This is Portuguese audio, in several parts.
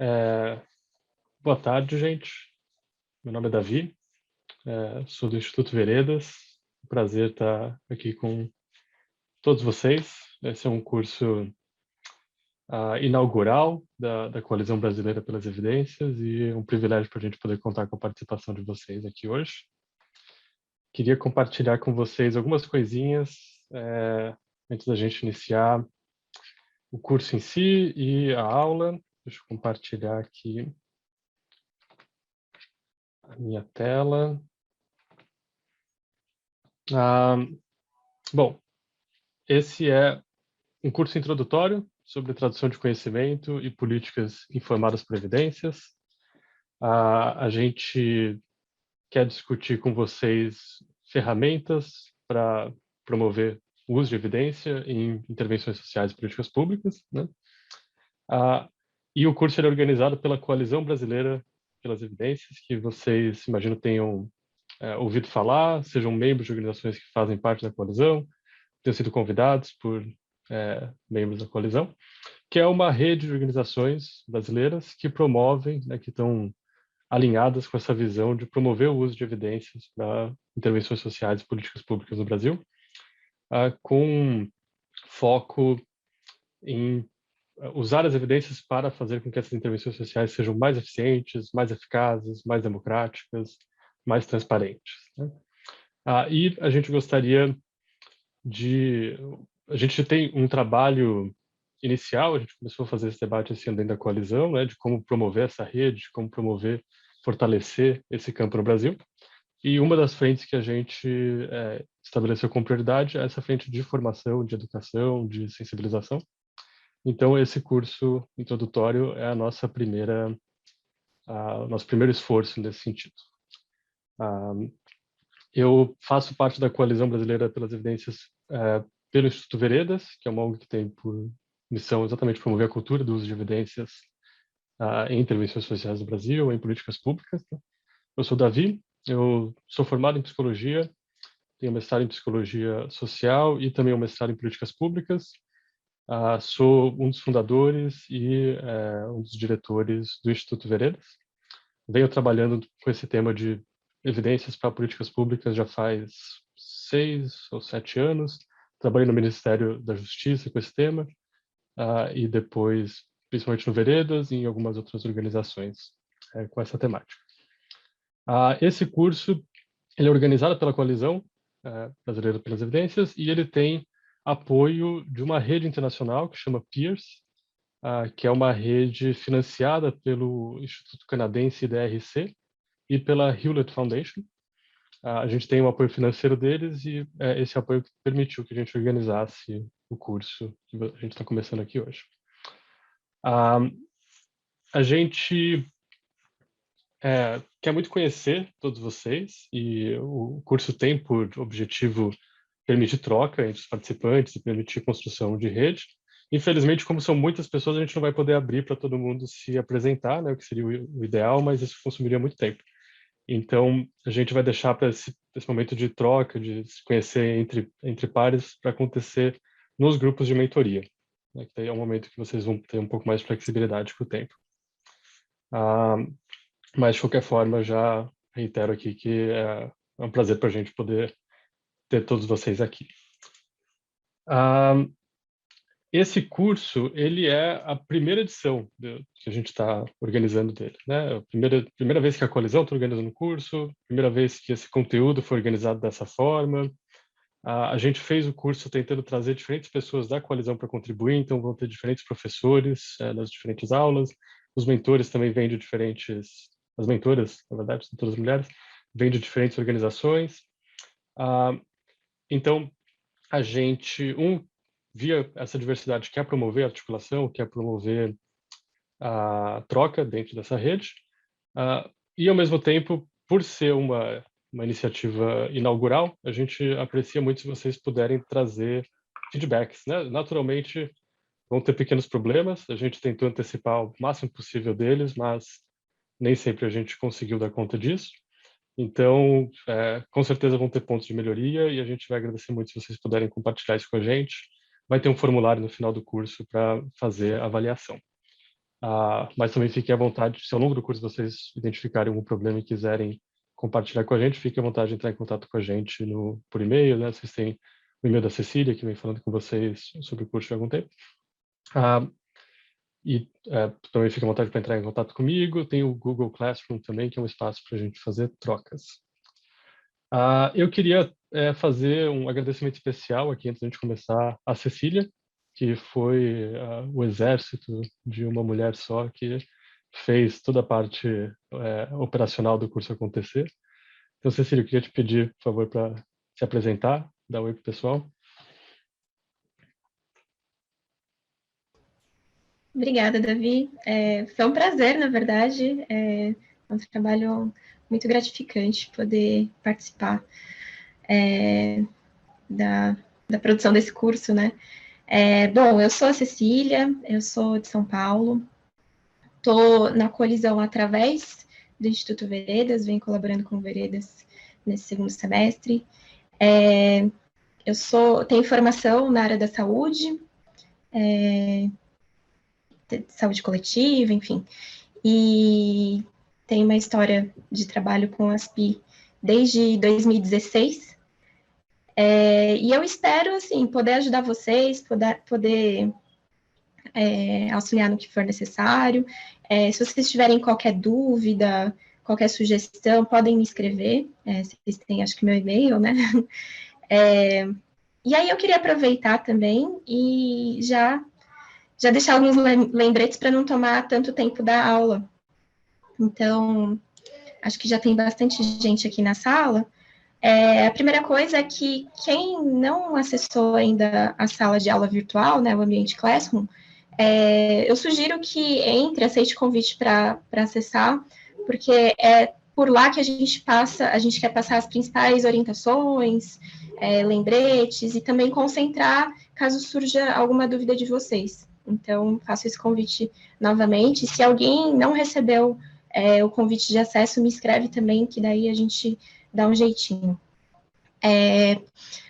É, Boa tarde, gente. Meu nome é Davi, sou do Instituto Veredas. Prazer estar aqui com todos vocês. Esse é um curso inaugural da Coalizão Brasileira pelas Evidências e é um privilégio para a gente poder contar com a participação de vocês aqui hoje. Queria compartilhar com vocês algumas coisinhas antes da gente iniciar o curso em si e a aula. Deixa eu compartilhar aqui a minha tela. Ah, Bom, esse é um curso introdutório sobre tradução de conhecimento e políticas informadas por evidências. A gente quer discutir com vocês ferramentas para promover o uso de evidência em intervenções sociais e políticas públicas, né? Ah, e o curso é organizado pela Coalizão Brasileira pelas Evidências, que vocês, imagino, tenham ouvido falar, sejam membros de organizações que fazem parte da coalizão, tenham sido convidados por membros da coalizão, que é uma rede de organizações brasileiras que promovem, né, que estão alinhadas com essa visão de promover o uso de evidências para intervenções sociais e políticas públicas no Brasil, com foco em usar as evidências para fazer com que essas intervenções sociais sejam mais eficientes, mais eficazes, mais democráticas, mais transparentes, né? E a gente gostaria de... A gente tem um trabalho inicial, a gente começou a fazer esse debate esse ano dentro da coalizão, né, de como promover essa rede, de como promover, fortalecer esse campo no Brasil. E uma das frentes que a gente estabeleceu como prioridade é essa frente de formação, de educação, de sensibilização. Então, esse curso introdutório é o nosso primeiro esforço nesse sentido. Ah, eu faço parte da Coalizão Brasileira pelas Evidências pelo Instituto Veredas, que é uma ONG que tem por missão exatamente promover a cultura do uso de evidências em intervenções sociais no Brasil, em políticas públicas, né? Eu sou Davi, eu sou formado em psicologia, tenho mestrado em psicologia social e também um mestrado em políticas públicas. Sou um dos fundadores e um dos diretores do Instituto Veredas. Venho trabalhando com esse tema de evidências para políticas públicas já faz 6 ou 7 anos. Trabalhei no Ministério da Justiça com esse tema e depois, principalmente no Veredas e em algumas outras organizações com essa temática. Esse curso ele é organizado pela Coalizão Brasileira pelas Evidências e ele tem apoio de uma rede internacional que chama PEERS, que é uma rede financiada pelo Instituto Canadense IDRC e pela Hewlett Foundation. A gente tem um apoio financeiro deles e esse apoio que permitiu que a gente organizasse o curso que a gente está começando aqui hoje. A gente quer muito conhecer todos vocês e o curso tem por objetivo permitir troca entre os participantes e permitir construção de rede. Infelizmente, como são muitas pessoas, a gente não vai poder abrir para todo mundo se apresentar, né, o que seria o ideal, mas isso consumiria muito tempo. Então, a gente vai deixar para esse momento de troca, de se conhecer entre pares, para acontecer nos grupos de mentoria, né, que daí é um momento que vocês vão ter um pouco mais de flexibilidade com o tempo. Ah, mas, de qualquer forma, já reitero aqui que é um prazer para a gente poder ter todos vocês aqui. Esse curso, ele é a primeira edição que a gente está organizando dele, né? A primeira vez que a coalizão está organizando o curso, primeira vez que esse conteúdo foi organizado dessa forma. A gente fez o curso tentando trazer diferentes pessoas da coalizão para contribuir, então vão ter diferentes professores nas diferentes aulas. Os mentores também vêm de diferentes... As mentoras, na verdade, são todas mulheres, vêm de diferentes organizações. Então, a gente, via essa diversidade, quer promover a articulação, quer promover a troca dentro dessa rede, e ao mesmo tempo, por ser uma iniciativa inaugural, a gente aprecia muito se vocês puderem trazer feedbacks, né? Naturalmente, vão ter pequenos problemas, a gente tentou antecipar o máximo possível deles, mas nem sempre a gente conseguiu dar conta disso. Então, com certeza vão ter pontos de melhoria e a gente vai agradecer muito se vocês puderem compartilhar isso com a gente. Vai ter um formulário no final do curso para fazer a avaliação. Mas também fiquem à vontade, se ao longo do curso vocês identificarem algum problema e quiserem compartilhar com a gente, fiquem à vontade de entrar em contato com a gente por e-mail, né? Vocês têm o e-mail da Cecília, que vem falando com vocês sobre o curso há algum tempo. Também fica à vontade para entrar em contato comigo. Tem o Google Classroom também, que é um espaço para a gente fazer trocas. Eu queria fazer um agradecimento especial aqui antes de a gente começar à Cecília, que foi o exército de uma mulher só que fez toda a parte operacional do curso acontecer. Então, Cecília, eu queria te pedir, por favor, para se apresentar, dar um oi para o pessoal. Obrigada, Davi. Foi um prazer, na verdade. É um trabalho muito gratificante poder participar da produção desse curso, né? Bom, eu sou a Cecília, eu sou de São Paulo, estou na coalizão através do Instituto Veredas, venho colaborando com o Veredas nesse segundo semestre. Tenho formação na área da saúde, saúde coletiva, enfim, e tenho uma história de trabalho com ASPI desde 2016. E eu espero, assim, poder ajudar vocês, poder auxiliar no que for necessário. Se vocês tiverem qualquer dúvida, qualquer sugestão, podem me escrever. Vocês têm, acho que, meu e-mail, né? E aí eu queria aproveitar também e já deixar alguns lembretes para não tomar tanto tempo da aula. Então, acho que já tem bastante gente aqui na sala. A primeira coisa é que quem não acessou ainda a sala de aula virtual, né, o ambiente Classroom, eu sugiro que aceite o convite para acessar, porque é por lá que a gente quer passar as principais orientações, lembretes e também concentrar caso surja alguma dúvida de vocês. Então, faço esse convite novamente. Se alguém não recebeu o convite de acesso, me escreve também, que daí a gente dá um jeitinho.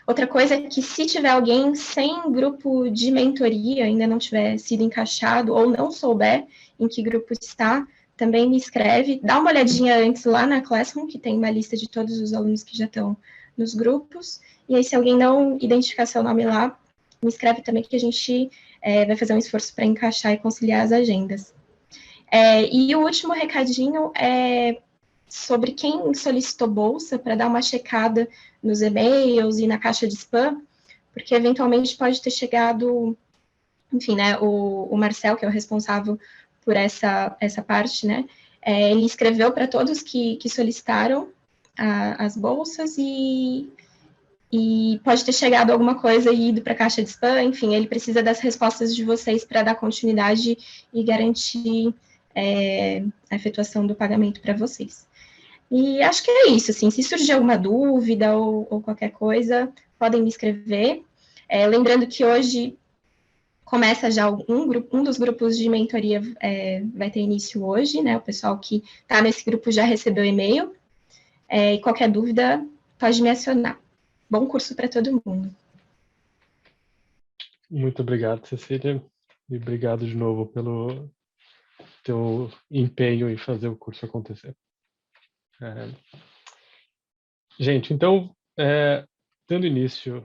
Outra coisa é que se tiver alguém sem grupo de mentoria, ainda não tiver sido encaixado ou não souber em que grupo está, também me escreve. Dá uma olhadinha antes lá na Classroom, que tem uma lista de todos os alunos que já estão nos grupos. E aí, se alguém não identificar seu nome lá, me escreve também, que a gente vai fazer um esforço para encaixar e conciliar as agendas. E o último recadinho é sobre quem solicitou bolsa, para dar uma checada nos e-mails e na caixa de spam, porque eventualmente pode ter chegado, enfim, né, o Marcel, que é o responsável por essa parte, né, ele escreveu para todos que solicitaram as bolsas e pode ter chegado alguma coisa e ido para a caixa de spam, enfim, ele precisa das respostas de vocês para dar continuidade e garantir a efetuação do pagamento para vocês. E acho que é isso, assim, se surgir alguma dúvida ou qualquer coisa, podem me escrever. Lembrando que hoje começa já um dos grupos de mentoria vai ter início hoje, né? O pessoal que está nesse grupo já recebeu e-mail. E qualquer dúvida, pode me acionar. Bom curso para todo mundo. Muito obrigado, Cecília, e obrigado de novo pelo teu empenho em fazer o curso acontecer. Gente, então, dando início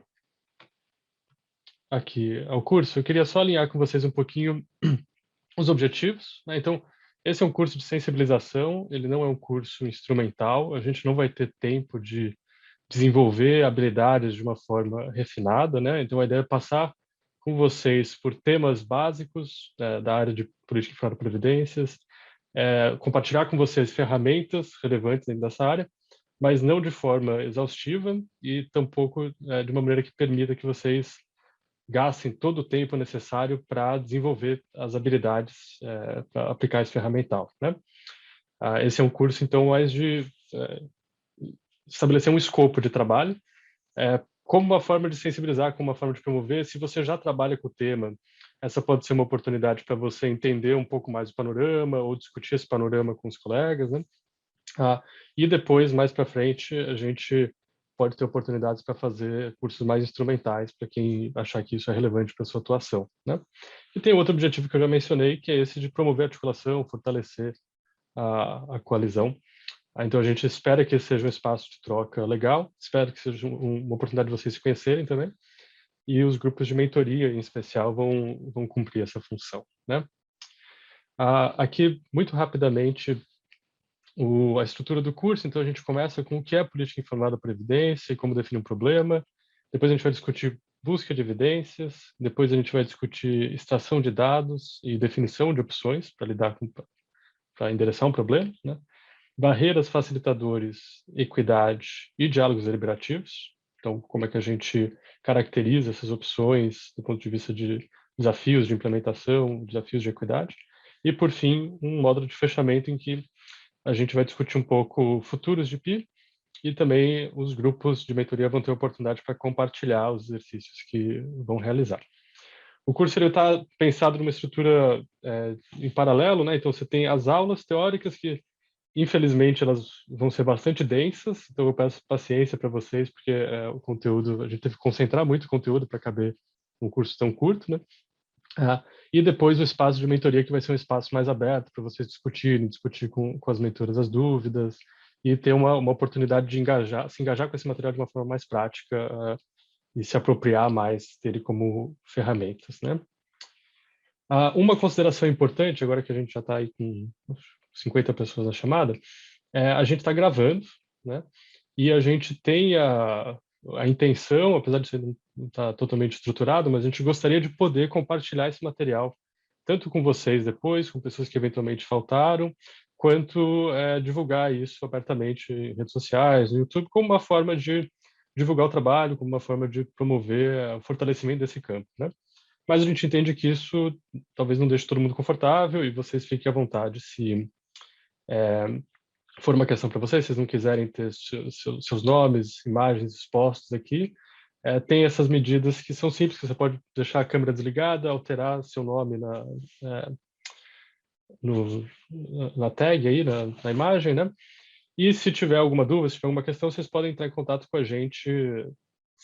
aqui ao curso, eu queria só alinhar com vocês um pouquinho os objetivos, né? Então, esse é um curso de sensibilização, ele não é um curso instrumental, a gente não vai ter tempo de desenvolver habilidades de uma forma refinada, né? Então, a ideia é passar com vocês por temas básicos da área de política e previdências, compartilhar com vocês ferramentas relevantes dentro dessa área, mas não de forma exaustiva e tampouco de uma maneira que permita que vocês gastem todo o tempo necessário para desenvolver as habilidades para aplicar esse ferramental, né? Esse é um curso, então, mais de estabelecer um escopo de trabalho, como uma forma de sensibilizar, como uma forma de promover. Se você já trabalha com o tema, essa pode ser uma oportunidade para você entender um pouco mais o panorama ou discutir esse panorama com os colegas, né? E depois, mais para frente, a gente pode ter oportunidades para fazer cursos mais instrumentais, para quem achar que isso é relevante para a sua atuação, né? E tem outro objetivo que eu já mencionei, que é esse de promover a articulação, fortalecer a coalizão. Então, a gente espera que esse seja um espaço de troca legal, espero que seja uma oportunidade de vocês se conhecerem também, e os grupos de mentoria, em especial, vão cumprir essa função, né? Aqui, muito rapidamente, a estrutura do curso. Então, a gente começa com o que é política informada da Previdência e como definir um problema. Depois a gente vai discutir busca de evidências. Depois a gente vai discutir extração de dados e definição de opções para lidar com, para endereçar um problema, né? Barreiras, facilitadores, equidade e diálogos deliberativos. Então, como é que a gente caracteriza essas opções do ponto de vista de desafios de implementação, desafios de equidade. E, por fim, um módulo de fechamento em que a gente vai discutir um pouco futuros de PI e também os grupos de mentoria vão ter oportunidade para compartilhar os exercícios que vão realizar. O curso está pensado numa estrutura em paralelo, né? Então você tem as aulas teóricas que, infelizmente, elas vão ser bastante densas, então eu peço paciência para vocês, porque o conteúdo, a gente teve que concentrar muito conteúdo para caber um curso tão curto, né? E depois o espaço de mentoria, que vai ser um espaço mais aberto para vocês discutir com as mentoras as dúvidas e ter uma oportunidade de se engajar com esse material de uma forma mais prática e se apropriar mais dele como ferramentas, né? Uma consideração importante, agora que a gente já está aí com 50 pessoas na chamada, a gente está gravando, né? E a gente tem a intenção, apesar de não estar totalmente estruturado, mas a gente gostaria de poder compartilhar esse material, tanto com vocês depois, com pessoas que eventualmente faltaram, quanto divulgar isso abertamente em redes sociais, no YouTube, como uma forma de divulgar o trabalho, como uma forma de promover o fortalecimento desse campo, né? Mas a gente entende que isso talvez não deixe todo mundo confortável e vocês fiquem à vontade se for uma questão para vocês, se vocês não quiserem ter seus nomes, imagens expostos aqui, tem essas medidas que são simples, que você pode deixar a câmera desligada, alterar seu nome na tag aí, na imagem, né? E se tiver alguma dúvida, se tiver alguma questão, vocês podem entrar em contato com a gente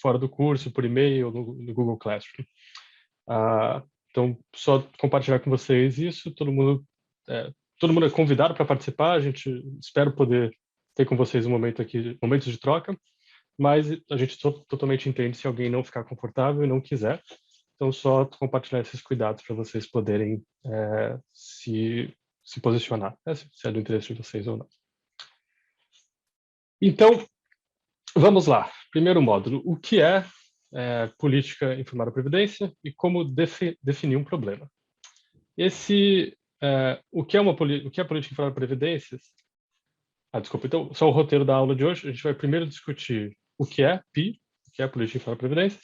fora do curso, por e-mail, no Google Classroom. Então, só compartilhar com vocês isso, todo mundo é convidado para participar, a gente espera poder ter com vocês um momento aqui, momentos de troca, mas a gente totalmente entende se alguém não ficar confortável e não quiser. Então, só compartilhar esses cuidados para vocês poderem se posicionar, né, se é do interesse de vocês ou não. Então, vamos lá. Primeiro módulo, o que é política informada da Previdência e como definir um problema. O que é política informada da Previdência? Desculpa. Então, só o roteiro da aula de hoje. A gente vai primeiro discutir o que é PI, o que é política informada da Previdência.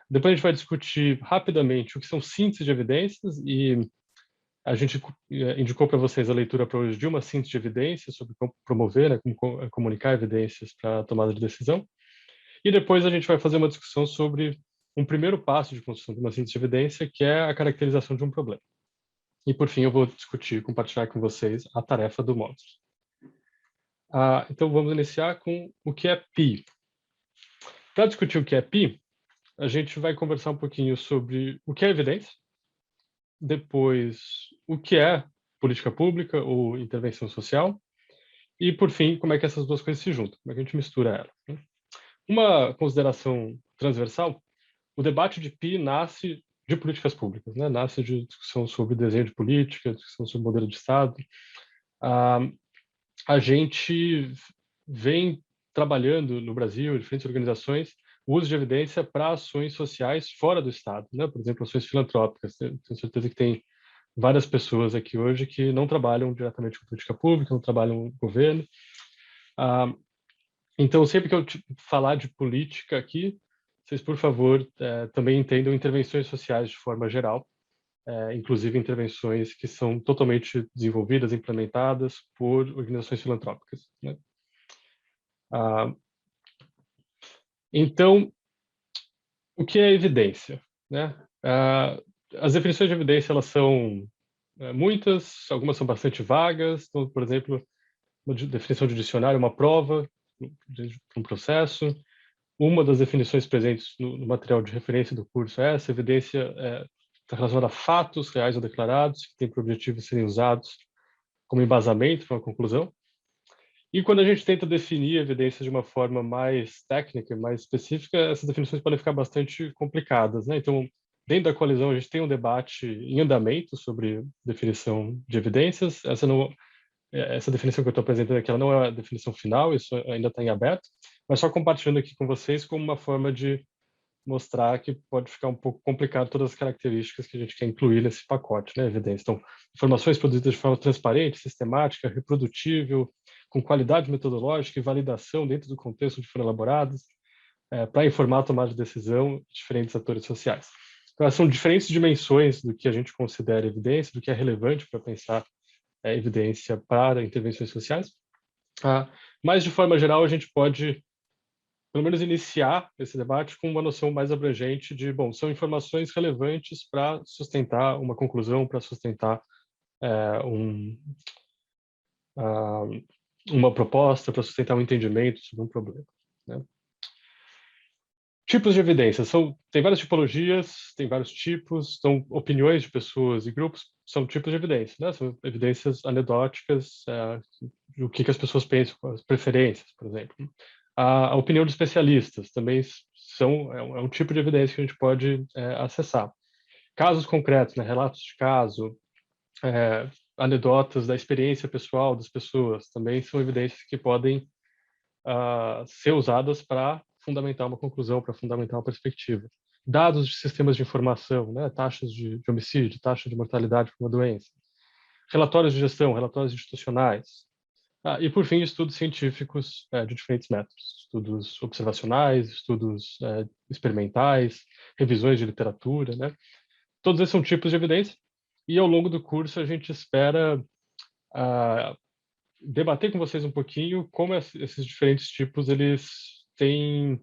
Depois a gente vai discutir rapidamente o que são sínteses de evidências e a gente indicou para vocês a leitura para hoje de uma síntese de evidências sobre como promover, né, como comunicar evidências para a tomada de decisão. E depois a gente vai fazer uma discussão sobre um primeiro passo de construção de uma síntese de evidência, que é a caracterização de um problema. E, por fim, eu vou compartilhar com vocês a tarefa do módulo. Então, vamos iniciar com o que é PI. Para discutir o que é PI, a gente vai conversar um pouquinho sobre o que é evidência, depois o que é política pública ou intervenção social, e, por fim, como é que essas duas coisas se juntam, como é que a gente mistura elas. Uma consideração transversal: o debate de PI nasce de políticas públicas, né? Nasce de discussão sobre desenho de política, discussão sobre modelo de Estado. A gente vem trabalhando no Brasil, diferentes organizações, o uso de evidência para ações sociais fora do Estado, né? Por exemplo, ações filantrópicas. Tenho certeza que tem várias pessoas aqui hoje que não trabalham diretamente com política pública, não trabalham no governo. Então, sempre que eu falar de política aqui, vocês, por favor, também entendam intervenções sociais de forma geral, inclusive intervenções que são totalmente desenvolvidas, implementadas por organizações filantrópicas, né? Então, o que é evidência, né? As definições de evidência, elas são muitas, algumas são bastante vagas. Então, por exemplo, uma definição de dicionário, uma prova de um processo. Uma das definições presentes no material de referência do curso é essa: evidência está relacionada a fatos reais ou declarados, que tem por objetivo serem usados como embasamento para uma conclusão. E quando a gente tenta definir evidências de uma forma mais técnica, mais específica, essas definições podem ficar bastante complicadas, né? Então, dentro da coalizão, a gente tem um debate em andamento sobre definição de evidências. Essa definição que eu estou apresentando aqui, ela não é a definição final, isso ainda está em aberto, mas só compartilhando aqui com vocês como uma forma de mostrar que pode ficar um pouco complicado todas as características que a gente quer incluir nesse pacote, né, evidência. Então, informações produzidas de forma transparente, sistemática, reprodutível, com qualidade metodológica e validação dentro do contexto onde foram elaboradas, para informar a tomada de decisão de diferentes atores sociais. Então, são diferentes dimensões do que a gente considera evidência, do que é relevante para pensar evidência para intervenções sociais. Mas, de forma geral, a gente pode pelo menos iniciar esse debate com uma noção mais abrangente de, bom, são informações relevantes para sustentar uma conclusão, para sustentar uma proposta, para sustentar um entendimento sobre um problema, né? Tipos de evidência. Tem várias tipologias, tem vários tipos, são opiniões de pessoas e grupos, são tipos de evidência, né? São evidências anedóticas, o que as pessoas pensam, as preferências, por exemplo. A opinião de especialistas também é um tipo de evidência que a gente pode acessar. Casos concretos, né? Relatos de caso, anedotas da experiência pessoal das pessoas, também são evidências que podem ser usadas para fundamentar uma conclusão, para fundamentar uma perspectiva. Dados de sistemas de informação, né? Taxas de homicídio, taxa de mortalidade por uma doença. Relatórios de gestão, relatórios institucionais. E, por fim, estudos científicos de diferentes métodos. Estudos observacionais, estudos experimentais, revisões de literatura, né? Todos esses são tipos de evidência. E, ao longo do curso, a gente espera debater com vocês um pouquinho como esses diferentes tipos eles têm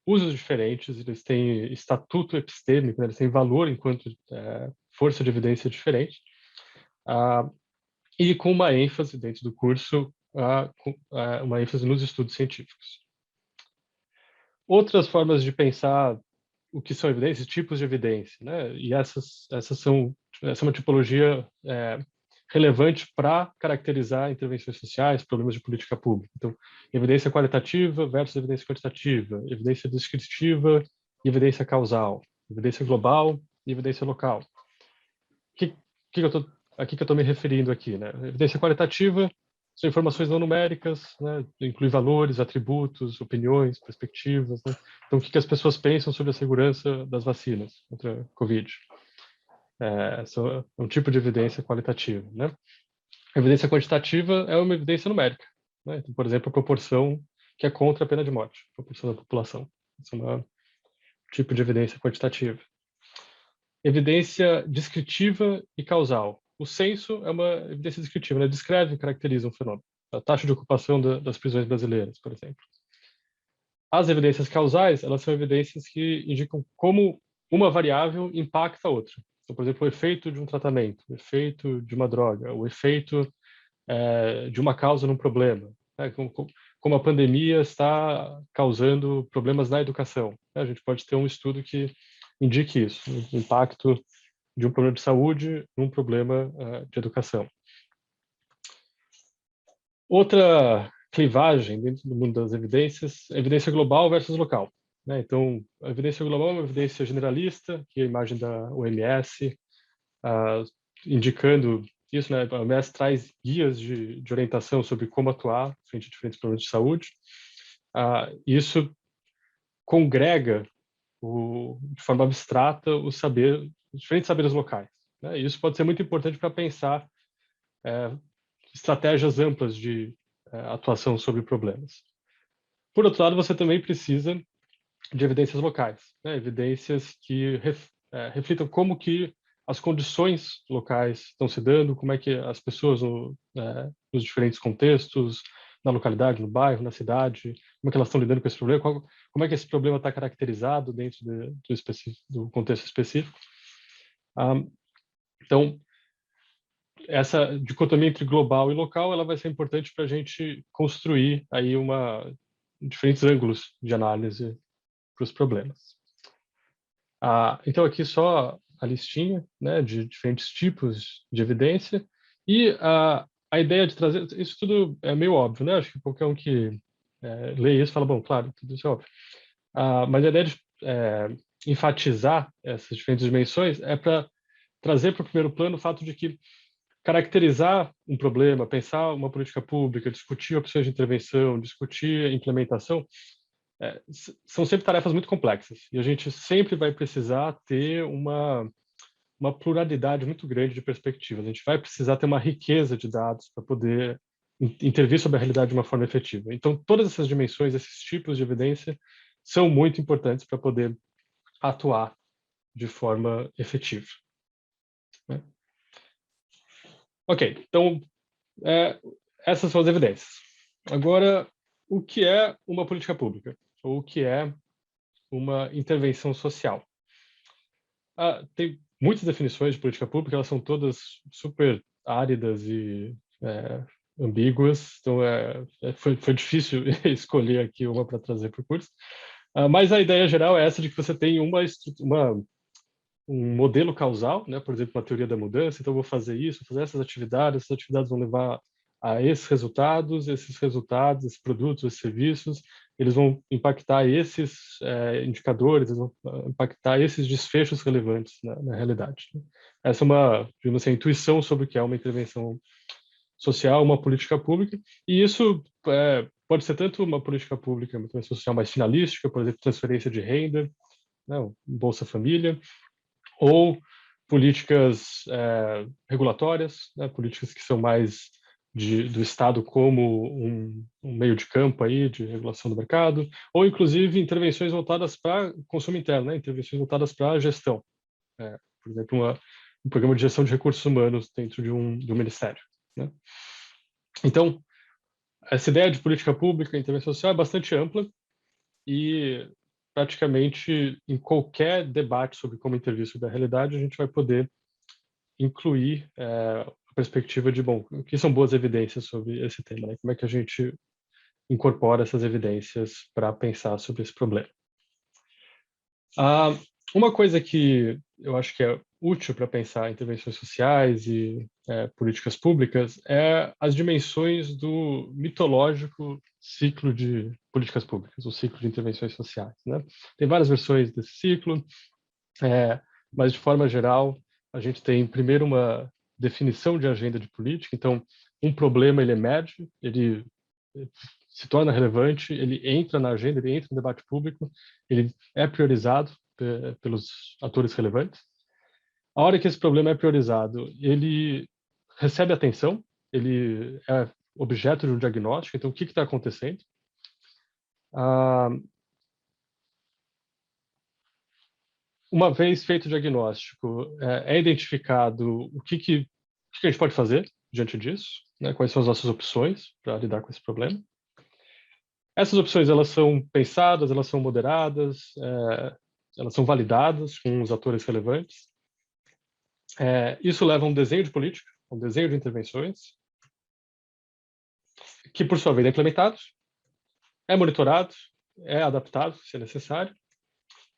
usos diferentes, eles têm estatuto epistêmico, né? Eles têm valor enquanto força de evidência diferente. E com uma ênfase dentro do curso, uma ênfase nos estudos científicos. Outras formas de pensar o que são evidências, tipos de evidência, né? E essa é uma tipologia relevante para caracterizar intervenções sociais, problemas de política pública. Então, evidência qualitativa versus evidência quantitativa, evidência descritiva e evidência causal, evidência global e evidência local. Aqui que eu estou me referindo aqui, né? Evidência qualitativa são informações não numéricas, né? Inclui valores, atributos, opiniões, perspectivas, né? Então, o que as pessoas pensam sobre a segurança das vacinas contra a Covid? É um tipo de evidência qualitativa, né? A evidência quantitativa é uma evidência numérica, né? Então, por exemplo, a proporção que é contra a pena de morte, a proporção da população. Isso é um tipo de evidência quantitativa. Evidência descritiva e causal. O censo é uma evidência descritiva, né? Descreve e caracteriza um fenômeno. A taxa de ocupação das prisões brasileiras, por exemplo. As evidências causais, elas são evidências que indicam como uma variável impacta a outra. Então, por exemplo, o efeito de um tratamento, o efeito de uma droga, o efeito de uma causa num problema, né? Como a pandemia está causando problemas na educação. A gente pode ter um estudo que indique isso, o impacto de um problema de saúde num problema de educação. Outra clivagem dentro do mundo das evidências, evidência global versus local, né? Então, a evidência global é uma evidência generalista, que é a imagem da OMS, indicando isso, né? A OMS traz guias de orientação sobre como atuar frente a diferentes problemas de saúde. Isso congrega de forma abstrata os diferentes saberes locais, né? E isso pode ser muito importante para pensar estratégias amplas de atuação sobre problemas. Por outro lado, você também precisa de evidências locais, né? Evidências que reflitam como que as condições locais estão se dando, como é que as pessoas nos diferentes contextos, na localidade, no bairro, na cidade, como é que elas estão lidando com esse problema, como é que esse problema está caracterizado dentro do contexto específico. Então, essa dicotomia entre global e local, ela vai ser importante para a gente construir aí diferentes ângulos de análise para os problemas. Então, aqui só a listinha, né, de diferentes tipos de evidência, e a ideia de trazer... Isso tudo é meio óbvio, né? Acho que qualquer um que lê isso fala, bom, claro, tudo isso é óbvio. Mas a ideia de enfatizar essas diferentes dimensões é para trazer para o primeiro plano o fato de que caracterizar um problema, pensar uma política pública, discutir opções de intervenção, discutir implementação, são sempre tarefas muito complexas. E a gente sempre vai precisar ter uma pluralidade muito grande de perspectivas. A gente vai precisar ter uma riqueza de dados para poder intervir sobre a realidade de uma forma efetiva. Então, todas essas dimensões, esses tipos de evidência, são muito importantes para poder atuar de forma efetiva. Né? Ok, então, essas são as evidências. Agora, o que é uma política pública? Ou o que é uma intervenção social? Tem muitas definições de política pública, elas são todas super áridas e ambíguas, então foi difícil escolher aqui uma para trazer para o curso. Mas a ideia geral é essa de que você tem um modelo causal, né? Por exemplo, uma teoria da mudança, então eu vou fazer isso, vou fazer essas atividades vão levar a esses resultados, esses produtos, esses serviços, eles vão impactar esses indicadores, eles vão impactar esses desfechos relevantes na realidade. Né? Essa é digamos assim, intuição sobre o que é uma intervenção social, uma política pública, e isso pode ser tanto uma política pública, uma intervenção social mais finalística, por exemplo, transferência de renda, né, Bolsa Família, ou políticas regulatórias, né, políticas que são mais do Estado como um meio de campo aí de regulação do mercado, ou inclusive intervenções voltadas para consumo interno, né, intervenções voltadas para a gestão. Por exemplo, um programa de gestão de recursos humanos dentro de um ministério. Né? Então, essa ideia de política pública, intervenção social é bastante ampla e praticamente em qualquer debate sobre como intervir sobre a realidade, a gente vai poder incluir a perspectiva de, bom, o que são boas evidências sobre esse tema, né? Como é que a gente incorpora essas evidências para pensar sobre esse problema. Uma coisa que eu acho que é útil para pensar intervenções sociais e políticas públicas é as dimensões do mitológico ciclo de políticas públicas, o ciclo de intervenções sociais. Né? Tem várias versões desse ciclo, mas de forma geral a gente tem primeiro uma definição de agenda de política. Então, um problema ele emerge, ele se torna relevante, ele entra na agenda, ele entra no debate público, ele é priorizado pelos atores relevantes. A hora que esse problema é priorizado, ele recebe atenção, ele é objeto de um diagnóstico. Então, o que está acontecendo? Uma vez feito o diagnóstico, é identificado o que a gente pode fazer diante disso, né? Quais são as nossas opções para lidar com esse problema. Essas opções elas são pensadas, elas são moderadas, elas são validadas com os atores relevantes. Isso leva a um desenho de política, um desenho de intervenções, que por sua vez é implementado, é monitorado, é adaptado, se é necessário.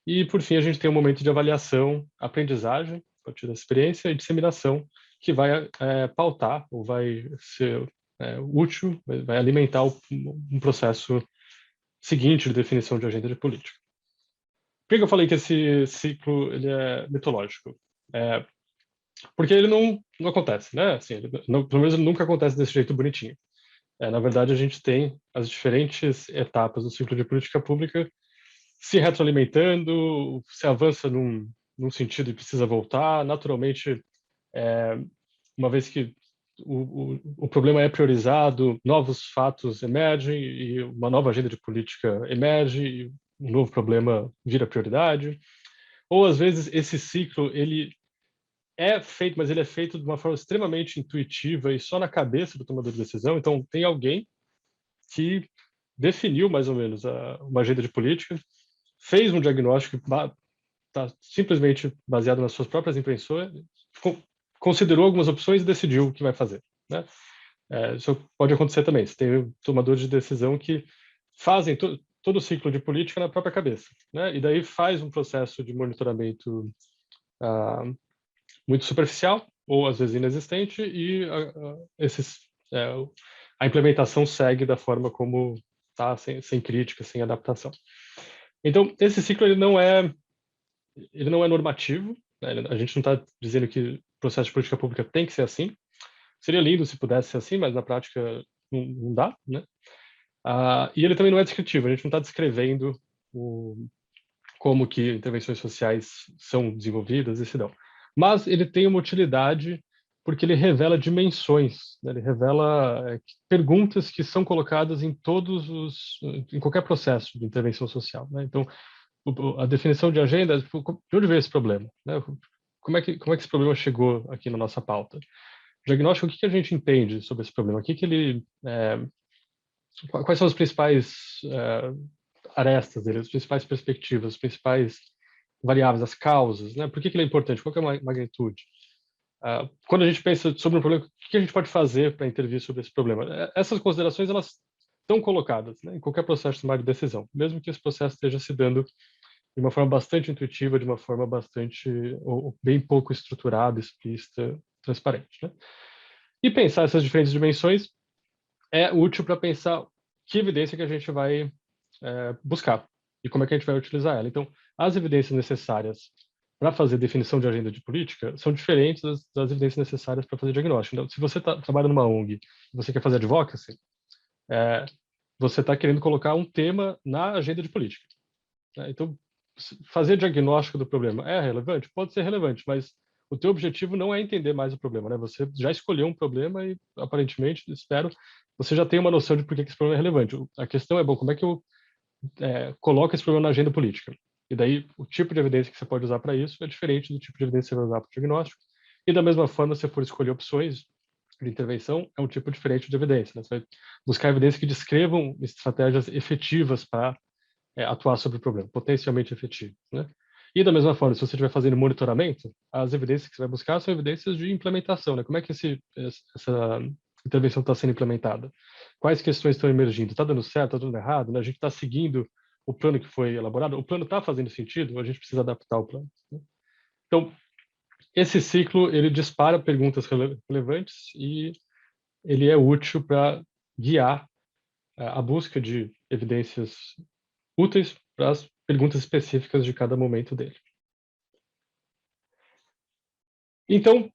E por fim a gente tem um momento de avaliação, aprendizagem, a partir da experiência, e disseminação, que vai pautar ou vai ser útil, vai alimentar um processo seguinte de definição de agenda de política. Por que eu falei que esse ciclo ele é mitológico? Porque ele não acontece, né? Assim, pelo menos ele nunca acontece desse jeito bonitinho. Na verdade, a gente tem as diferentes etapas do ciclo de política pública se retroalimentando, se avança num sentido e precisa voltar. Naturalmente, uma vez que o problema é priorizado, novos fatos emergem e uma nova agenda de política emerge e um novo problema vira prioridade. Ou, às vezes, esse ciclo ele é feito, mas ele é feito de uma forma extremamente intuitiva e só na cabeça do tomador de decisão. Então, tem alguém que definiu mais ou menos uma agenda de política, fez um diagnóstico está simplesmente baseado nas suas próprias impressões, considerou algumas opções e decidiu o que vai fazer. Né? Isso pode acontecer também. Você tem tomadores de decisão que fazem todo o ciclo de política na própria cabeça, né? E daí faz um processo de monitoramento muito superficial, ou às vezes inexistente, e a implementação segue da forma como está, sem crítica, sem adaptação. Então, esse ciclo ele não é normativo, né? A gente não está dizendo que o processo de política pública tem que ser assim. Seria lindo se pudesse ser assim, mas na prática não dá, né? E ele também não é descritivo, a gente não está descrevendo como que intervenções sociais são desenvolvidas e se dão. Mas ele tem uma utilidade porque ele revela dimensões, né? Ele revela perguntas que são colocadas em em qualquer processo de intervenção social, né? Então, a definição de agenda, de onde veio esse problema, né? Como é que esse problema chegou aqui na nossa pauta? O diagnóstico, o que a gente entende sobre esse problema? Quais são as principais arestas dele, as principais perspectivas, as principais variáveis, as causas, né? Por que ele é importante? Qual que é a magnitude? Quando a gente pensa sobre um problema, o que a gente pode fazer para intervir sobre esse problema? Essas considerações, elas estão colocadas, né, em qualquer processo de tomada de decisão, mesmo que esse processo esteja se dando de uma forma bastante intuitiva, de uma forma bastante, ou bem pouco estruturada, explícita, transparente, né? E pensar essas diferentes dimensões é útil para pensar que evidência que a gente vai buscar e como é que a gente vai utilizar ela. Então, as evidências necessárias para fazer definição de agenda de política são diferentes das evidências necessárias para fazer diagnóstico. Então, se você trabalha numa ONG e você quer fazer advocacy, você está querendo colocar um tema na agenda de política, né? Então, fazer diagnóstico do problema é relevante? Pode ser relevante, mas o teu objetivo não é entender mais o problema, né? Você já escolheu um problema e, aparentemente, espero, você já tem uma noção de por que esse problema é relevante. A questão é, bom, como é que eu coloco esse problema na agenda política? E daí, o tipo de evidência que você pode usar para isso é diferente do tipo de evidência que você vai usar para o diagnóstico. E, da mesma forma, se você for escolher opções de intervenção, é um tipo diferente de evidência, né? Você vai buscar evidências que descrevam estratégias efetivas para atuar sobre o problema, potencialmente efetivo, né? E da mesma forma, se você estiver fazendo monitoramento, as evidências que você vai buscar são evidências de implementação, né? Como é que essa intervenção está sendo implementada? Quais questões estão emergindo? Está dando certo? Está dando errado? Né? A gente está seguindo o plano que foi elaborado? O plano está fazendo sentido? Ou a gente precisa adaptar o plano, né? Então, esse ciclo, ele dispara perguntas relevantes e ele é útil para guiar a busca de evidências úteis para as perguntas específicas de cada momento dele. Então,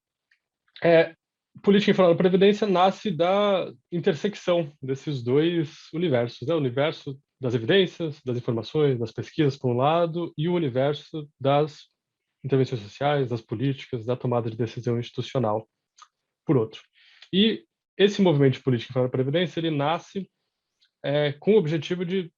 política informada da previdência nasce da intersecção desses dois universos, né? O universo das evidências, das informações, das pesquisas, por um lado, e o universo das intervenções sociais, das políticas, da tomada de decisão institucional, por outro. E esse movimento de política informada da previdência, ele nasce com o objetivo de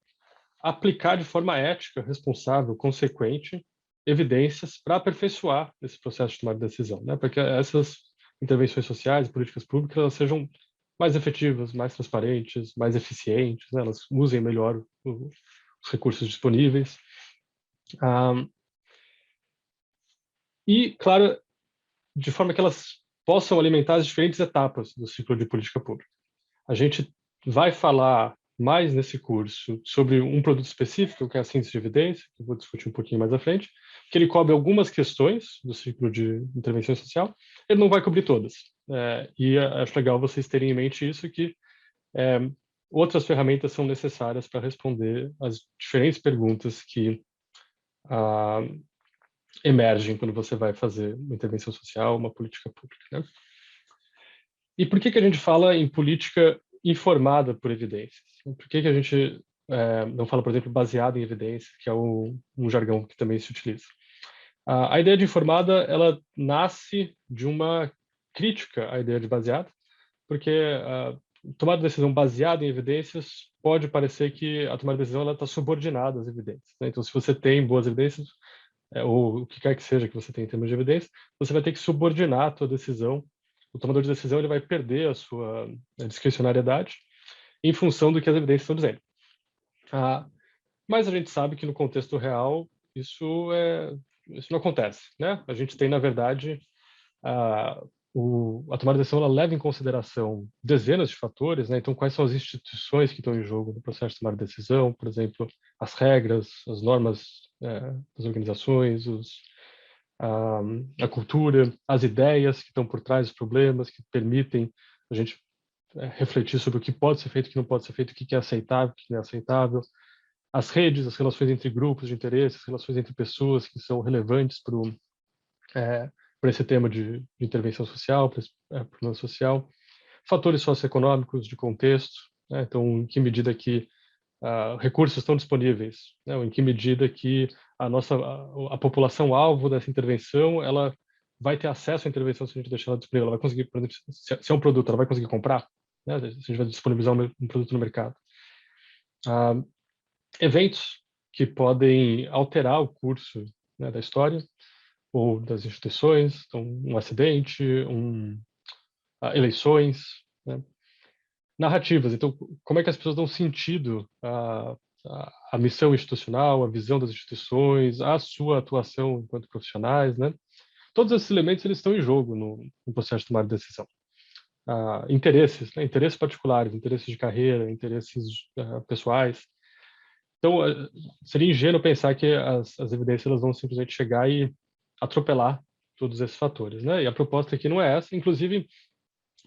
aplicar de forma ética, responsável, consequente, evidências para aperfeiçoar esse processo de tomada de decisão, né? Para que essas intervenções sociais e políticas públicas elas sejam mais efetivas, mais transparentes, mais eficientes, né? Elas usem melhor os recursos disponíveis. E, claro, de forma que elas possam alimentar as diferentes etapas do ciclo de política pública. A gente vai falar mais nesse curso sobre um produto específico, que é a síntese de evidência, que eu vou discutir um pouquinho mais à frente, que ele cobre algumas questões do ciclo de intervenção social, ele não vai cobrir todas. E acho legal vocês terem em mente isso, que outras ferramentas são necessárias para responder as diferentes perguntas que emergem quando você vai fazer uma intervenção social, uma política pública, né? E por que a gente fala em política informada por evidências? Por que a gente não fala, por exemplo, baseado em evidências, que é um jargão que também se utiliza? A ideia de informada, ela nasce de uma crítica à ideia de baseado, porque tomar decisão baseada em evidências pode parecer que a tomada de decisão está subordinada às evidências, né? Então, se você tem boas evidências, ou o que quer que seja que você tenha em termos de evidência, você vai ter que subordinar a sua decisão. O tomador de decisão ele vai perder a sua discricionariedade em função do que as evidências estão dizendo. Mas a gente sabe que no contexto real isso não acontece, né? A gente tem, na verdade, a tomada de decisão ela leva em consideração dezenas de fatores, né? Então, quais são as instituições que estão em jogo no processo de tomada de decisão, por exemplo, as regras, as normas das organizações, a cultura, as ideias que estão por trás dos problemas, que permitem a gente refletir sobre o que pode ser feito, o que não pode ser feito, o que é aceitável, o que não é aceitável, as redes, as relações entre grupos de interesse, as relações entre pessoas que são relevantes para esse tema de intervenção social, para esse problema social, fatores socioeconômicos de contexto, né? Então, em que medida que recursos estão disponíveis, né? Ou em que medida que a população alvo dessa intervenção, ela vai ter acesso à intervenção se a gente deixar ela disponível, ela vai conseguir, por exemplo, se é um produto, ela vai conseguir comprar, né? Se a gente vai disponibilizar um produto no mercado. Eventos que podem alterar o curso, né, da história ou das instituições, então um acidente, eleições, né? Narrativas, então como é que as pessoas dão sentido à missão institucional, à visão das instituições, à sua atuação enquanto profissionais, né? Todos esses elementos eles estão em jogo no processo de tomada de decisão. Interesses, né? Interesses particulares, interesses de carreira, interesses pessoais. Então, seria ingênuo pensar que as evidências elas vão simplesmente chegar e atropelar todos esses fatores, né? E a proposta aqui não é essa. Inclusive,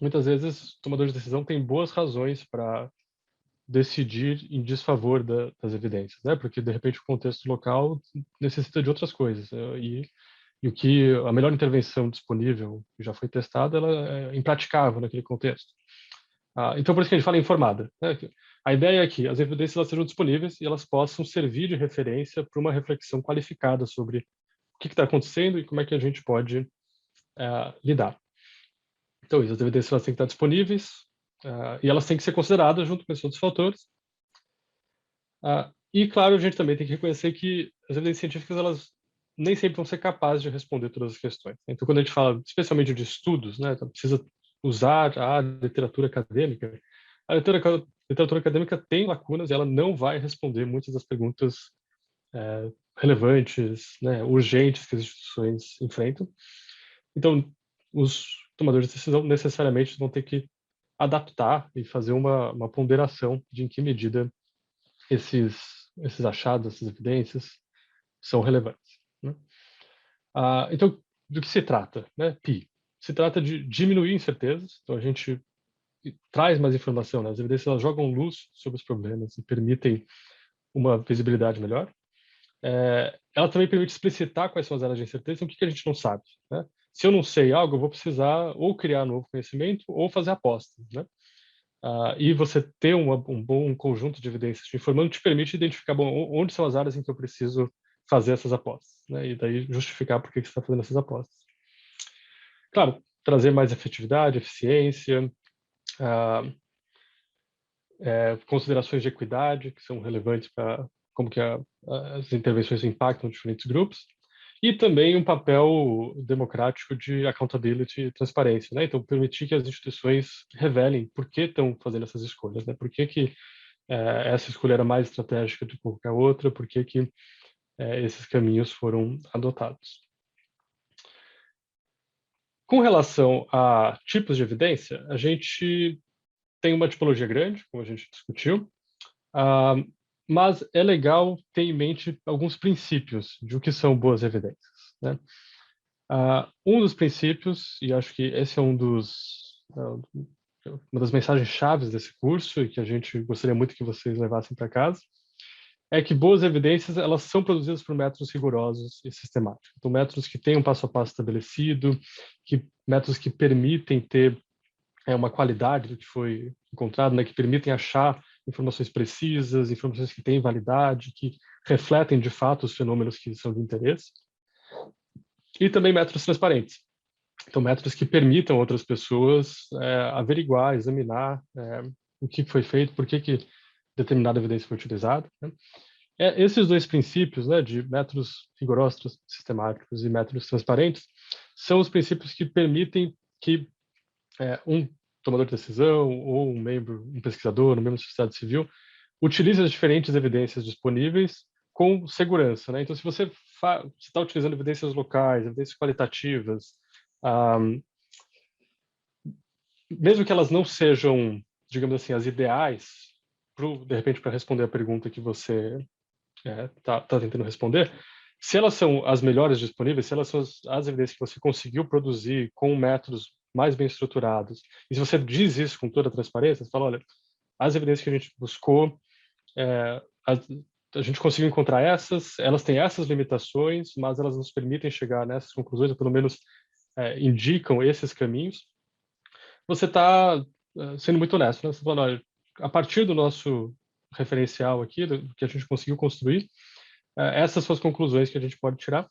muitas vezes, tomadores de decisão têm boas razões para decidir em desfavor das evidências, né? Porque, de repente, o contexto local necessita de outras coisas. E a melhor intervenção disponível, que já foi testada, ela é impraticável naquele contexto. Então, por isso que a gente fala informada, né? A ideia é que as evidências elas sejam disponíveis e elas possam servir de referência para uma reflexão qualificada sobre o que está acontecendo e como é que a gente pode lidar. Então, as evidências elas têm que estar disponíveis e elas têm que ser consideradas junto com esses outros fatores. E, claro, a gente também tem que reconhecer que as evidências científicas elas nem sempre vão ser capazes de responder todas as questões. Então, quando a gente fala especialmente de estudos, né, então precisa usar a literatura acadêmica. A literatura acadêmica tem lacunas e ela não vai responder muitas das perguntas relevantes, né, urgentes que as instituições enfrentam. Então, os tomadores de decisão necessariamente vão ter que adaptar e fazer uma ponderação de em que medida esses achados, essas evidências são relevantes, né? Então, do que se trata, né? PI. Se trata de diminuir incertezas, então a gente traz mais informação, né? As evidências elas jogam luz sobre os problemas e permitem uma visibilidade melhor. Ela também permite explicitar quais são as áreas de incerteza e o que a gente não sabe, né? Se eu não sei algo, eu vou precisar ou criar novo conhecimento ou fazer apostas, né? E você ter um bom conjunto de evidências te informando te permite identificar, bom, onde são as áreas em que eu preciso fazer essas apostas, né? E daí justificar por que você está fazendo essas apostas. Claro, trazer mais efetividade, eficiência, considerações de equidade, que são relevantes para como que as intervenções impactam diferentes grupos, e também um papel democrático de accountability e transparência, né? Então, permitir que as instituições revelem por que estão fazendo essas escolhas, né? Por que essa escolha era mais estratégica do que qualquer outra, por que esses caminhos foram adotados. Com relação a tipos de evidência, a gente tem uma tipologia grande, como a gente discutiu, mas é legal ter em mente alguns princípios de o que são boas evidências, né? Um dos princípios, e acho que esse é uma das mensagens chaves desse curso e que a gente gostaria muito que vocês levassem para casa, é que boas evidências elas são produzidas por métodos rigorosos e sistemáticos. Então, métodos que têm um passo a passo estabelecido, métodos que permitem ter uma qualidade do que foi encontrado, né, que permitem achar informações precisas, informações que têm validade, que refletem de fato os fenômenos que são de interesse. E também métodos transparentes. Então, métodos que permitam outras pessoas averiguar, examinar o que foi feito, por que determinada evidência foi utilizada, né? Esses dois princípios, né, de métodos rigorosos, sistemáticos e métodos transparentes, são os princípios que permitem que um tomador de decisão ou um pesquisador, um membro da sociedade civil, utilize as diferentes evidências disponíveis com segurança, né? Então, se você está utilizando evidências locais, evidências qualitativas, mesmo que elas não sejam, digamos assim, as ideais, de repente, para responder a pergunta que você está tentando responder, se elas são as melhores disponíveis, se elas são as evidências que você conseguiu produzir com métodos mais bem estruturados, e se você diz isso com toda a transparência, você fala, olha, as evidências que a gente buscou, a gente conseguiu encontrar essas, elas têm essas limitações, mas elas nos permitem chegar nessas conclusões, ou pelo menos indicam esses caminhos, você está sendo muito honesto, né? Você está falando, olha, a partir do nosso referencial aqui, do que a gente conseguiu construir, essas são as conclusões que a gente pode tirar.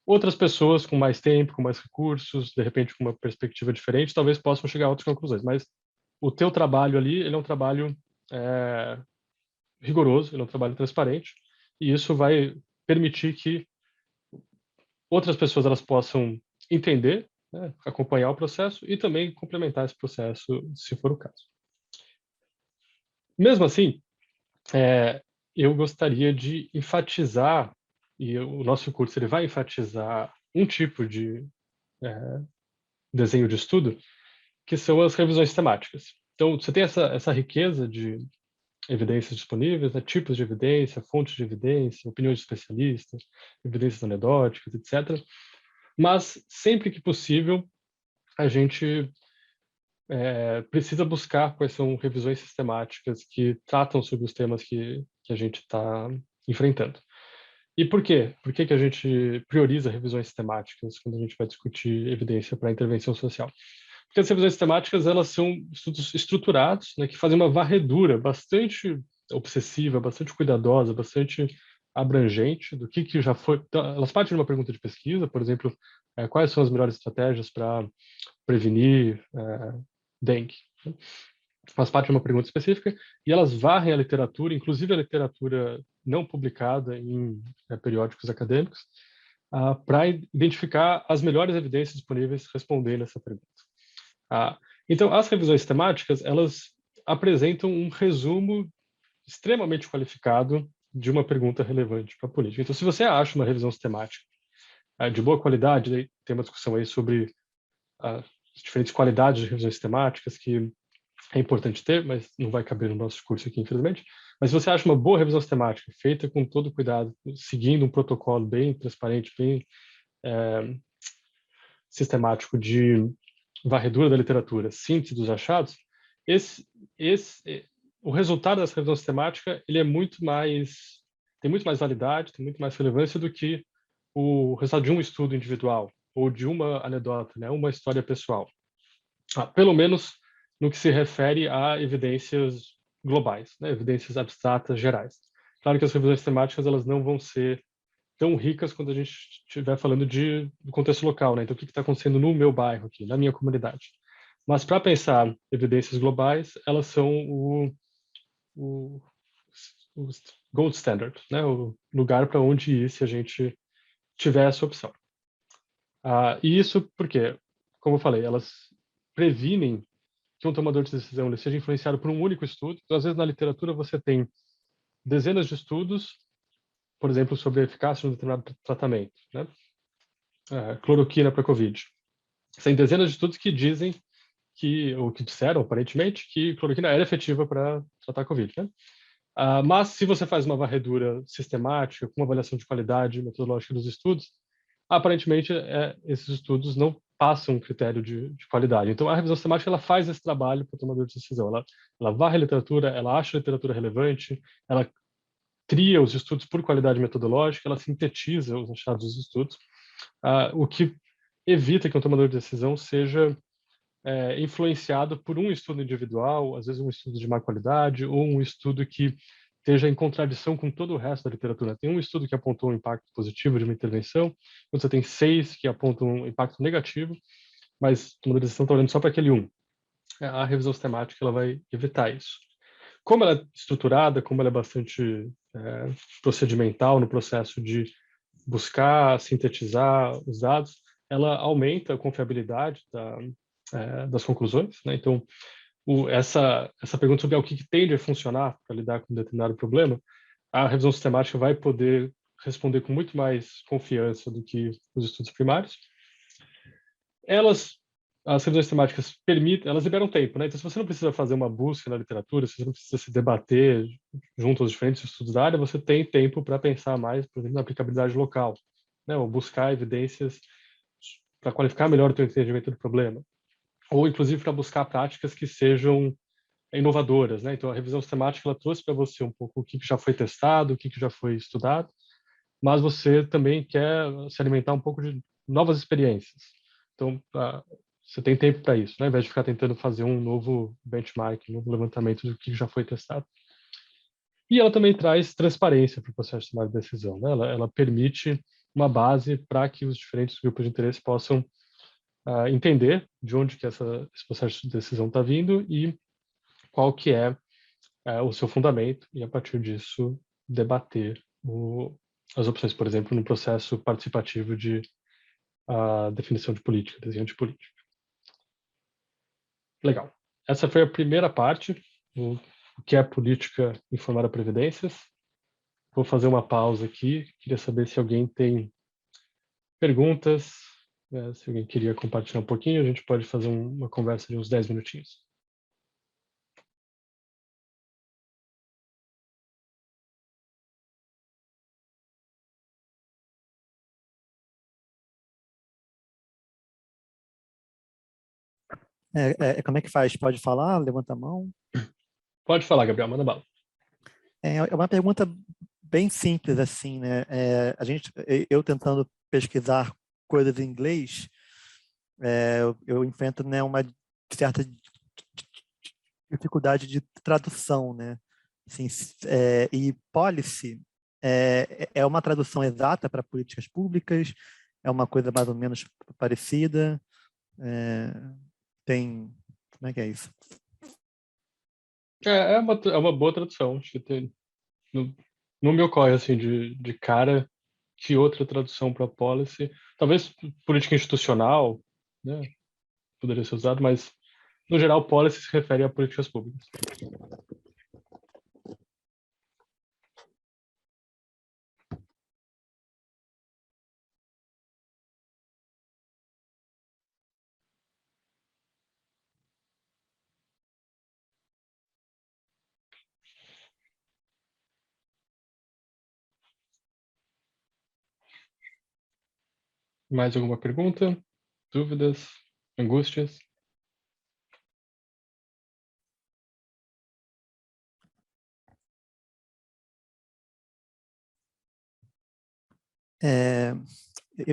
Outras pessoas com mais tempo, com mais recursos, de repente com uma perspectiva diferente, talvez possam chegar a outras conclusões, mas o teu trabalho ali, ele é um trabalho rigoroso, ele é um trabalho transparente, e isso vai permitir que outras pessoas elas possam entender, né, acompanhar o processo e também complementar esse processo, se for o caso. Mesmo assim, eu gostaria de enfatizar, e o nosso curso ele vai enfatizar um tipo de desenho de estudo, que são as revisões temáticas. Então, você tem essa riqueza de evidências disponíveis, né, tipos de evidência, fontes de evidência, opiniões de especialistas, evidências anedóticas, etc. Mas, sempre que possível, a gente precisa buscar quais são revisões sistemáticas que tratam sobre os temas que a gente está enfrentando. E por quê? Por que a gente prioriza revisões sistemáticas quando a gente vai discutir evidência para intervenção social? Porque as revisões sistemáticas, elas são estudos estruturados, né, que fazem uma varredura bastante obsessiva, bastante cuidadosa, bastante abrangente do que já foi. Então, elas partem de uma pergunta de pesquisa, por exemplo, quais são as melhores estratégias para prevenir dengue? Faz parte de uma pergunta específica e elas varrem a literatura, inclusive a literatura não publicada em periódicos acadêmicos, para identificar as melhores evidências disponíveis respondendo essa pergunta. Então, as revisões temáticas, elas apresentam um resumo extremamente qualificado de uma pergunta relevante para a política. Então, se você acha uma revisão sistemática de boa qualidade, tem uma discussão aí sobre as diferentes qualidades de revisões sistemáticas que é importante ter, mas não vai caber no nosso curso aqui, infelizmente. Mas se você acha uma boa revisão sistemática, feita com todo cuidado, seguindo um protocolo bem transparente, bem sistemático de varredura da literatura, síntese dos achados, o resultado dessa revisão sistemática ele tem muito mais validade, tem muito mais relevância do que o resultado de um estudo individual ou de uma anedota, né, uma história pessoal. Pelo menos no que se refere a evidências globais, né, evidências abstratas gerais. Claro que as revisões temáticas elas não vão ser tão ricas quando a gente estiver falando do contexto local, né? Então, o que está acontecendo no meu bairro aqui, na minha comunidade. Mas, para pensar evidências globais, elas são o gold standard, né? O lugar para onde ir se a gente tiver essa opção. E isso porque, como eu falei, elas previnem que um tomador de decisão ele seja influenciado por um único estudo. Então, às vezes, na literatura, você tem dezenas de estudos, por exemplo, sobre a eficácia de um determinado tratamento, né? Cloroquina para Covid. Tem dezenas de estudos que dizem ou que disseram, aparentemente, que cloroquina era efetiva para tratar a Covid, né? Mas se você faz uma varredura sistemática, com uma avaliação de qualidade metodológica dos estudos, aparentemente esses estudos não passam um critério de qualidade. Então, a revisão sistemática ela faz esse trabalho para o tomador de decisão. Ela varre a literatura, ela acha a literatura relevante, ela tria os estudos por qualidade metodológica, ela sintetiza os achados dos estudos, o que evita que um tomador de decisão seja influenciado por um estudo individual, às vezes um estudo de má qualidade, ou um estudo que esteja em contradição com todo o resto da literatura. Tem um estudo que apontou um impacto positivo de uma intervenção, quando você tem 6 que apontam um impacto negativo, mas o tomador de decisão está olhando só para aquele um. A revisão sistemática ela vai evitar isso. Como ela é estruturada, como ela é bastante procedimental no processo de buscar, sintetizar os dados, ela aumenta a confiabilidade das conclusões, né? Então, essa pergunta sobre o que tende a funcionar para lidar com um determinado problema, a revisão sistemática vai poder responder com muito mais confiança do que os estudos primários. as revisões temáticas permitem, elas liberam tempo, né? Então, se você não precisa fazer uma busca na literatura, se você não precisa se debater junto aos diferentes estudos da área, você tem tempo para pensar mais, por exemplo, na aplicabilidade local, né? Ou buscar evidências para qualificar melhor o teu entendimento do problema, ou inclusive para buscar práticas que sejam inovadoras, né? Então, a revisão sistemática ela trouxe para você um pouco o que já foi testado, o que já foi estudado, mas você também quer se alimentar um pouco de novas experiências. Então, você tem tempo para isso, né? Ao invés de ficar tentando fazer um novo benchmark, um novo levantamento do que já foi testado. E ela também traz transparência para o processo de tomada de decisão, né? Ela permite uma base para que os diferentes grupos de interesse possam entender de onde que esse processo de decisão está vindo e qual que é o seu fundamento e, a partir disso, debater as opções, por exemplo, no processo participativo de definição de política, desenho de política. Legal. Essa foi a primeira parte, o que é política informada a previdências. Vou fazer uma pausa aqui. Queria saber se alguém tem perguntas, se alguém queria compartilhar um pouquinho, a gente pode fazer uma conversa de uns 10 minutinhos. Como é que faz? Pode falar? Levanta a mão. Pode falar, Gabriel, manda bala. É uma pergunta bem simples, assim, né? Eu tentando pesquisar coisas em inglês, eu enfrento, né, uma certa dificuldade de tradução, né? Assim, e policy é uma tradução exata para políticas públicas, é uma coisa mais ou menos parecida, como é que é isso? É uma boa tradução. Acho que não me ocorre assim de cara que outra tradução para policy, talvez política institucional, né, poderia ser usado, mas no geral policy se refere a políticas públicas. Mais alguma pergunta? Dúvidas? Angústias?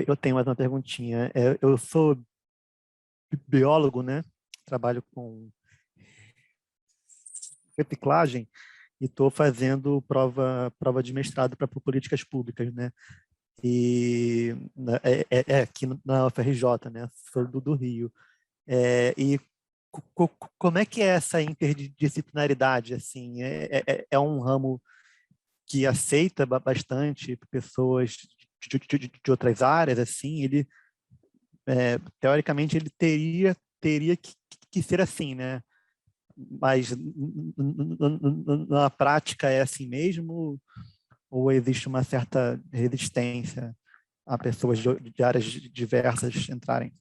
Eu tenho mais uma perguntinha. Eu sou biólogo, né? Trabalho com reciclagem e estou fazendo prova de mestrado para políticas públicas, né? E aqui na UFRJ, né? Sou do Rio. E como é que é essa interdisciplinaridade? Assim, é um ramo que aceita bastante pessoas de outras áreas, assim, ele teoricamente ele teria que ser assim, né? Mas na prática é assim mesmo ou existe uma certa resistência a pessoas de áreas diversas entrarem?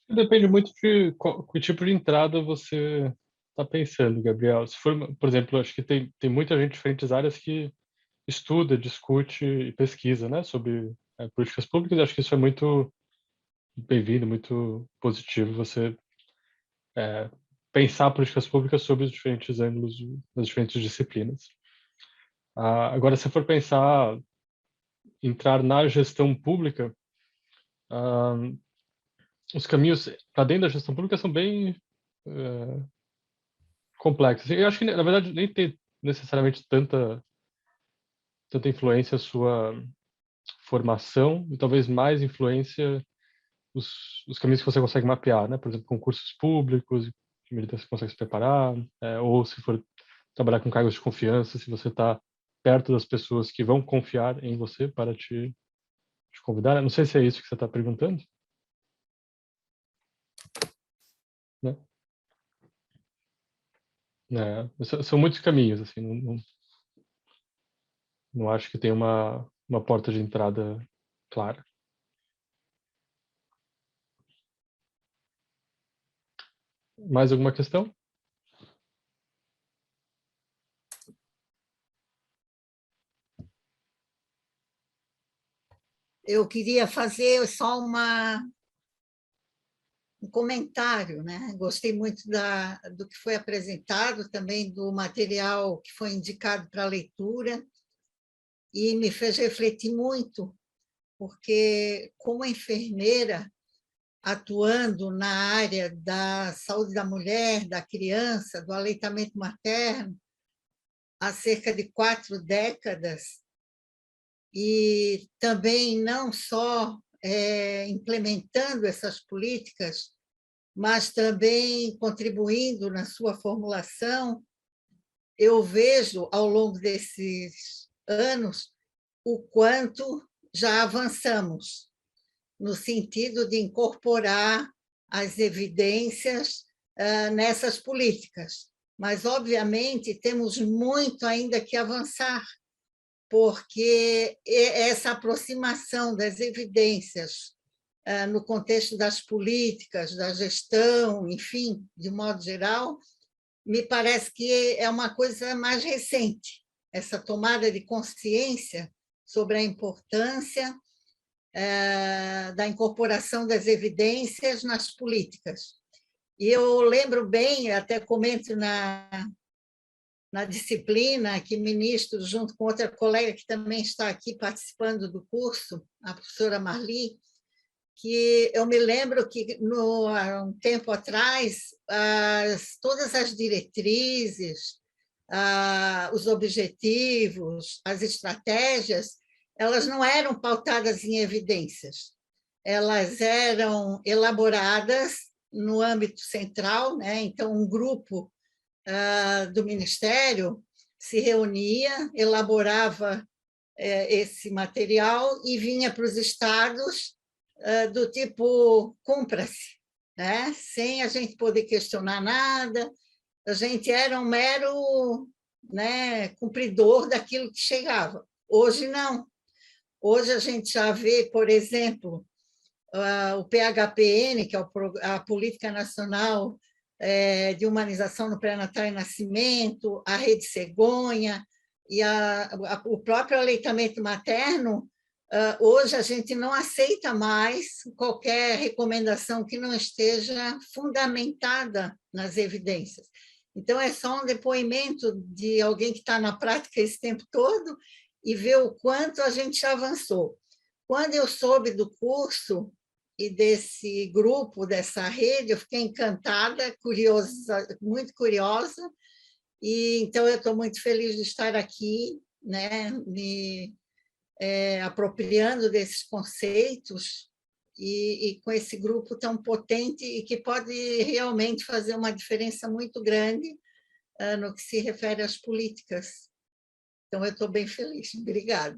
Depende muito de que tipo de entrada você está pensando, Gabriel. Se for, por exemplo, acho que tem muita gente de diferentes áreas que estuda, discute e pesquisa, né, sobre políticas públicas. Acho que isso é muito bem-vindo, muito positivo. Você pensar políticas públicas sob os diferentes ângulos das diferentes disciplinas. Agora, se for pensar entrar na gestão pública, os caminhos para dentro da gestão pública são bem complexos. Eu acho que, na verdade, nem tem necessariamente tanta influência a sua formação e talvez mais influência os caminhos que você consegue mapear, né? Por exemplo, concursos públicos, que medida você consegue se preparar, ou se for trabalhar com cargos de confiança, se você está perto das pessoas que vão confiar em você para te convidar. Não sei se é isso que você está perguntando, né? São muitos caminhos, assim, não acho que tem uma porta de entrada clara. Mais alguma questão? Eu queria fazer só um comentário, né? Gostei muito do que foi apresentado, também do material que foi indicado para leitura, e me fez refletir muito, porque, como enfermeira, atuando na área da saúde da mulher, da criança, do aleitamento materno, há cerca de 4 décadas, e também não só implementando essas políticas, mas também contribuindo na sua formulação, eu vejo, ao longo desses anos, o quanto já avançamos, no sentido de incorporar as evidências nessas políticas. Mas, obviamente, temos muito ainda que avançar, porque essa aproximação das evidências no contexto das políticas, da gestão, enfim, de modo geral, me parece que é uma coisa mais recente, essa tomada de consciência sobre a importância da incorporação das evidências nas políticas. E eu lembro bem, até comento na disciplina que ministro, junto com outra colega que também está aqui participando do curso, a professora Marli, que eu me lembro que, há um tempo atrás, todas as diretrizes, os objetivos, as estratégias, elas não eram pautadas em evidências, elas eram elaboradas no âmbito central, né? Então, um grupo do Ministério se reunia, elaborava esse material e vinha para os estados do tipo, cumpra-se, né? Sem a gente poder questionar nada, a gente era um mero, né, cumpridor daquilo que chegava. Hoje, não. Hoje a gente já vê, por exemplo, o PHPN, que é a Política Nacional de Humanização no Pré-Natal e Nascimento, a Rede Cegonha e o próprio aleitamento materno. Hoje a gente não aceita mais qualquer recomendação que não esteja fundamentada nas evidências. Então, é só um depoimento de alguém que está na prática esse tempo todo e ver o quanto a gente já avançou. Quando eu soube do curso e desse grupo, dessa rede, eu fiquei encantada, curiosa, muito curiosa, e então eu estou muito feliz de estar aqui, né, me apropriando desses conceitos e com esse grupo tão potente e que pode realmente fazer uma diferença muito grande no que se refere às políticas. Então, eu estou bem feliz. Obrigada.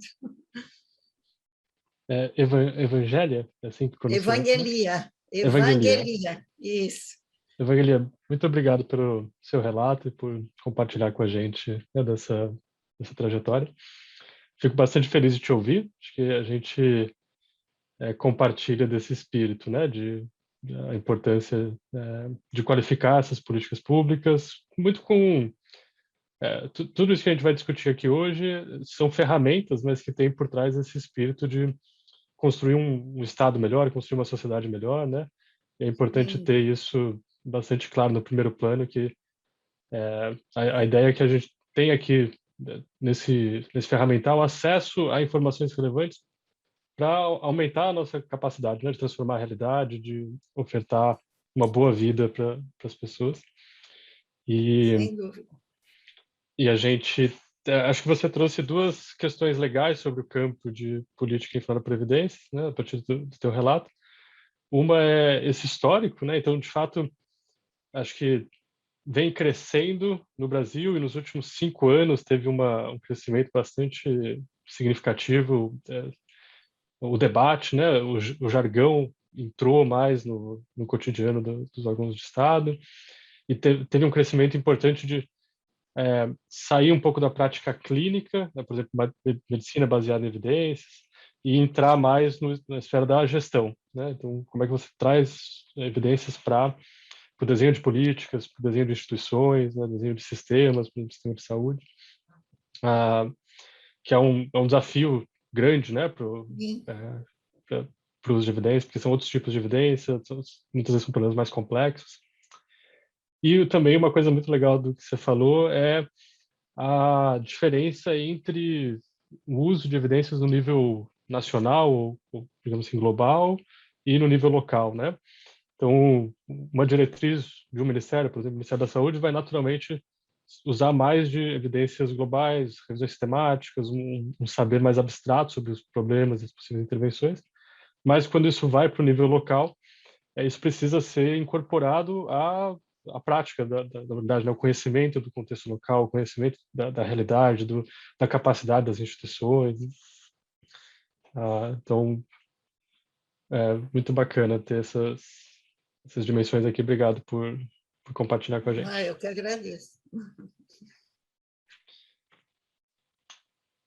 Evangelia? É assim que pronuncia? Evangelia, isso. Evangelia, muito obrigado pelo seu relato e por compartilhar com a gente, né, dessa trajetória. Fico bastante feliz de te ouvir. Acho que a gente compartilha desse espírito, né, a importância de qualificar essas políticas públicas, muito com tudo isso que a gente vai discutir aqui hoje são ferramentas, mas que tem por trás esse espírito de construir um Estado melhor, construir uma sociedade melhor, né? E é importante ter isso bastante claro no primeiro plano, que a ideia é que a gente tem aqui nesse ferramental acesso a informações relevantes para aumentar a nossa capacidade, né, de transformar a realidade, de ofertar uma boa vida para as pessoas. Sem dúvida. E a gente, acho que você trouxe duas questões legais sobre o campo de política em da previdência, né, a partir do teu relato. Uma é esse histórico, né? Então, de fato, acho que vem crescendo no Brasil e nos últimos 5 anos teve um crescimento bastante significativo. O debate, né? O jargão entrou mais no cotidiano dos órgãos de Estado e teve um crescimento importante de sair um pouco da prática clínica, né, por exemplo, medicina baseada em evidências, e entrar mais na esfera da gestão, né? Então, como é que você traz evidências para o desenho de políticas, para o desenho de instituições, né, desenho de sistemas, para o sistema de saúde, que é um desafio grande, né, para o uso de evidência, porque são outros tipos de evidência, muitas vezes são problemas mais complexos. E também uma coisa muito legal do que você falou é a diferença entre o uso de evidências no nível nacional, ou digamos assim, global, e no nível local, né? Então, uma diretriz de um ministério, por exemplo, o Ministério da Saúde, vai naturalmente usar mais de evidências globais, revisões sistemáticas, um saber mais abstrato sobre os problemas e as possíveis intervenções. Mas quando isso vai para o nível local, isso precisa ser incorporado à prática da verdade, né? O conhecimento do contexto local, o conhecimento da realidade, da capacidade das instituições. Então, é muito bacana ter essas dimensões aqui. Obrigado por compartilhar com a gente. Eu que agradeço.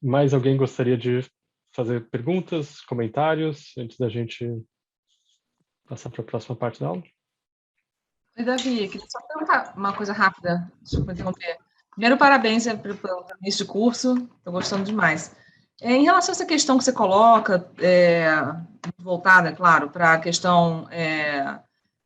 Mais alguém gostaria de fazer perguntas, comentários, antes da gente passar para a próxima parte da aula? Oi, Davi, queria só perguntar uma coisa rápida, desculpa interromper. Primeiro, parabéns pelo início de curso, estou gostando demais. Em relação a essa questão que você coloca, voltada, é claro, para a questão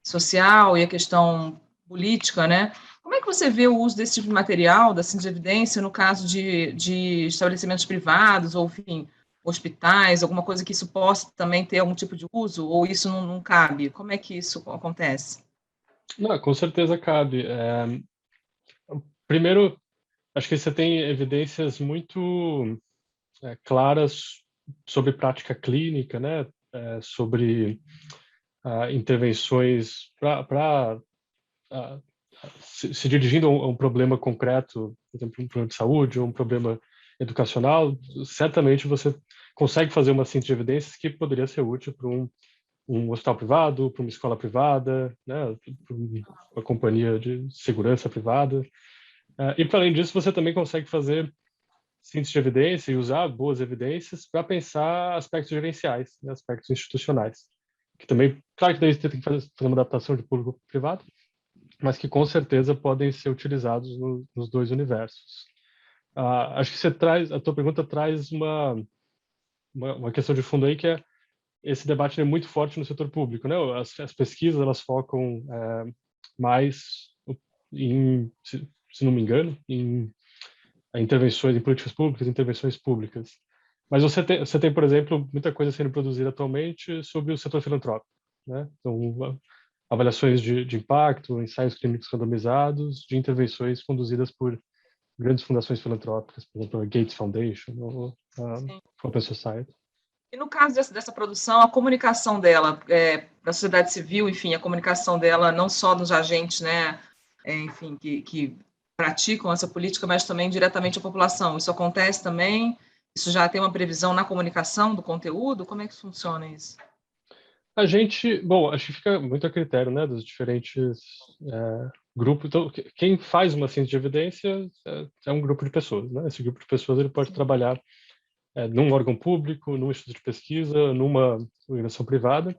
social e a questão política, né? Como é que você vê o uso desse tipo de material, da síntese de evidência, no caso de estabelecimentos privados, ou, enfim, hospitais, alguma coisa que isso possa também ter algum tipo de uso, ou isso não cabe? Como é que isso acontece? Não, com certeza cabe. Primeiro, acho que você tem evidências muito claras sobre prática clínica, né? Sobre intervenções para se dirigindo a um problema concreto, por exemplo, um problema de saúde ou um problema educacional, certamente você consegue fazer uma síntese de evidências que poderia ser útil para um hospital privado, para uma escola privada, né, para uma companhia de segurança privada. E, para além disso, você também consegue fazer síntese de evidência e usar boas evidências para pensar aspectos gerenciais, né, aspectos institucionais, que também, claro que daí você tem que fazer uma adaptação de público-privado, mas que com certeza podem ser utilizados nos dois universos. Acho que a tua pergunta traz uma questão de fundo aí, que é esse debate é muito forte no setor público, né? As pesquisas, elas focam mais se não me engano, em intervenções em políticas públicas, intervenções públicas. Mas você tem, por exemplo, muita coisa sendo produzida atualmente sobre o setor filantrópico, né? Então, avaliações de impacto, ensaios clínicos randomizados, de intervenções conduzidas por grandes fundações filantrópicas, por exemplo, a Gates Foundation ou a Open Society. E no caso dessa produção, a comunicação dela para a sociedade civil, enfim, a comunicação dela não só dos agentes, né, enfim, que praticam essa política, mas também diretamente à população. Isso acontece também? Isso já tem uma previsão na comunicação do conteúdo? Como é que funciona isso? Bom, acho que fica muito a critério, né, dos diferentes grupos. Então, quem faz uma ciência de evidência é um grupo de pessoas, né? Esse grupo de pessoas ele pode trabalhar num órgão público, num instituto de pesquisa, numa organização privada.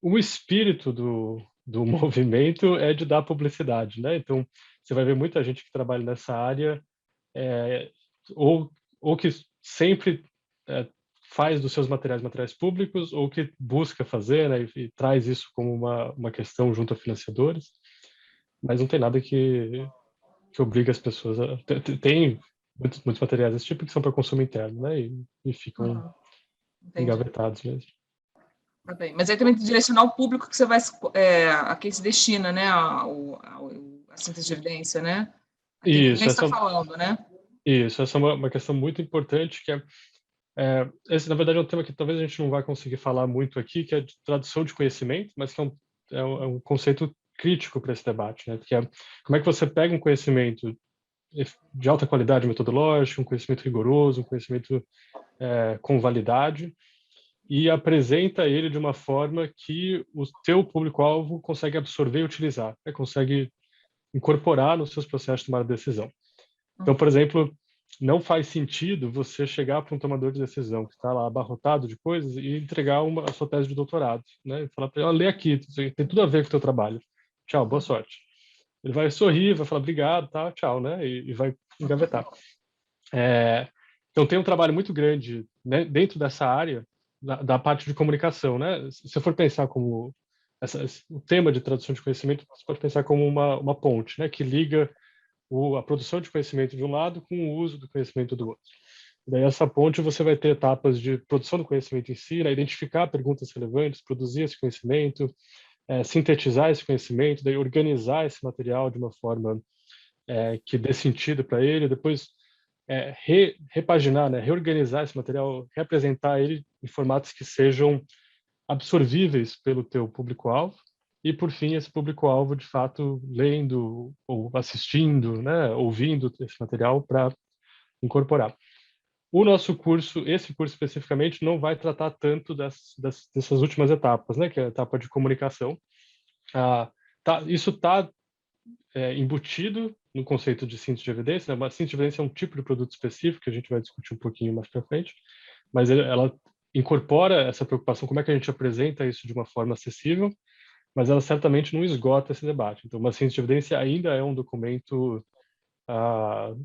O espírito do movimento é de dar publicidade, né? Então, você vai ver muita gente que trabalha nessa área ou que sempre faz dos seus materiais públicos, ou que busca fazer, né, e traz isso como uma questão junto a financiadores, mas não tem nada que obriga as pessoas a... Tem muitos materiais desse tipo que são para consumo interno, né, e ficam engavetados mesmo. Tá bem. Mas aí também direcionar o público que você vai a quem se destina, né, a síntese de evidência, né? A quem Isso, está falando, né? Isso, essa é uma questão muito importante, que esse, na verdade, é um tema que talvez a gente não vai conseguir falar muito aqui, que é de tradução de conhecimento, mas que é um conceito crítico para esse debate, né? Que é como é que você pega um conhecimento de alta qualidade metodológica, um conhecimento rigoroso, um conhecimento com validade, e apresenta ele de uma forma que o teu público-alvo consegue absorver e utilizar, né? Consegue incorporar nos seus processos de tomar decisão. Então, por exemplo, não faz sentido você chegar para um tomador de decisão que está lá abarrotado de coisas e entregar a sua tese de doutorado, né? E falar para ele, lê aqui, tem tudo a ver com o teu trabalho. tchau, boa sorte. Ele vai sorrir, vai falar obrigado, tá, tchau, né? E vai engavetar. Então tem um trabalho muito grande, né, dentro dessa área da parte de comunicação, né? Se você for pensar como o tema de tradução de conhecimento, você pode pensar como uma ponte, né, que liga a produção de conhecimento de um lado com o uso do conhecimento do outro. Daí essa ponte você vai ter etapas de produção do conhecimento em si, né, identificar perguntas relevantes, produzir esse conhecimento, sintetizar esse conhecimento, daí organizar esse material de uma forma que dê sentido para ele, depois repaginar, né, reorganizar esse material, reapresentar ele em formatos que sejam absorvíveis pelo teu público-alvo e, por fim, esse público-alvo, de fato, lendo ou assistindo, né, ouvindo esse material para incorporar. O nosso curso, esse curso especificamente, não vai tratar tanto dessas últimas etapas, né, que é a etapa de comunicação. Isso está embutido no conceito de síntese de evidência, né? Uma síntese de evidência é um tipo de produto específico que a gente vai discutir um pouquinho mais para frente, mas ela incorpora essa preocupação, como é que a gente apresenta isso de uma forma acessível, mas ela certamente não esgota esse debate. Então, uma síntese de evidência ainda é um documento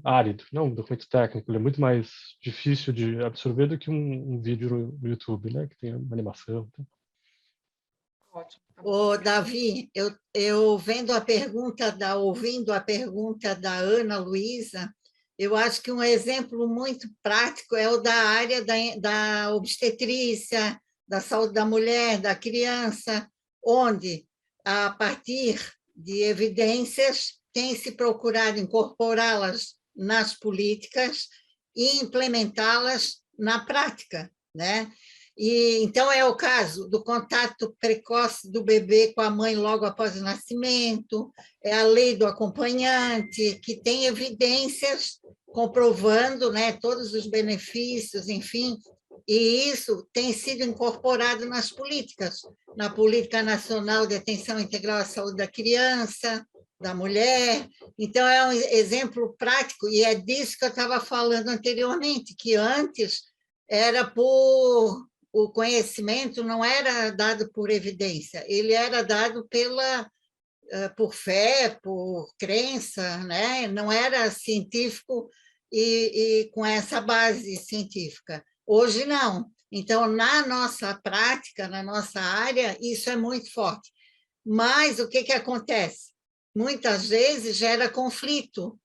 árido, não um documento técnico, ele é muito mais difícil de absorver do que um vídeo no YouTube, né, que tem uma animação. Então. Ótimo. Ô, Davi, eu ouvindo a pergunta da Ana Luísa, eu acho que um exemplo muito prático é o da área da obstetrícia, da saúde da mulher, da criança, onde, a partir de evidências, tem se procurado incorporá-las nas políticas e implementá-las na prática, né? E, então, é o caso do contato precoce do bebê com a mãe logo após o nascimento, é a lei do acompanhante, que tem evidências comprovando, né, todos os benefícios, enfim, e isso tem sido incorporado nas políticas, na Política Nacional de Atenção Integral à Saúde da Criança, da mulher. Então, é um exemplo prático, e é disso que eu estava falando anteriormente, que antes era o conhecimento não era dado por evidência, ele era dado por fé, por crença, né? Não era científico e com essa base científica. Hoje, não. Então, na nossa prática, na nossa área, isso é muito forte. Mas o que acontece? Muitas vezes gera conflito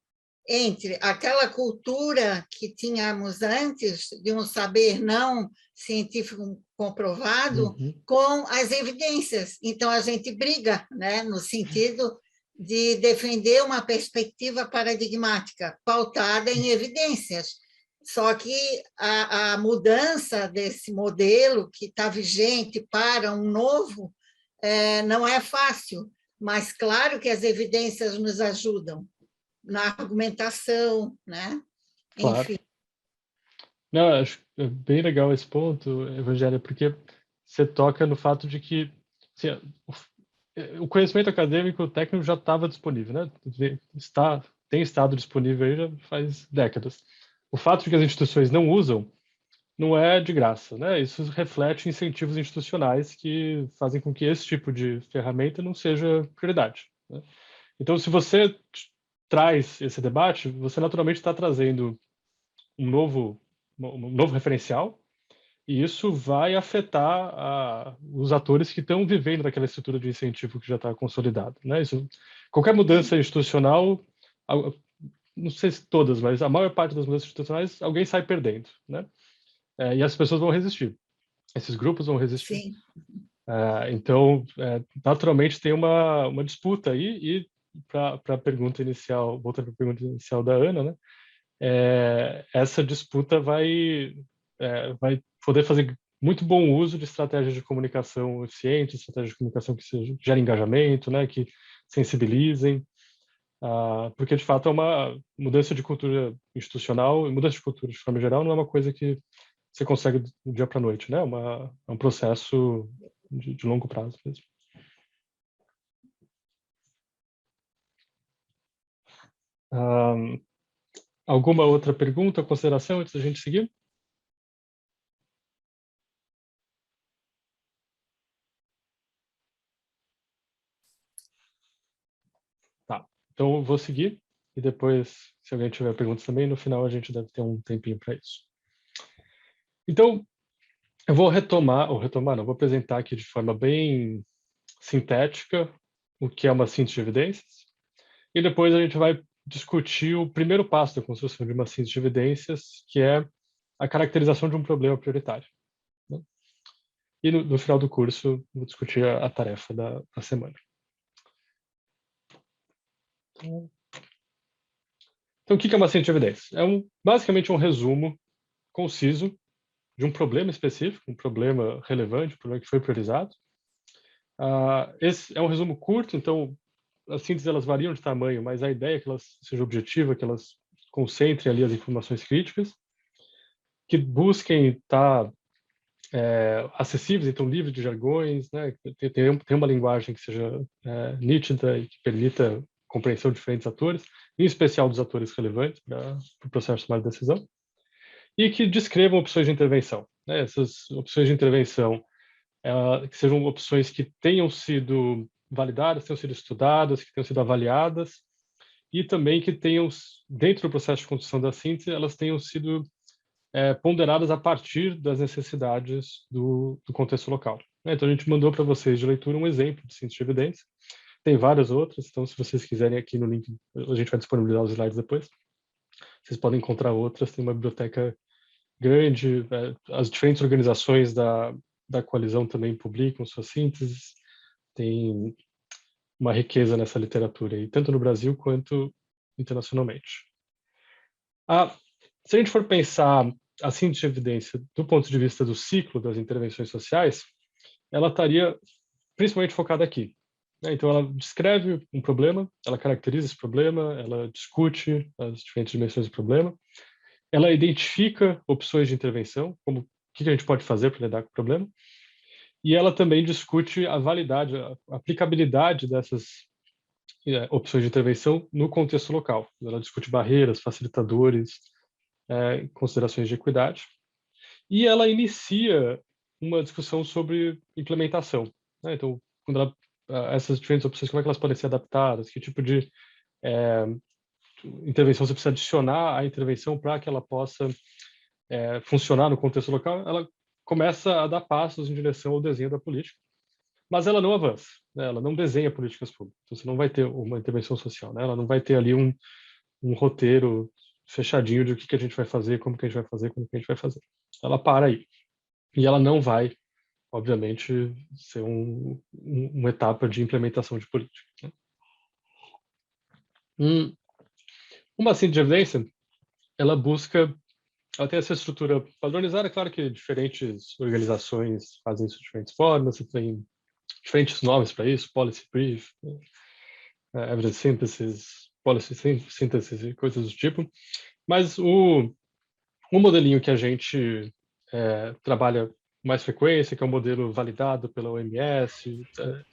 entre aquela cultura que tínhamos antes, de um saber não científico comprovado, com as evidências. Então, a gente briga, né, no sentido de defender uma perspectiva paradigmática, pautada em evidências. Só que a mudança desse modelo que está vigente para um novo não é fácil, mas claro que as evidências nos ajudam na argumentação, né? Claro. Enfim. Não, acho bem legal esse ponto, Evangelho, porque você toca no fato de que assim, o conhecimento acadêmico, técnico já estava disponível, né? Tem estado disponível aí já faz décadas. O fato de que as instituições não usam não é de graça, né? Isso reflete incentivos institucionais que fazem com que esse tipo de ferramenta não seja prioridade, né? Então, se você traz esse debate, você naturalmente está trazendo um novo referencial, e isso vai afetar os atores que estão vivendo naquela estrutura de incentivo que já está consolidada, né? Qualquer mudança institucional, não sei se todas, mas a maior parte das mudanças institucionais, alguém sai perdendo, né? E as pessoas vão resistir, esses grupos vão resistir. Sim. Então, naturalmente tem uma disputa aí, e para a pergunta inicial, voltando para a pergunta inicial da Ana, né? Essa disputa vai poder fazer muito bom uso de estratégias de comunicação eficientes, estratégias de comunicação que gerem engajamento, né, que sensibilizem, porque de fato é uma mudança de cultura institucional, e mudança de cultura de forma geral não é uma coisa que você consegue do dia para a noite, né? É um processo de longo prazo mesmo. Alguma outra pergunta, consideração antes da gente seguir? Tá, então eu vou seguir e depois, se alguém tiver perguntas também, no final a gente deve ter um tempinho para isso. Então, eu vou vou apresentar aqui de forma bem sintética o que é uma síntese de evidências, e depois a gente vai discutir o primeiro passo da construção de uma síntese de evidências, que é a caracterização de um problema prioritário, né? E no final do curso, vou discutir a tarefa da semana. Então, o que é uma síntese de evidências? Basicamente um resumo conciso de um problema específico, um problema relevante, um problema que foi priorizado. Esse é um resumo curto, então as sínteses elas variam de tamanho, mas a ideia é que elas sejam objetivas, que elas concentrem ali as informações críticas, que busquem estar acessíveis, então livres de jargões, né? Tem uma linguagem que seja nítida e que permita compreensão de diferentes atores, em especial dos atores relevantes para o processo de tomada de decisão, e que descrevam opções de intervenção, né? Essas opções de intervenção que sejam opções que tenham sido validadas, tenham sido estudadas, que tenham sido avaliadas, e também que tenham, dentro do processo de construção da síntese, elas tenham sido ponderadas a partir das necessidades do contexto local. Então, a gente mandou para vocês de leitura um exemplo de síntese de evidência. Tem várias outras, então, se vocês quiserem aqui no link, a gente vai disponibilizar os slides depois. Vocês podem encontrar outras, tem uma biblioteca grande, as diferentes organizações da coalizão também publicam suas sínteses, tem uma riqueza nessa literatura, aí, tanto no Brasil quanto internacionalmente. Se a gente for pensar a síntese de evidência do ponto de vista do ciclo das intervenções sociais, ela estaria principalmente focada aqui, né? Então, ela descreve um problema, ela caracteriza esse problema, ela discute as diferentes dimensões do problema, ela identifica opções de intervenção, como o que a gente pode fazer para lidar com o problema, e ela também discute a validade, a aplicabilidade dessas opções de intervenção no contexto local. Ela discute barreiras, facilitadores, considerações de equidade, e ela inicia uma discussão sobre implementação, né? Então, quando essas diferentes opções, como é que elas podem ser adaptadas, que tipo de intervenção você precisa adicionar à intervenção para que ela possa funcionar no contexto local, ela começa a dar passos em direção ao desenho da política, mas ela não avança, né? Ela não desenha políticas públicas, então você não vai ter uma intervenção social, né? Ela não vai ter ali um roteiro fechadinho de o que a gente vai fazer, como que a gente vai fazer, como que a gente vai fazer. Ela para aí. E ela não vai, obviamente, ser uma etapa de implementação de política, né? Uma síntese de evidência, ela tem essa estrutura padronizada. Claro que diferentes organizações fazem isso de diferentes formas, você tem diferentes nomes para isso, policy brief, evidence synthesis, policy synthesis e coisas do tipo. Mas o modelinho que a gente trabalha com mais frequência, que é um modelo validado pela OMS,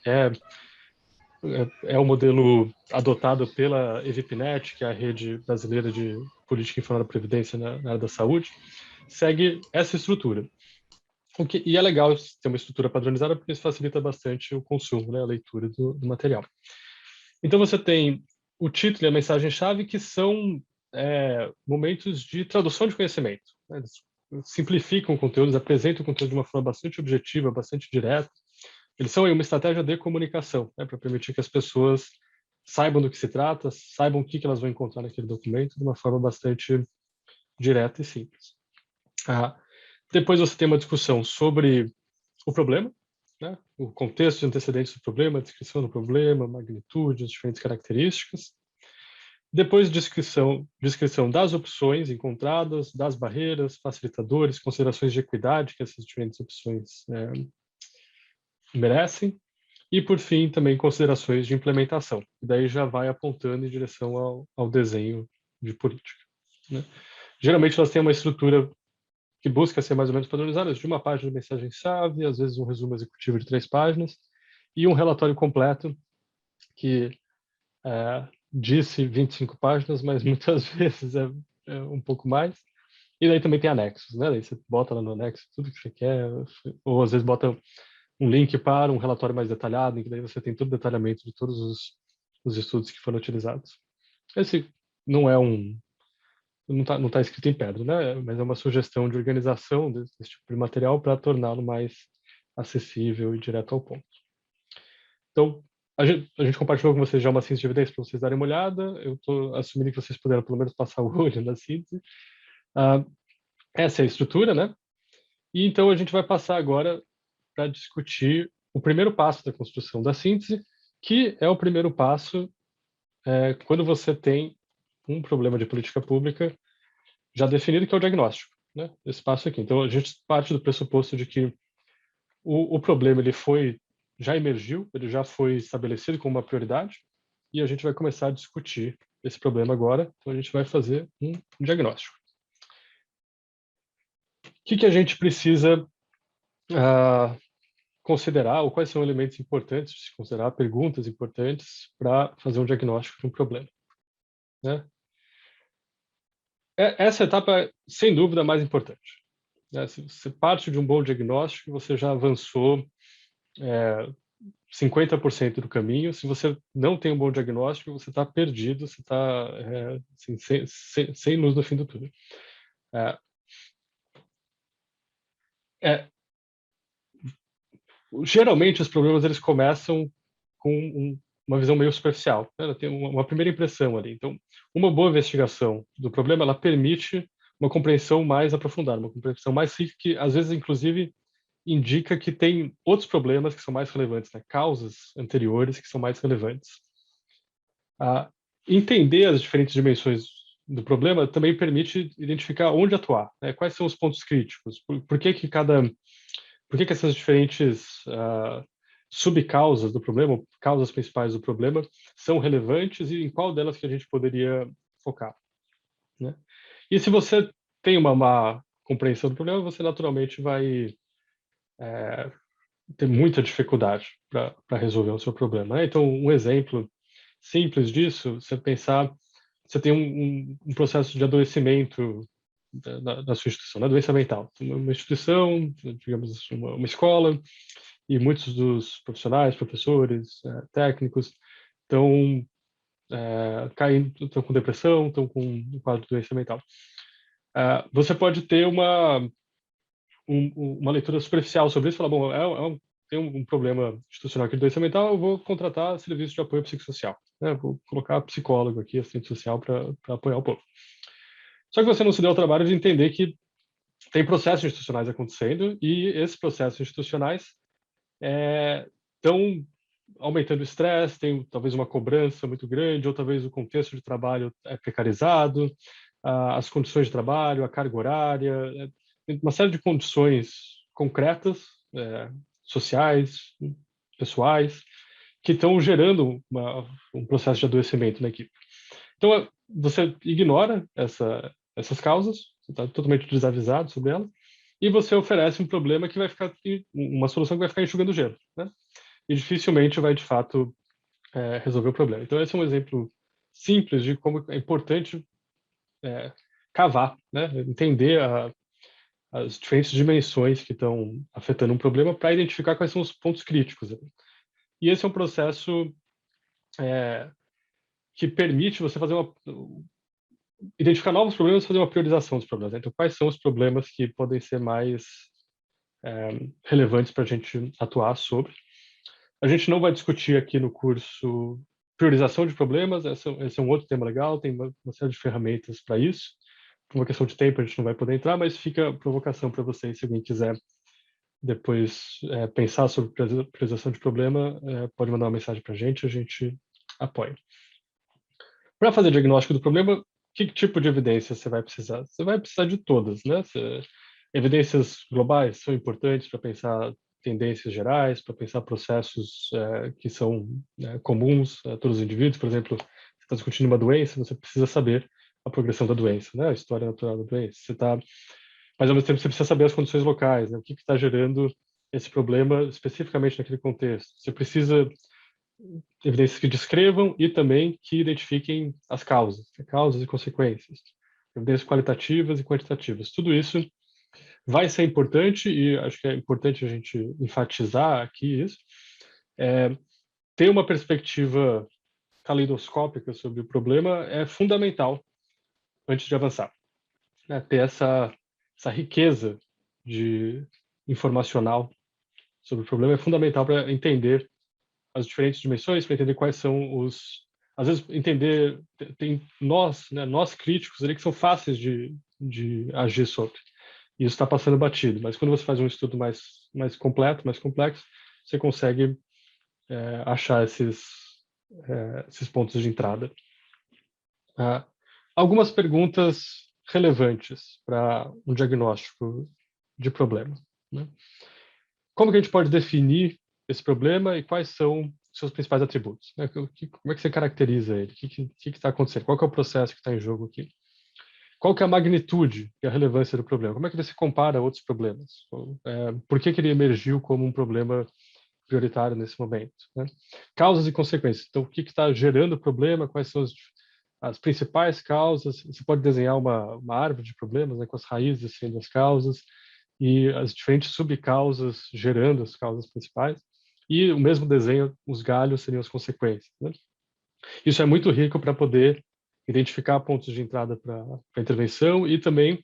é o modelo adotado pela EVIPNet, que é a Rede Brasileira de Política Informada da Previdência na área da saúde, segue essa estrutura. E é legal ter uma estrutura padronizada, porque isso facilita bastante o consumo, né, a leitura do material. Então, você tem o título e a mensagem-chave, que são momentos de tradução de conhecimento, né? Eles simplificam conteúdos, apresentam o conteúdo de uma forma bastante objetiva, bastante direta. Eles são uma estratégia de comunicação, né, para permitir que as pessoas saibam do que se trata, saibam o que elas vão encontrar naquele documento de uma forma bastante direta e simples. Depois você tem uma discussão sobre o problema, né, o contexto de antecedentes do problema, a descrição do problema, magnitude, as diferentes características. Depois, descrição das opções encontradas, das barreiras, facilitadores, considerações de equidade que essas diferentes opções merecem. E, por fim, também considerações de implementação. E daí já vai apontando em direção ao desenho de política, né? Geralmente, elas têm uma estrutura que busca ser mais ou menos padronizada, de uma página de mensagem-chave, às vezes um resumo executivo de 3 páginas, e um relatório completo que disse 25 páginas, mas muitas vezes é um pouco mais. E daí também tem anexos, né? Daí você bota lá no anexo tudo que você quer, ou às vezes bota um link para um relatório mais detalhado, em que daí você tem todo o detalhamento de todos os estudos que foram utilizados. Esse não é não tá escrito em pedra, né? Mas é uma sugestão de organização desse tipo de material para torná-lo mais acessível e direto ao ponto. Então, a gente compartilhou com vocês já uma síntese de evidência para vocês darem uma olhada. Eu estou assumindo que vocês puderam pelo menos passar o olho na síntese. Essa é a estrutura, né? E então a gente vai passar agora para discutir o primeiro passo da construção da síntese, que é o primeiro passo quando você tem um problema de política pública já definido, que é o diagnóstico, né? Esse passo aqui. Então, a gente parte do pressuposto de que o problema já emergiu, ele já foi estabelecido como uma prioridade, e a gente vai começar a discutir esse problema agora. Então, a gente vai fazer um diagnóstico. O que a gente precisa considerar, ou quais são elementos importantes de se considerar, perguntas importantes para fazer um diagnóstico de um problema, né? Essa etapa é, sem dúvida, a mais importante, né? Se você parte de um bom diagnóstico, você já avançou 50% do caminho. Se você não tem um bom diagnóstico, você está perdido, você está assim, sem luz no fim do túnel. Geralmente, os problemas eles começam com uma visão meio superficial, né? Ela tem uma primeira impressão ali. Então, uma boa investigação do problema, ela permite uma compreensão mais aprofundada, uma compreensão mais rica, que às vezes, inclusive, indica que tem outros problemas que são mais relevantes, né? Causas anteriores que são mais relevantes. Entender as diferentes dimensões do problema também permite identificar onde atuar, né? Quais são os pontos críticos, por que essas diferentes subcausas do problema, causas principais do problema, são relevantes e em qual delas que a gente poderia focar, né? E se você tem uma má compreensão do problema, você naturalmente vai ter muita dificuldade para resolver o seu problema, né? Então, um exemplo simples disso, você pensar, você tem um processo de adoecimento da sua instituição, né? Doença mental. Uma instituição, digamos, uma escola, e muitos dos profissionais, professores, técnicos, estão com depressão, estão com um quadro de doença mental. Você pode ter uma leitura superficial sobre isso, falar, bom, tem um problema institucional aqui de doença mental, eu vou contratar serviço de apoio psicossocial, né? Vou colocar psicólogo aqui, assistente social, para apoiar o povo. Só que você não se deu ao trabalho de entender que tem processos institucionais acontecendo e esses processos institucionais estão aumentando o estresse, tem talvez uma cobrança muito grande, ou talvez o contexto de trabalho é precarizado, as condições de trabalho, a carga horária, uma série de condições concretas, sociais, pessoais, que estão gerando um processo de adoecimento na equipe. Então, você ignora essas causas, você está totalmente desavisado sobre elas, e você oferece um problema que vai ficar, uma solução que vai ficar enxugando gelo, né? E dificilmente vai, de fato, resolver o problema. Então, esse é um exemplo simples de como é importante cavar, né? Entender as diferentes dimensões que estão afetando um problema para identificar quais são os pontos críticos. E esse é um processo que permite você fazer identificar novos problemas e fazer uma priorização dos problemas, né? Então, quais são os problemas que podem ser mais relevantes para a gente atuar sobre. A gente não vai discutir aqui no curso priorização de problemas, esse é um outro tema legal, tem uma série de ferramentas para isso. Por uma questão de tempo, a gente não vai poder entrar, mas fica a provocação para vocês, se alguém quiser depois pensar sobre priorização de problema, pode mandar uma mensagem para a gente apoia. Para fazer diagnóstico do problema, que tipo de evidência você vai precisar? Você vai precisar de todas, né? Evidências globais são importantes para pensar tendências gerais, para pensar processos que são comuns a todos os indivíduos. Por exemplo, você está discutindo uma doença, você precisa saber a progressão da doença, né? A história natural da doença. Mas ao mesmo tempo você precisa saber as condições locais, né? O que está gerando esse problema especificamente naquele contexto. Você precisa de evidências que descrevam e também que identifiquem as causas e consequências. Evidências qualitativas e quantitativas. Tudo isso vai ser importante, e acho que é importante a gente enfatizar aqui isso, ter uma perspectiva caleidoscópica sobre o problema é fundamental antes de avançar. Né? Ter essa riqueza de informacional sobre o problema é fundamental para entender as diferentes dimensões, para entender quais são os... Às vezes, entender... Tem nós, né, nós críticos, ali, que são fáceis de agir sobre. E isso está passando batido. Mas quando você faz um estudo mais completo, mais complexo, você consegue achar esses pontos de entrada. Algumas perguntas relevantes para um diagnóstico de problema. Né? Como que a gente pode definir esse problema e quais são seus principais atributos? Né? Como é que você caracteriza ele? O que está acontecendo? Qual que é o processo que está em jogo aqui? Qual que é a magnitude e a relevância do problema? Como é que ele se compara a outros problemas? Por que ele emergiu como um problema prioritário nesse momento? Né? Causas e consequências. Então, o que está gerando o problema? Quais são as principais causas? Você pode desenhar uma árvore de problemas, né, com as raízes sendo as causas e as diferentes subcausas gerando as causas principais. E o mesmo desenho, os galhos seriam as consequências. Né? Isso é muito rico para poder identificar pontos de entrada para a intervenção e também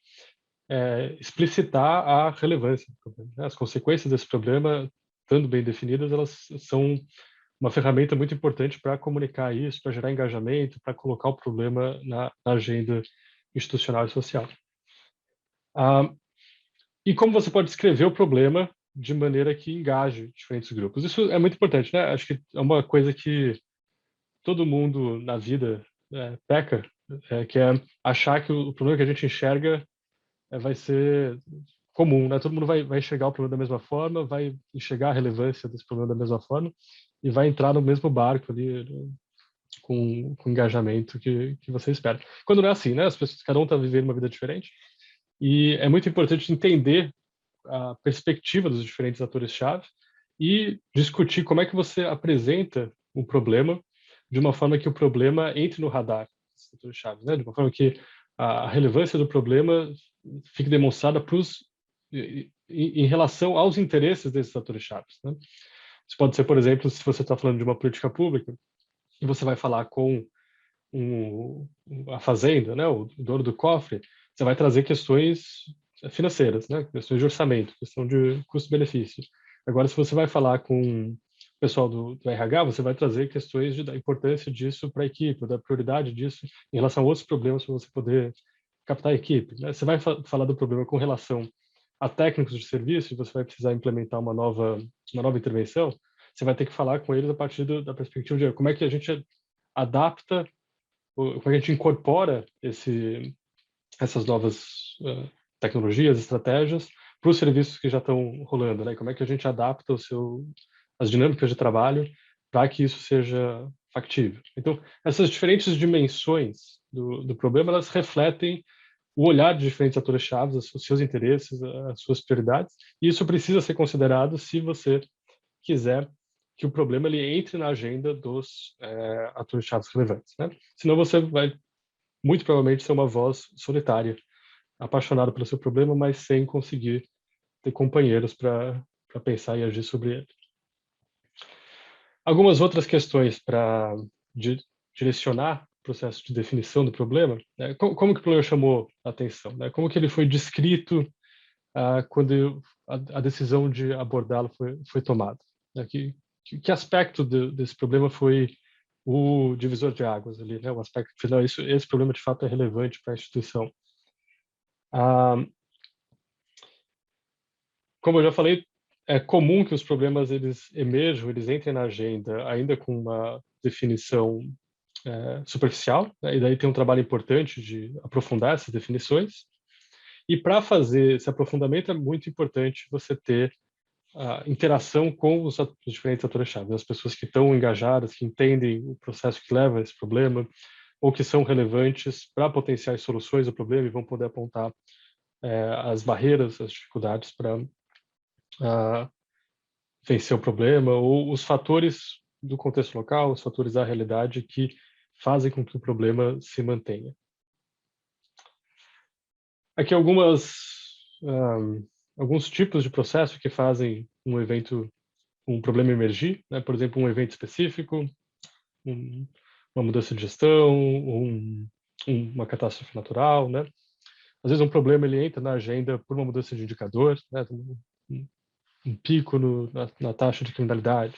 explicitar a relevância do problema. Né? As consequências desse problema, estando bem definidas, elas são uma ferramenta muito importante para comunicar isso, para gerar engajamento, para colocar o problema na agenda institucional e social. E como você pode descrever o problema de maneira que engaje diferentes grupos. Isso é muito importante, né? Acho que é uma coisa que todo mundo na vida peca, que é achar que o problema que a gente enxerga vai ser comum, né? Todo mundo vai enxergar o problema da mesma forma, vai enxergar a relevância desse problema da mesma forma e vai entrar no mesmo barco ali com engajamento que você espera. Quando não é assim, né? As pessoas, cada um está vivendo uma vida diferente e é muito importante entender a perspectiva dos diferentes atores-chave e discutir como é que você apresenta um problema de uma forma que o problema entre no radar dos atores-chave, né? De uma forma que a relevância do problema fique demonstrada em relação aos interesses desses atores-chave. Né? Isso pode ser, por exemplo, se você está falando de uma política pública e você vai falar com a fazenda, né, o dono do cofre, você vai trazer questões financeiras, né, questões de orçamento, questão de custo-benefício. Agora, se você vai falar com o pessoal do RH, você vai trazer questões da importância disso para a equipe, da prioridade disso em relação a outros problemas para você poder captar a equipe. Né? Você vai falar do problema com relação a técnicos de serviço e você vai precisar implementar uma nova intervenção, você vai ter que falar com eles a partir da perspectiva de como é que a gente adapta, como é que a gente incorpora essas novas tecnologias, estratégias para os serviços que já estão rolando, né? Como é que a gente adapta as dinâmicas de trabalho para que isso seja factível. Então, essas diferentes dimensões do problema, elas refletem o olhar de diferentes atores-chave, os seus interesses, as suas prioridades, e isso precisa ser considerado se você quiser que o problema ele entre na agenda dos atores-chave relevantes. Né? Senão você vai, muito provavelmente, ser uma voz solitária, apaixonada pelo seu problema, mas sem conseguir ter companheiros para pensar e agir sobre ele. Algumas outras questões para direcionar o processo de definição do problema, né? Como que o problema chamou a atenção? Né? Como que ele foi descrito quando a decisão de abordá-lo foi tomada? Né? Que aspecto desse problema foi o divisor de águas ali, né? O aspecto final, esse problema de fato é relevante para a instituição. Como eu já falei, é comum que os problemas eles emerjam, eles entrem na agenda ainda com uma definição superficial, né? E daí tem um trabalho importante de aprofundar essas definições. E para fazer esse aprofundamento é muito importante você ter a interação com os diferentes atores-chave, as pessoas que estão engajadas, que entendem o processo que leva a esse problema, ou que são relevantes para potenciais soluções do problema e vão poder apontar as barreiras, as dificuldades para vencer o problema, ou os fatores do contexto local, os fatores da realidade que fazem com que o problema se mantenha. Aqui alguns tipos de processo que fazem um problema emergir, né? Por exemplo, um evento específico, um uma mudança de gestão, uma catástrofe natural, né? Às vezes um problema ele entra na agenda por uma mudança de indicador, né? Um pico na taxa de criminalidade,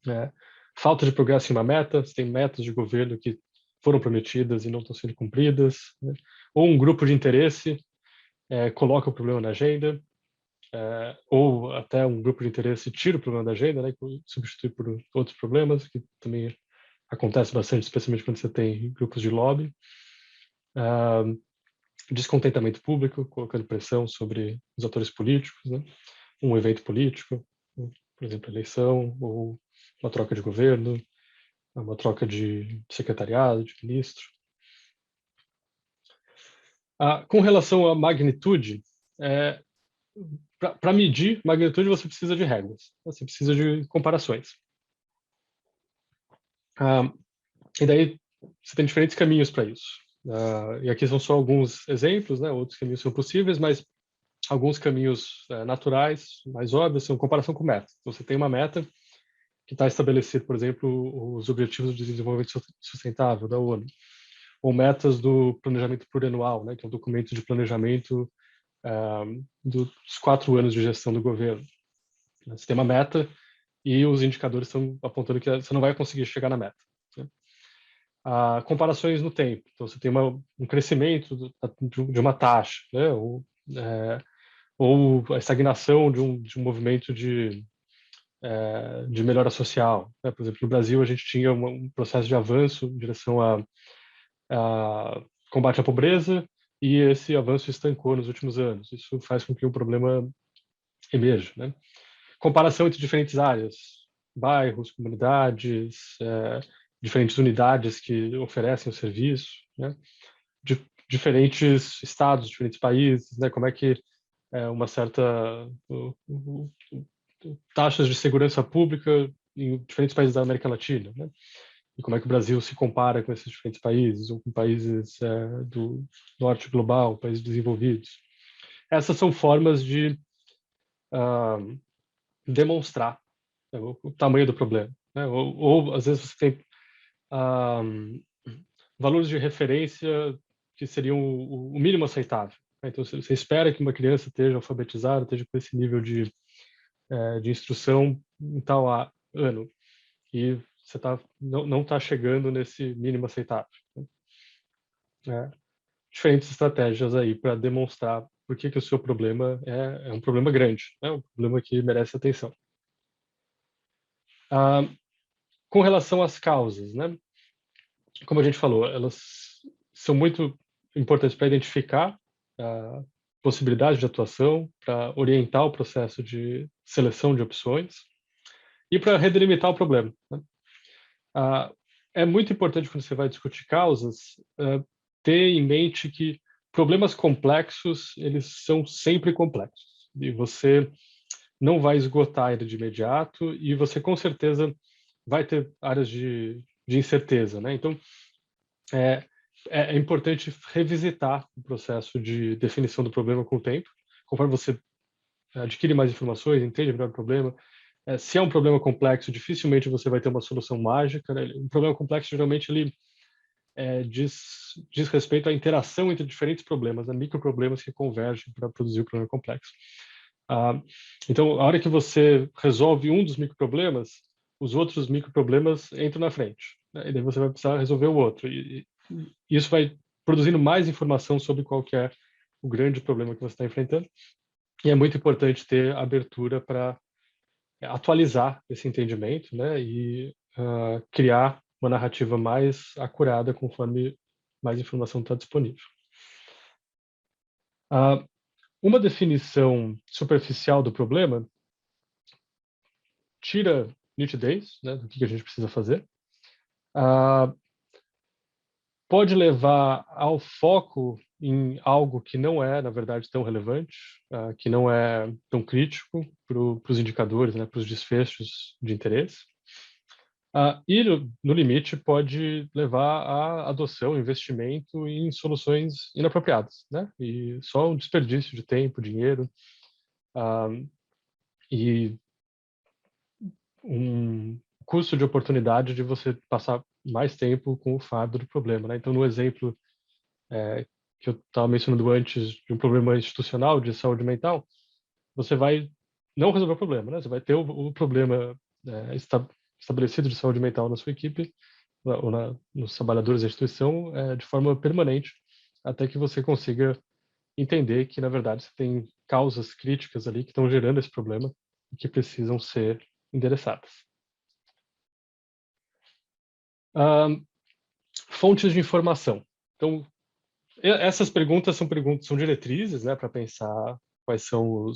né? Falta de progresso em uma meta, você tem metas de governo que foram prometidas e não estão sendo cumpridas, né? Ou um grupo de interesse coloca o problema na agenda, ou até um grupo de interesse tira o problema da agenda, né? E substitui por outros problemas, que também acontece bastante, especialmente quando você tem grupos de lobby. Descontentamento público, colocando pressão sobre os atores políticos, né? Um evento político, por exemplo, eleição, ou uma troca de governo, uma troca de secretariado, de ministro. Com relação à magnitude, para medir magnitude você precisa de regras, você precisa de comparações. E daí você tem diferentes caminhos para isso. E aqui são só alguns exemplos, né? Outros caminhos são possíveis, mas alguns caminhos naturais, mais óbvios, são comparação com metas. Então, você tem uma meta que está estabelecida, por exemplo, os Objetivos de Desenvolvimento Sustentável da ONU, ou metas do planejamento plurianual, né? Que é um documento de planejamento dos 4 anos de gestão do governo. Você tem uma meta e os indicadores estão apontando que você não vai conseguir chegar na meta. Né? Comparações no tempo. Então, você tem um crescimento de uma taxa, né? Ou a estagnação de um movimento de melhora social. Né? Por exemplo, no Brasil, a gente tinha um processo de avanço em direção a combate à pobreza, e esse avanço estancou nos últimos anos. Isso faz com que o problema emerja. Né? Comparação entre diferentes áreas, bairros, comunidades, diferentes unidades que oferecem o serviço, né? Diferentes estados, diferentes países, né? Como é que uma certa taxas de segurança pública em diferentes países da América Latina, né? E como é que o Brasil se compara com esses diferentes países, ou com países do norte global, países desenvolvidos. Essas são formas de demonstrar o tamanho do problema. Né? Ou, às vezes, você tem valores de referência que seriam o mínimo aceitável. Né? Então, você espera que uma criança esteja alfabetizada, esteja com esse nível de instrução em tal ano, e você não está chegando nesse mínimo aceitável. Né? Diferentes estratégias aí para demonstrar por que o seu problema é um problema grande, né? Um problema que merece atenção. Com relação às causas, né? Como a gente falou, elas são muito importantes para identificar a possibilidade de atuação, para orientar o processo de seleção de opções e para redelimitar o problema. Né? É muito importante, quando você vai discutir causas, ter em mente que problemas complexos, eles são sempre complexos. E você não vai esgotar ele de imediato, e você, com certeza, vai ter áreas de incerteza. Né? Então, é importante revisitar o processo de definição do problema com o tempo, conforme você adquire mais informações, entende melhor o problema. Se é um problema complexo, dificilmente você vai ter uma solução mágica. Né? Um problema complexo, geralmente, ele diz respeito à interação entre diferentes problemas, né? Microproblemas que convergem para produzir o problema complexo. Então, a hora que você resolve um dos microproblemas, os outros microproblemas entram na frente. Né? E daí você vai precisar resolver o outro. E isso vai produzindo mais informação sobre qual que é o grande problema que você está enfrentando. E é muito importante ter abertura para atualizar esse entendimento, né? E criar uma narrativa mais acurada conforme mais informação está disponível. Uma definição superficial do problema tira nitidez, né, do que a gente precisa fazer. Pode levar ao foco em algo que não é, na verdade, tão relevante, que não é tão crítico para os indicadores, né, para os desfechos de interesse. E, no limite, pode levar à adoção, investimento em soluções inapropriadas, né? E só um desperdício de tempo, dinheiro, e um custo de oportunidade de você passar mais tempo com o fardo do problema, né? Então, no exemplo que eu estava mencionando antes de um problema institucional de saúde mental, você vai não resolver o problema, né? Você vai ter o problema estabelecido de saúde mental na sua equipe, ou nos trabalhadores da instituição, de forma permanente, até que você consiga entender que, na verdade, você tem causas críticas ali que estão gerando esse problema e que precisam ser endereçadas. Fontes de informação. Então, essas perguntas são diretrizes, né, para pensar quais são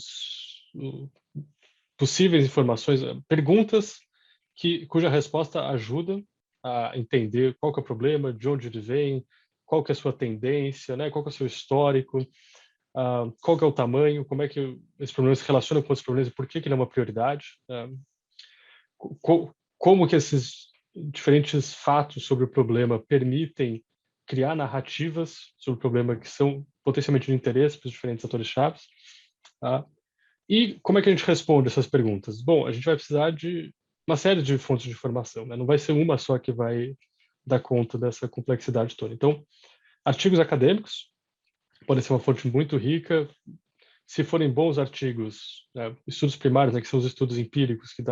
possíveis informações, perguntas cuja resposta ajuda a entender qual que é o problema, de onde ele vem, qual que é a sua tendência, né, qual que é o seu histórico, qual que é o tamanho, como é que esse problema se relaciona com outros problemas e por que ele é uma prioridade, como que esses diferentes fatos sobre o problema permitem criar narrativas sobre o problema que são potencialmente de interesse para os diferentes atores-chave. E como é que a gente responde essas perguntas? Bom, a gente vai precisar de uma série de fontes de informação, né? Não vai ser uma só que vai dar conta dessa complexidade toda. Então, artigos acadêmicos podem ser uma fonte muito rica. Se forem bons artigos, né, estudos primários, né, que são os estudos empíricos que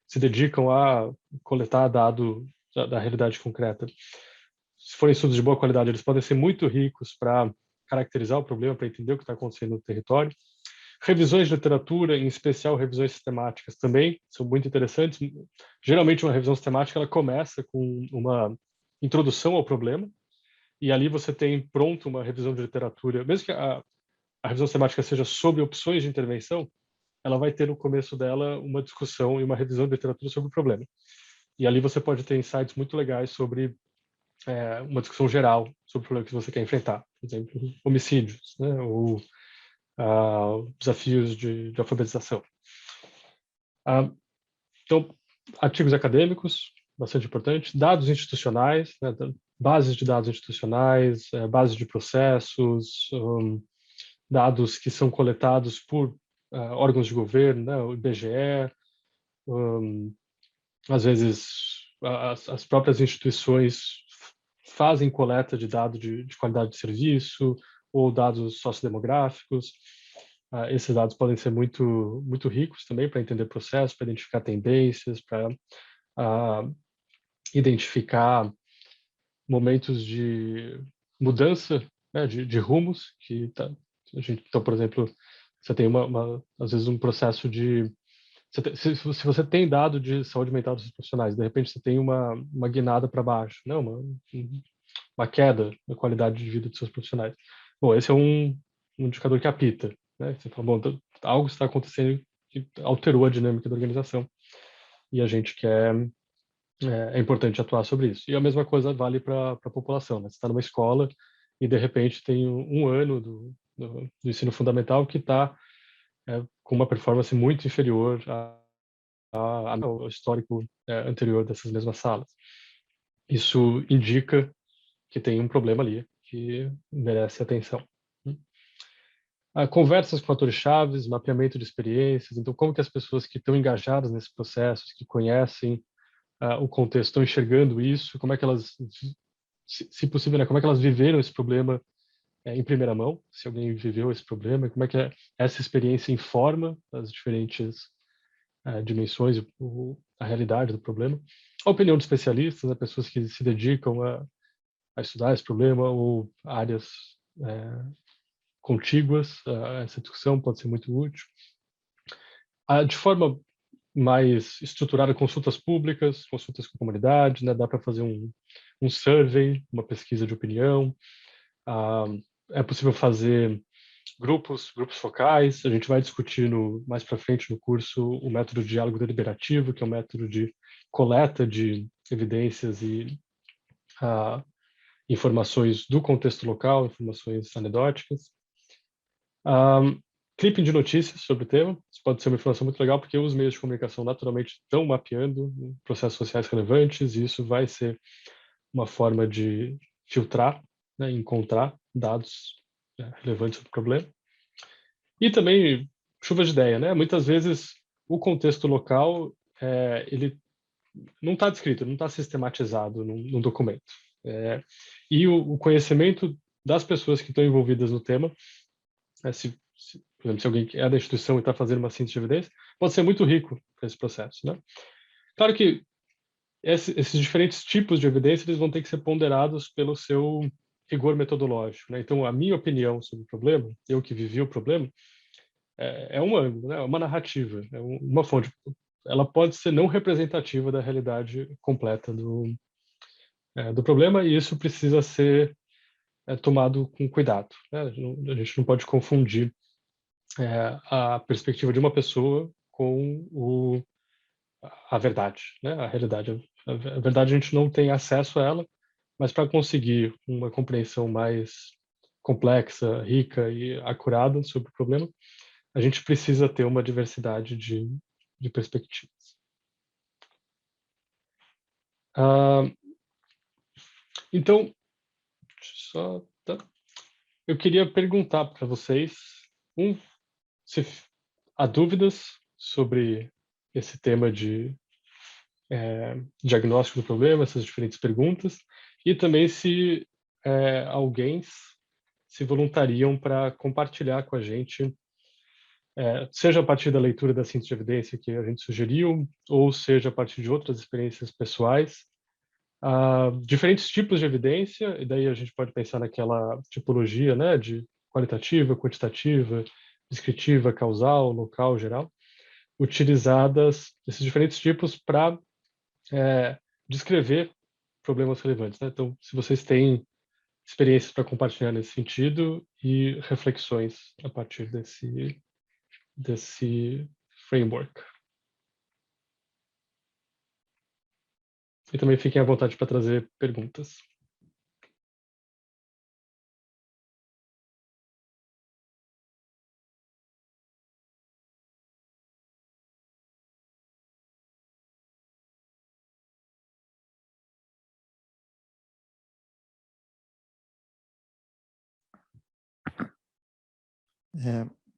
se dedicam a coletar dado da realidade concreta. Se forem estudos de boa qualidade, eles podem ser muito ricos para caracterizar o problema, para entender o que está acontecendo no território. Revisões de literatura, em especial revisões sistemáticas, também são muito interessantes. Geralmente, uma revisão sistemática ela começa com uma introdução ao problema, e ali você tem pronto uma revisão de literatura, mesmo que a revisão sistemática seja sobre opções de intervenção, ela vai ter no começo dela uma discussão e uma revisão de literatura sobre o problema. E ali você pode ter insights muito legais sobre uma discussão geral sobre o problema que você quer enfrentar. Por exemplo, homicídios, né? Ou desafios de alfabetização. Então, artigos acadêmicos, bastante importante. Dados institucionais, né? Bases de dados institucionais, bases de processos, dados que são coletados por órgãos de governo, né? O IBGE, às vezes as próprias instituições fazem coleta de dados de qualidade de serviço ou dados sociodemográficos. Esses dados podem ser muito, muito ricos também para entender processos, para identificar tendências, para identificar momentos de mudança, né, de rumos que então, por exemplo, você tem às vezes um processo de se você tem dado de saúde mental dos profissionais, de repente você tem uma guinada para baixo, né, uma queda na qualidade de vida dos seus profissionais. Bom, esse é um indicador que apita, né? Você fala, bom, algo está acontecendo que alterou a dinâmica da organização e a gente quer é importante atuar sobre isso. E a mesma coisa vale para a população, né? Você está numa escola e de repente tem um ano do ensino fundamental que está com uma performance muito inferior ao histórico anterior dessas mesmas salas. Isso indica que tem um problema ali que merece atenção. Conversas com atores chaves, mapeamento de experiências. Então, como que as pessoas que estão engajadas nesse processo, que conhecem o contexto, estão enxergando isso? Como é que elas, se possível, né, como é que elas viveram esse problema em primeira mão? Se alguém viveu esse problema, como é que essa experiência informa as diferentes dimensões, a realidade do problema? A opinião de especialistas, né, pessoas que se dedicam a estudar esse problema ou áreas contíguas a essa discussão pode ser muito útil. De forma mais estruturada, consultas públicas, consultas com a comunidade, né? Dá para fazer um survey, uma pesquisa de opinião. É possível fazer grupos focais. A gente vai discutir mais para frente no curso o método de diálogo deliberativo, que é um método de coleta de evidências e informações do contexto local, informações anedóticas. Clipping de notícias sobre o tema. Isso pode ser uma informação muito legal, porque os meios de comunicação naturalmente estão mapeando processos sociais relevantes, e isso vai ser uma forma de filtrar, né, encontrar dados relevantes sobre o problema. E também chuvas de ideia, né? Muitas vezes o contexto local ele não está descrito, não está sistematizado num documento. E o conhecimento das pessoas que estão envolvidas no tema, por exemplo, se alguém é da instituição e está fazendo uma síntese de evidência, pode ser muito rico para esse processo, né? Claro que esses diferentes tipos de evidência eles vão ter que ser ponderados pelo seu rigor metodológico, né? Então, a minha opinião sobre o problema, eu que vivi o problema, é um ângulo, né? Uma narrativa, é uma fonte. Ela pode ser não representativa da realidade completa do problema, e isso precisa ser tomado com cuidado, né? A gente não pode confundir a perspectiva de uma pessoa com a verdade, né? A realidade. A verdade a gente não tem acesso a ela, mas para conseguir uma compreensão mais complexa, rica e acurada sobre o problema, a gente precisa ter uma diversidade de perspectivas. Então, eu queria perguntar para vocês, se há dúvidas sobre esse tema de diagnóstico do problema, essas diferentes perguntas, e também se alguém se voluntariam para compartilhar com a gente, seja a partir da leitura da síntese de evidência que a gente sugeriu, ou seja a partir de outras experiências pessoais, diferentes tipos de evidência, e daí a gente pode pensar naquela tipologia, né, de qualitativa, quantitativa, descritiva, causal, local, geral, utilizadas, esses diferentes tipos, para descrever problemas relevantes, né? Então, se vocês têm experiências para compartilhar nesse sentido e reflexões a partir desse framework. E também fiquem à vontade para trazer perguntas.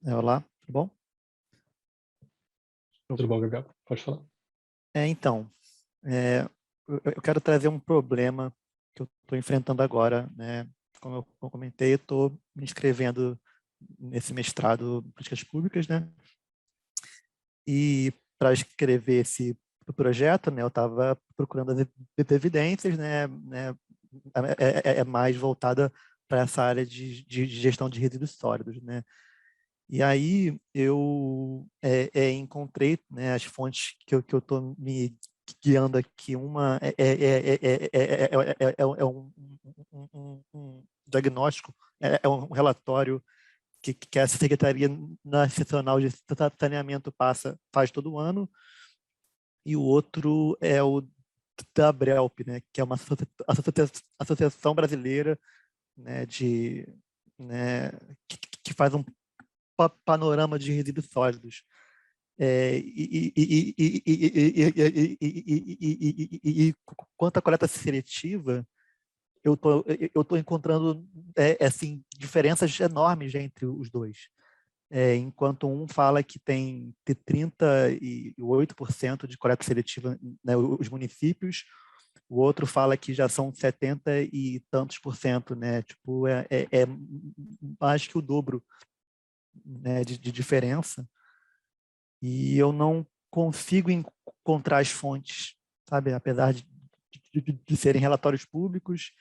Olá, tudo bom? Tudo bom, Gabriel? Pode falar. Então, eu quero trazer um problema que eu estou enfrentando agora, né? Como eu comentei, eu estou me inscrevendo nesse mestrado em políticas públicas, né? E para escrever esse projeto, né, eu estava procurando as evidências, né, mais voltada para essa área de gestão de resíduos sólidos, né? E aí eu encontrei, né, as fontes que eu estou me guiando aqui. Uma é um diagnóstico, é um relatório que a Secretaria Nacional de Saneamento faz todo ano, e o outro é o da Brelp, né, que é uma associação brasileira, né, né, que faz um panorama de resíduos sólidos. E quanto à coleta seletiva, eu tô encontrando assim, diferenças enormes entre os dois. Enquanto um fala que tem 38% de coleta seletiva, né, os municípios, o outro fala que já são 70 e tantos por cento, né? Tipo, é mais que o dobro, né, de diferença. E eu não consigo encontrar as fontes, sabe? Apesar de serem relatórios públicos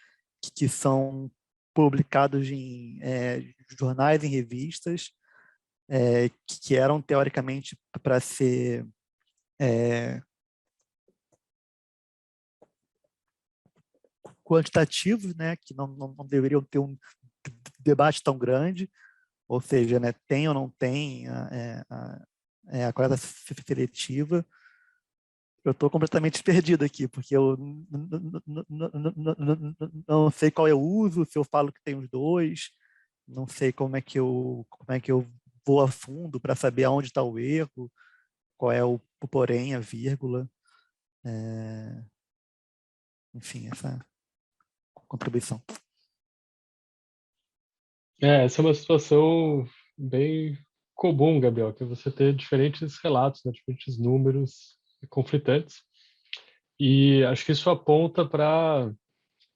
que são publicados em jornais, em revistas, que eram teoricamente para ser quantitativos, né? Que não deveriam ter um debate tão grande, ou seja, né, tem ou não tem a coleta seletiva. Eu estou completamente perdido aqui, porque eu não sei qual é o uso, se eu falo que tem os dois, não sei como é que eu vou a fundo para saber aonde está o erro, qual é o porém, a vírgula. Enfim, essa contribuição. Essa é uma situação bem comum, Gabriel, que é você ter diferentes relatos, né, diferentes números conflitantes. E acho que isso aponta para a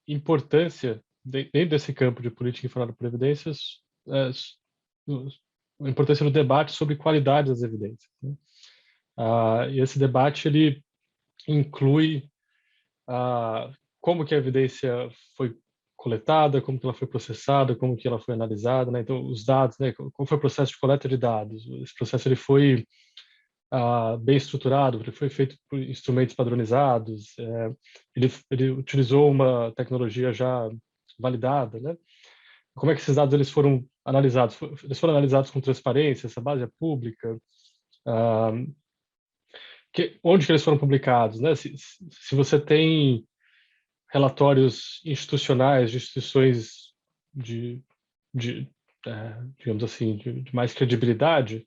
importância, dentro desse campo de política informada por evidências, a importância do debate sobre qualidade das evidências, né? E esse debate ele inclui como que a evidência foi coletada, como que ela foi processada, como que ela foi analisada, né? Então, os dados, né? Como foi o processo de coleta de dados? Esse processo ele foi bem estruturado, ele foi feito por instrumentos padronizados, ele utilizou uma tecnologia já validada, né? Como é que esses dados eles foram analisados? Eles foram analisados com transparência, essa base é pública? Ah, onde que eles foram publicados, né? Se você tem relatórios institucionais de instituições de, digamos assim, de mais credibilidade,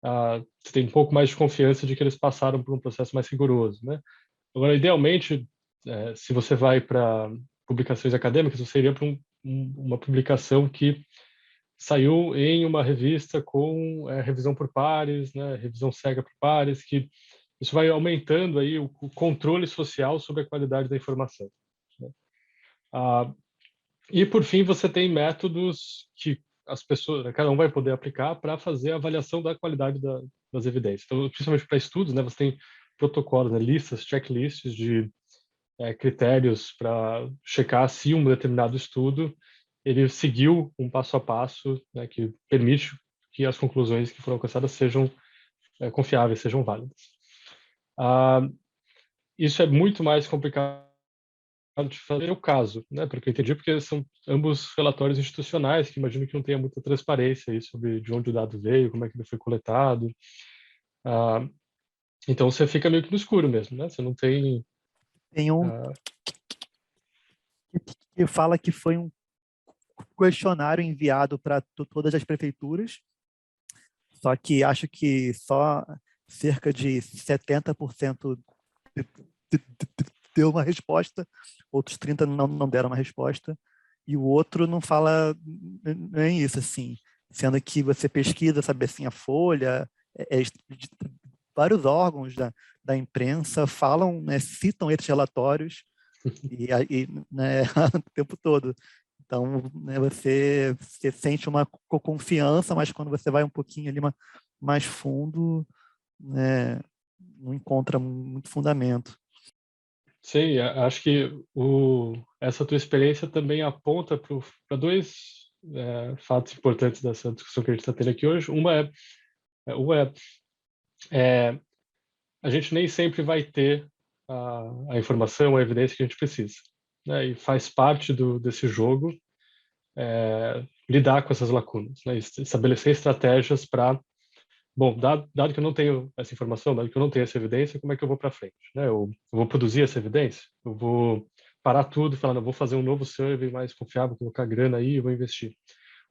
você tem um pouco mais de confiança de que eles passaram por um processo mais rigoroso, né? Agora, idealmente, se você vai para publicações acadêmicas, você iria para uma publicação que saiu em uma revista com revisão por pares, né? Revisão cega por pares, que isso vai aumentando aí o controle social sobre a qualidade da informação, né? E por fim, você tem métodos que as pessoas, cada um vai poder aplicar para fazer a avaliação da qualidade das evidências. Então, principalmente para estudos, né, você tem protocolos, né, listas, checklists de critérios para checar se um determinado estudo ele seguiu um passo a passo, né, que permite que as conclusões que foram alcançadas sejam confiáveis, sejam válidas. Isso é muito mais complicado de fazer o caso, né? Porque eu entendi, porque são ambos relatórios institucionais que imagino que não tenha muita transparência aí sobre de onde o dado veio, como é que ele foi coletado. Então você fica meio que no escuro mesmo, né? Você não tem. Tem um que fala que foi um questionário enviado para todas as prefeituras, só que acho que só cerca de 70% deu uma resposta, outros 30% não deram uma resposta, e o outro não fala nem isso, assim, sendo que você pesquisa, sabe assim, a Folha, vários órgãos da imprensa falam, né, citam esses relatórios e né, o tempo todo. Então, né, você sente uma confiança, mas quando você vai um pouquinho ali mais fundo, né, não encontra muito fundamento. Sim, acho que essa tua experiência também aponta para dois fatos importantes dessa discussão que a gente está tendo aqui hoje. Uma é a gente nem sempre vai ter a informação, a evidência que a gente precisa, né? E faz parte desse jogo lidar com essas lacunas, né? Estabelecer estratégias para, bom, dado que eu não tenho essa informação, dado que eu não tenho essa evidência, como é que eu vou para frente, né? Eu vou produzir essa evidência, eu vou parar tudo e falar, não, eu vou fazer um novo survey mais confiável, colocar grana aí e vou investir.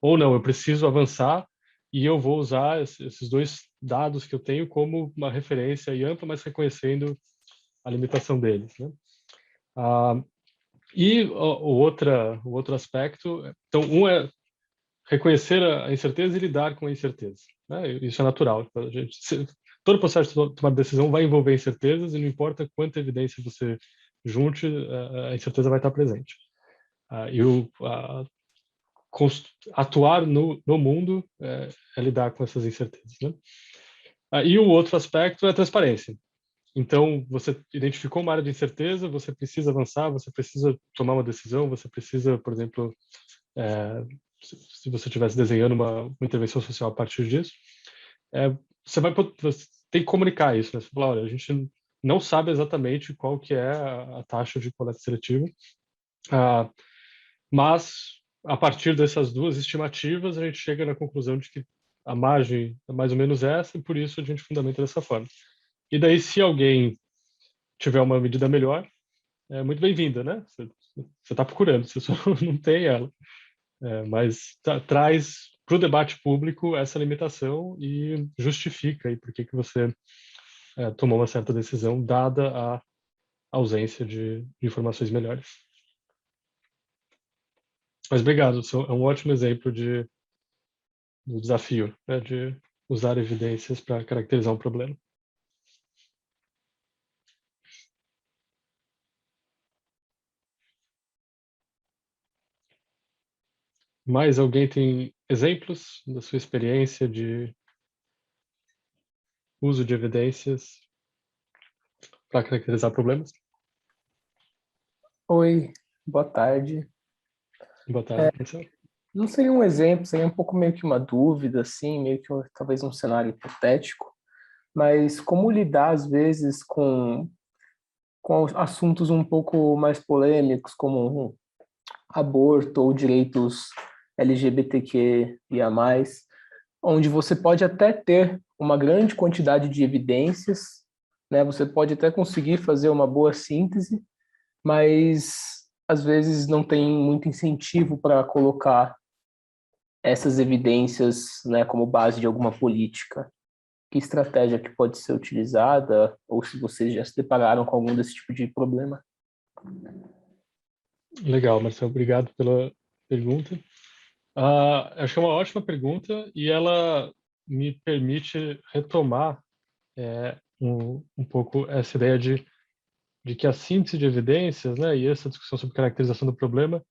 Ou não, eu preciso avançar e eu vou usar esses dois dados que eu tenho como uma referência e ampla, mas reconhecendo a limitação deles, né? E o outro aspecto, então, um é reconhecer a incerteza e lidar com a incerteza, né? Isso é natural. Todo processo de tomar decisão vai envolver incertezas e não importa quanta evidência você junte, a incerteza vai estar presente. E atuar no mundo é lidar com essas incertezas, né? E o outro aspecto é a transparência. Então, você identificou uma área de incerteza, você precisa avançar, você precisa tomar uma decisão, você precisa, por exemplo, se você estivesse desenhando uma intervenção social a partir disso, você tem que comunicar isso, né? Você fala, olha, a gente não sabe exatamente qual que é a taxa de coleta seletiva, mas a partir dessas duas estimativas, a gente chega na conclusão de que a margem é mais ou menos essa, e por isso a gente fundamenta dessa forma. E daí, se alguém tiver uma medida melhor, é muito bem-vinda, né? Você está procurando, você só não tem ela. Mas traz para o debate público essa limitação e justifica aí por que você tomou uma certa decisão, dada a ausência de informações melhores. Mas obrigado, é um ótimo exemplo do desafio, né, de usar evidências para caracterizar um problema. Mais alguém tem exemplos da sua experiência de uso de evidências para caracterizar problemas? Oi, boa tarde. Boa tarde, professor. Não seria um exemplo, seria um pouco meio que uma dúvida, assim, meio que talvez um cenário hipotético, mas como lidar, às vezes, com assuntos um pouco mais polêmicos, como aborto ou direitos LGBTQIA+, onde você pode até ter uma grande quantidade de evidências, né? Você pode até conseguir fazer uma boa síntese, mas às vezes não tem muito incentivo para colocar essas evidências, né, como base de alguma política. Que estratégia que pode ser utilizada, ou se vocês já se depararam com algum desse tipo de problema? Legal, Marcelo, obrigado pela pergunta. Acho que é uma ótima pergunta e ela me permite retomar um pouco essa ideia de que a síntese de evidências, né, e essa discussão sobre caracterização do problema,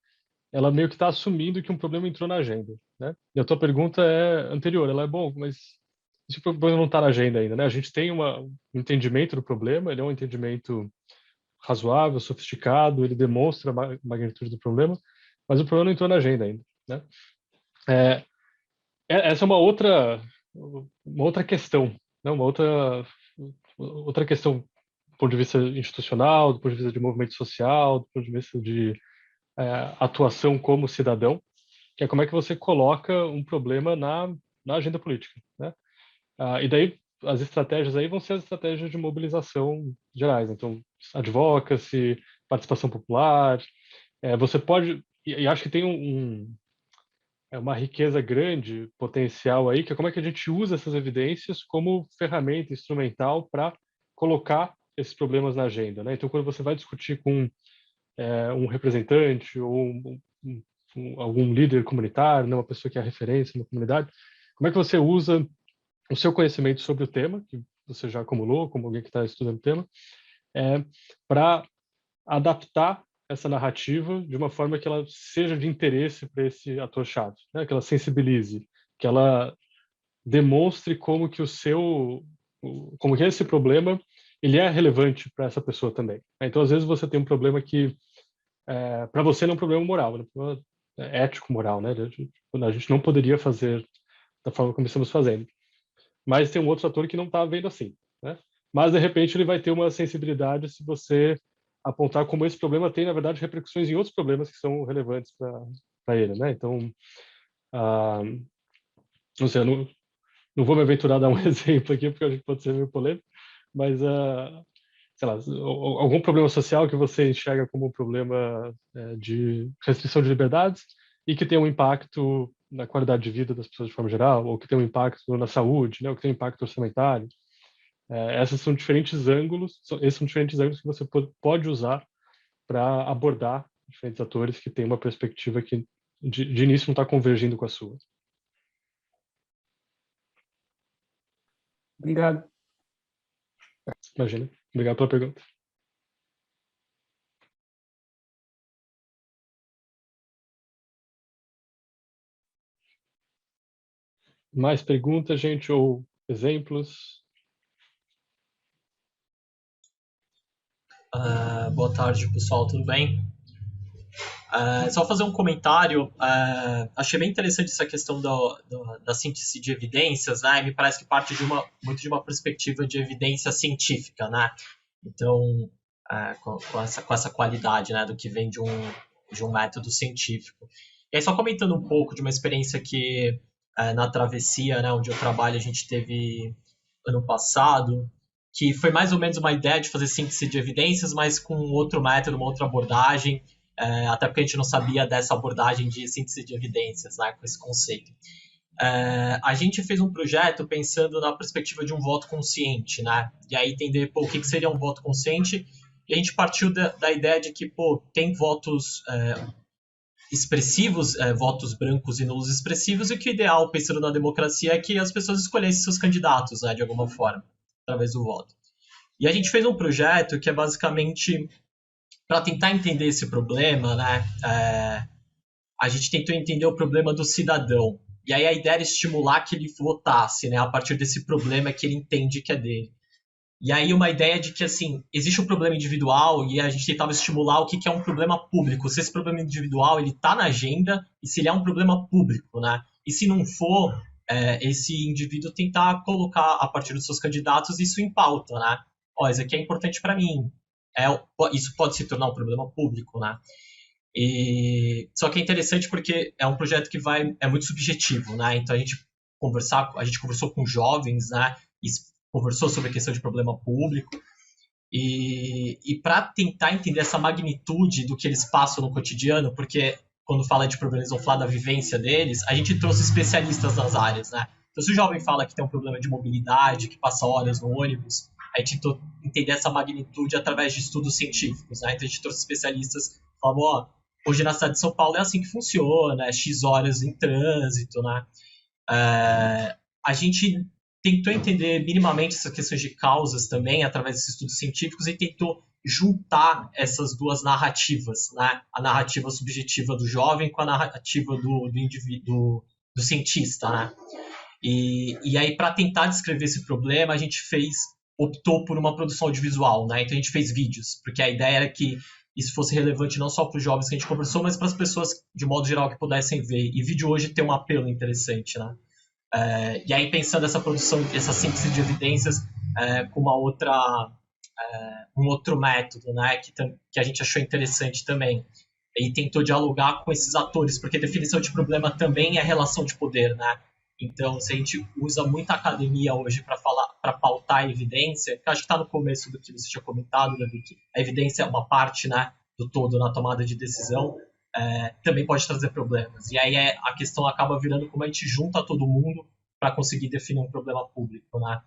ela meio que está assumindo que um problema entrou na agenda, né? E a tua pergunta é anterior, ela é bom, mas se o problema não está na agenda ainda, né? A gente tem um entendimento do problema, ele é um entendimento razoável, sofisticado, ele demonstra a magnitude do problema, mas o problema não entrou na agenda ainda, né? É, essa é uma outra questão, né? Outra questão do ponto de vista institucional, do ponto de vista de movimento social, do ponto de vista de atuação como cidadão, que é como é que você coloca um problema na agenda política, né? E daí as estratégias aí vão ser as estratégias de mobilização gerais, então advocacy, participação popular, você pode e acho que tem uma riqueza grande potencial aí, que é como é que a gente usa essas evidências como ferramenta instrumental para colocar esses problemas na agenda, né? Então quando você vai discutir com um representante ou algum líder comunitário, né, uma pessoa que é referência na comunidade, como é que você usa o seu conhecimento sobre o tema, que você já acumulou, como alguém que está estudando o tema, para adaptar essa narrativa de uma forma que ela seja de interesse para esse ator-chave, né? Que ela sensibilize, que ela demonstre como que como que esse problema ele é relevante para essa pessoa também. Então, às vezes você tem um problema que para você não é um problema moral, é um problema ético-moral, né? A gente não poderia fazer da forma como estamos fazendo. Mas tem um outro ator que não está vendo assim, né? Mas, de repente, ele vai ter uma sensibilidade se você apontar como esse problema tem, na verdade, repercussões em outros problemas que são relevantes para ele, né? Então, não sei, eu não vou me aventurar a dar um exemplo aqui, porque a gente pode ser meio polêmico, mas, sei lá, algum problema social que você enxerga como um problema de restrição de liberdades e que tem um impacto na qualidade de vida das pessoas de forma geral, ou que tem um impacto na saúde, né, ou que tem um impacto orçamentário. Esses são diferentes ângulos que você pode usar para abordar diferentes atores que têm uma perspectiva que de início não está convergindo com a sua. Obrigado. Imagina. Obrigado pela pergunta. Mais perguntas, gente, ou exemplos? Boa tarde, pessoal, tudo bem? Só fazer um comentário. Achei bem interessante essa questão da síntese de evidências, né? Me parece que parte muito de uma perspectiva de evidência científica, né? Então, com essa qualidade, né, do que vem de um método científico. E aí, só comentando um pouco de uma experiência que na Travessia, né, onde eu trabalho, a gente teve ano passado, que foi mais ou menos uma ideia de fazer síntese de evidências, mas com outro método, uma outra abordagem, até porque a gente não sabia dessa abordagem de síntese de evidências, né, com esse conceito. A gente fez um projeto pensando na perspectiva de um voto consciente, né, e aí entender o que seria um voto consciente, e a gente partiu da ideia de que tem votos expressivos, votos brancos e nulos expressivos, e que o ideal, pensando na democracia, é que as pessoas escolhessem seus candidatos, né, de alguma forma, através do voto. E a gente fez um projeto que é basicamente para tentar entender esse problema, né? a gente tentou entender o problema do cidadão. E aí a ideia era estimular que ele votasse, né, a partir desse problema que ele entende que é dele. E aí uma ideia de que, assim, existe um problema individual e a gente tentava estimular o que é um problema público. Se esse problema individual, ele está na agenda e se ele é um problema público, né? E se não for, esse indivíduo tentar colocar, a partir dos seus candidatos, isso em pauta, né? Ó, isso aqui é importante para mim. Isso pode se tornar um problema público, né? Só que é interessante porque é um projeto que é muito subjetivo, né? Então a gente conversou com jovens, né? E conversou sobre a questão de problema público e para tentar entender essa magnitude do que eles passam no cotidiano, porque quando fala de problemas, vão falar da vivência deles, a gente trouxe especialistas nas áreas, né? Então se o jovem fala que tem um problema de mobilidade, que passa horas no ônibus, a gente tentou entender essa magnitude através de estudos científicos, né? Então a gente trouxe especialistas, falou, ó, hoje na cidade de São Paulo é assim que funciona, X horas em trânsito, né? A gente tentou entender minimamente essas questões de causas também, através desses estudos científicos, e tentou juntar essas duas narrativas, né? A narrativa subjetiva do jovem com a narrativa do indivíduo, do cientista, né? E aí, para tentar descrever esse problema, a gente optou por uma produção audiovisual, né? Então a gente fez vídeos, porque a ideia era que isso fosse relevante não só para os jovens que a gente conversou, mas para as pessoas, de modo geral, que pudessem ver. E vídeo hoje tem um apelo interessante, né? E aí, pensando essa produção, essa síntese de evidências com um outro método, né? Que a gente achou interessante também. E tentou dialogar com esses atores, porque definição de problema também é relação de poder, né? Então, se a gente usa muita academia hoje para pautar a evidência, que acho que está no começo do que você tinha comentado, Davi, que a evidência é uma parte, né, do todo na tomada de decisão, também pode trazer problemas. E aí a questão acaba virando como a gente junta todo mundo para conseguir definir um problema público, né?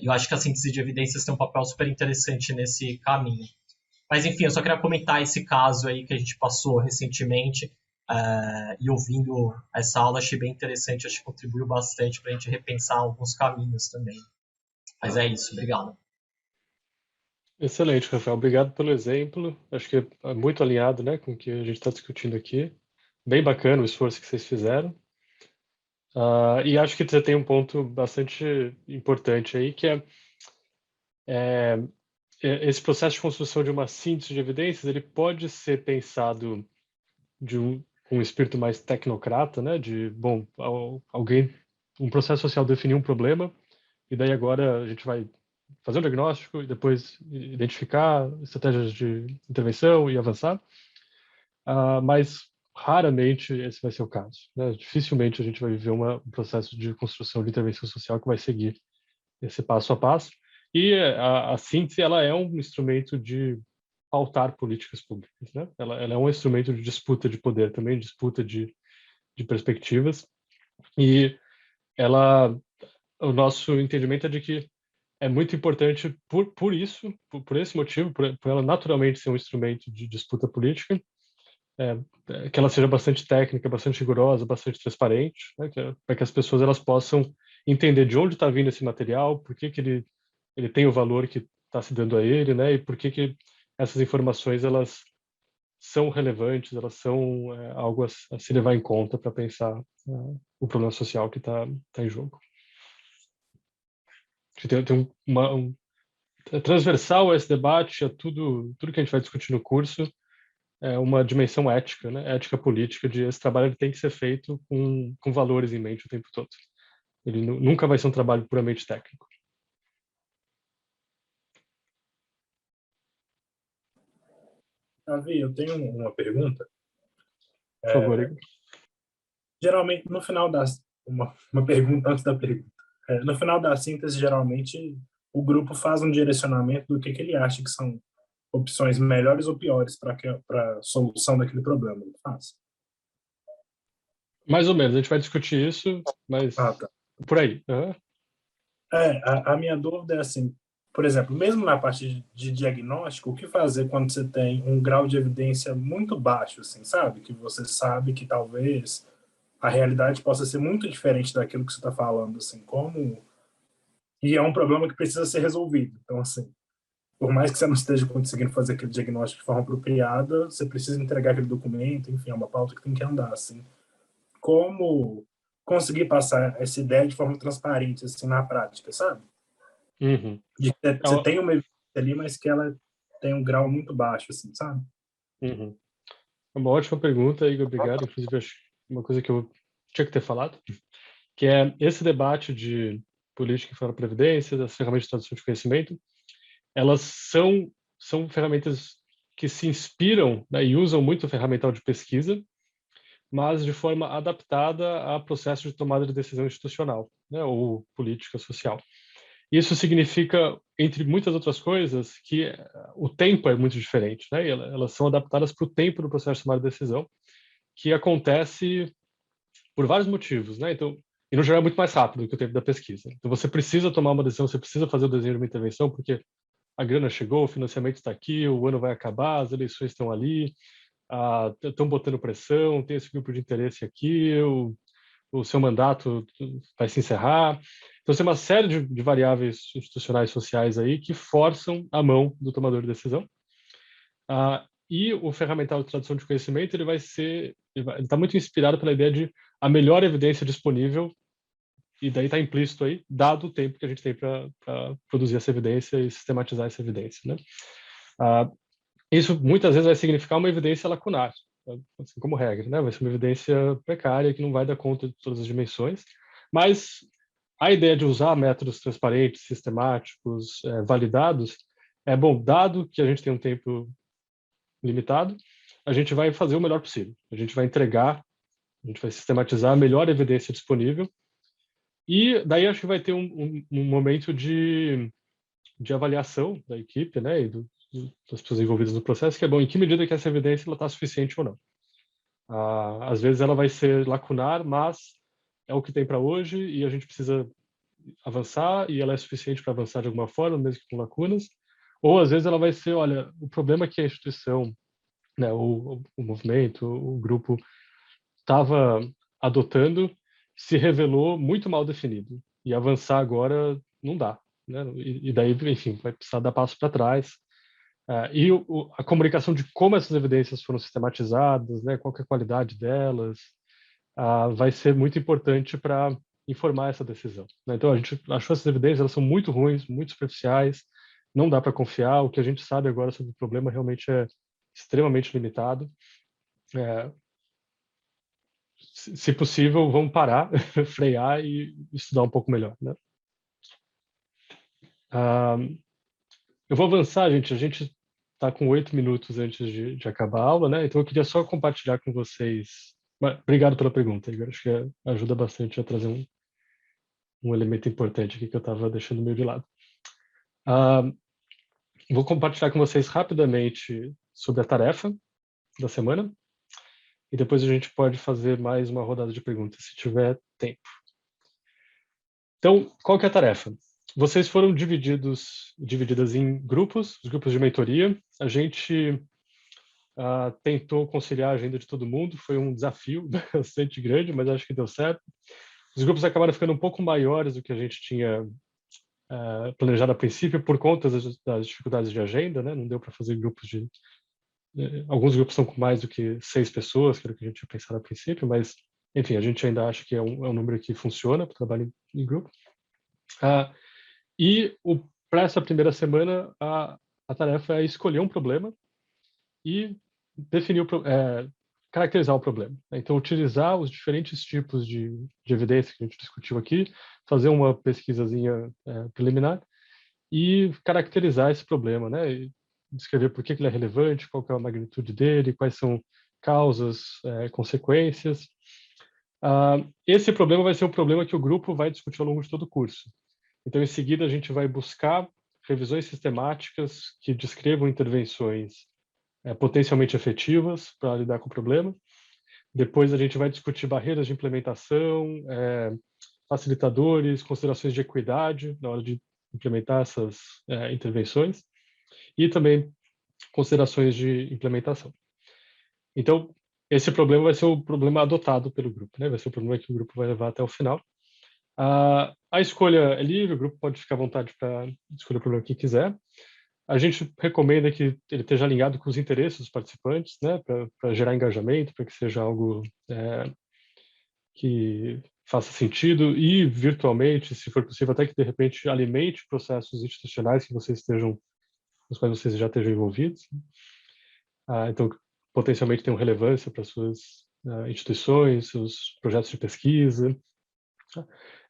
Eu acho que a síntese de evidências tem um papel super interessante nesse caminho. Mas, enfim, eu só queria comentar esse caso aí que a gente passou recentemente, e ouvindo essa aula achei bem interessante, acho que contribuiu bastante para a gente repensar alguns caminhos também. Mas é isso, obrigado. Excelente, Rafael. Obrigado pelo exemplo. Acho que é muito alinhado, né, com o que a gente está discutindo aqui. Bem bacana o esforço que vocês fizeram. E acho que você tem um ponto bastante importante aí, que é esse processo de construção de uma síntese de evidências, ele pode ser pensado com um espírito mais tecnocrata, né, um processo social definir um problema, e daí agora a gente vai fazer um diagnóstico e depois identificar estratégias de intervenção e avançar, mas raramente esse vai ser o caso, né? Dificilmente a gente vai viver um processo de construção de intervenção social que vai seguir esse passo a passo, e a síntese ela é um instrumento de pautar políticas públicas, né? Ela é um instrumento de disputa de poder também, disputa de perspectivas, e o nosso entendimento é de que é muito importante por esse motivo, por ela naturalmente ser um instrumento de disputa política, que ela seja bastante técnica, bastante rigorosa, bastante transparente, né, para que as pessoas elas possam entender de onde está vindo esse material, por que ele tem o valor que está se dando a ele, né, e por que essas informações elas são relevantes, elas são algo a se levar em conta para pensar o problema social que está em jogo. Tem é transversal a esse debate, a tudo que a gente vai discutir no curso, é uma dimensão ética, né? Ética política, de esse trabalho ele tem que ser feito com valores em mente o tempo todo. Ele nunca vai ser um trabalho puramente técnico. Davi, eu tenho uma pergunta. Por favor, Igor. Geralmente, no final uma pergunta antes da pergunta. No final da síntese, geralmente, o grupo faz um direcionamento do que ele acha que são opções melhores ou piores para a solução daquele problema. Ele faz. Mais ou menos, a gente vai discutir isso, mas tá. Por aí. Uhum. A minha dúvida é assim, por exemplo, mesmo na parte de diagnóstico, o que fazer quando você tem um grau de evidência muito baixo, assim, sabe? Que você sabe que talvez a realidade possa ser muito diferente daquilo que você está falando, assim, e é um problema que precisa ser resolvido. Então, assim, por mais que você não esteja conseguindo fazer aquele diagnóstico de forma apropriada, você precisa entregar aquele documento, enfim, é uma pauta que tem que andar, assim. Como conseguir passar essa ideia de forma transparente, assim, na prática, sabe? Uhum. De que você tem uma evidência ali, mas que ela tem um grau muito baixo, assim, sabe? Uhum. É uma ótima pergunta, Igor, obrigado. Inclusive, acho uma coisa que eu tinha que ter falado, que é esse debate de política em favor da previdência, das ferramentas de tradução de conhecimento, elas são ferramentas que se inspiram, né, e usam muito o ferramental de pesquisa, mas de forma adaptada a processo de tomada de decisão institucional, né, ou política social. Isso significa, entre muitas outras coisas, que o tempo é muito diferente, né? E elas são adaptadas para o tempo do processo de tomada de decisão, que acontece por vários motivos, né? Então, e no geral é muito mais rápido do que o tempo da pesquisa. Então, você precisa tomar uma decisão, você precisa fazer o desenho de uma intervenção, porque a grana chegou, o financiamento está aqui, o ano vai acabar, as eleições estão ali, estão botando pressão, tem esse grupo de interesse aqui, o seu mandato vai se encerrar. Então, tem uma série de variáveis institucionais sociais aí que forçam a mão do tomador de decisão. E o ferramental de tradução de conhecimento ele está muito inspirado pela ideia de a melhor evidência disponível, e daí está implícito aí, dado o tempo que a gente tem para produzir essa evidência e sistematizar essa evidência, né? Isso muitas vezes vai significar uma evidência lacunar, assim como regra, né? Vai ser uma evidência precária que não vai dar conta de todas as dimensões, mas a ideia de usar métodos transparentes, sistemáticos, validados, é bom, dado que a gente tem um tempo limitado, a gente vai fazer o melhor possível. A gente vai entregar, a gente vai sistematizar a melhor evidência disponível, e daí acho que vai ter um momento de avaliação da equipe, né, e das pessoas envolvidas no processo, que é bom, em que medida que essa evidência está suficiente ou não. Às vezes ela vai ser lacunar, mas é o que tem para hoje e a gente precisa avançar e ela é suficiente para avançar de alguma forma, mesmo com lacunas. Ou às vezes ela vai ser, olha, o problema é que a instituição, né, o movimento, o grupo estava adotando se revelou muito mal definido e avançar agora não dá, né? E daí, enfim, vai precisar dar passo para trás. E a comunicação de como essas evidências foram sistematizadas, né, qual que é a qualidade delas, vai ser muito importante para informar essa decisão, né? Então, a gente achou essas evidências, elas são muito ruins, muito superficiais, não dá para confiar, o que a gente sabe agora sobre o problema realmente é extremamente limitado. Se possível, vamos parar, frear e estudar um pouco melhor, né? Eu vou avançar, gente. A gente está com 8 minutos antes de acabar a aula, né? Então eu queria só compartilhar com vocês. Obrigado pela pergunta, Igor. Acho que ajuda bastante a trazer um elemento importante aqui que eu estava deixando meio de lado. Vou compartilhar com vocês rapidamente sobre a tarefa da semana e depois a gente pode fazer mais uma rodada de perguntas, se tiver tempo. Então, qual que é a tarefa? Vocês foram divididas em grupos, os grupos de mentoria. A gente tentou conciliar a agenda de todo mundo, foi um desafio bastante grande, mas acho que deu certo. Os grupos acabaram ficando um pouco maiores do que a gente tinha planejado a princípio, por conta das dificuldades de agenda, né? Não deu para fazer grupos de... alguns grupos são com mais do que 6 pessoas, que era o que a gente tinha pensado a princípio, mas, enfim, a gente ainda acha que é um número que funciona para o trabalho em grupo. E para essa primeira semana, a tarefa é escolher um problema e definir caracterizar o problema. Então, utilizar os diferentes tipos de evidência que a gente discutiu aqui, fazer uma pesquisazinha preliminar e caracterizar esse problema, né? E descrever por que ele é relevante, qual que é a magnitude dele, quais são causas, consequências. Esse problema vai ser o problema que o grupo vai discutir ao longo de todo o curso. Então, em seguida, a gente vai buscar revisões sistemáticas que descrevam intervenções potencialmente efetivas para lidar com o problema. Depois, a gente vai discutir barreiras de implementação, facilitadores, considerações de equidade na hora de implementar essas intervenções e também considerações de implementação. Então, esse problema vai ser o problema adotado pelo grupo, né? Vai ser o problema que o grupo vai levar até o final. A escolha é livre, o grupo pode ficar à vontade para escolher o problema que quiser. A gente recomenda que ele esteja alinhado com os interesses dos participantes, né, para gerar engajamento, para que seja algo que faça sentido e virtualmente, se for possível, até que de repente alimente processos institucionais que vocês estejam, nos quais vocês já estejam envolvidos. Então, potencialmente tenham relevância para suas instituições, seus projetos de pesquisa.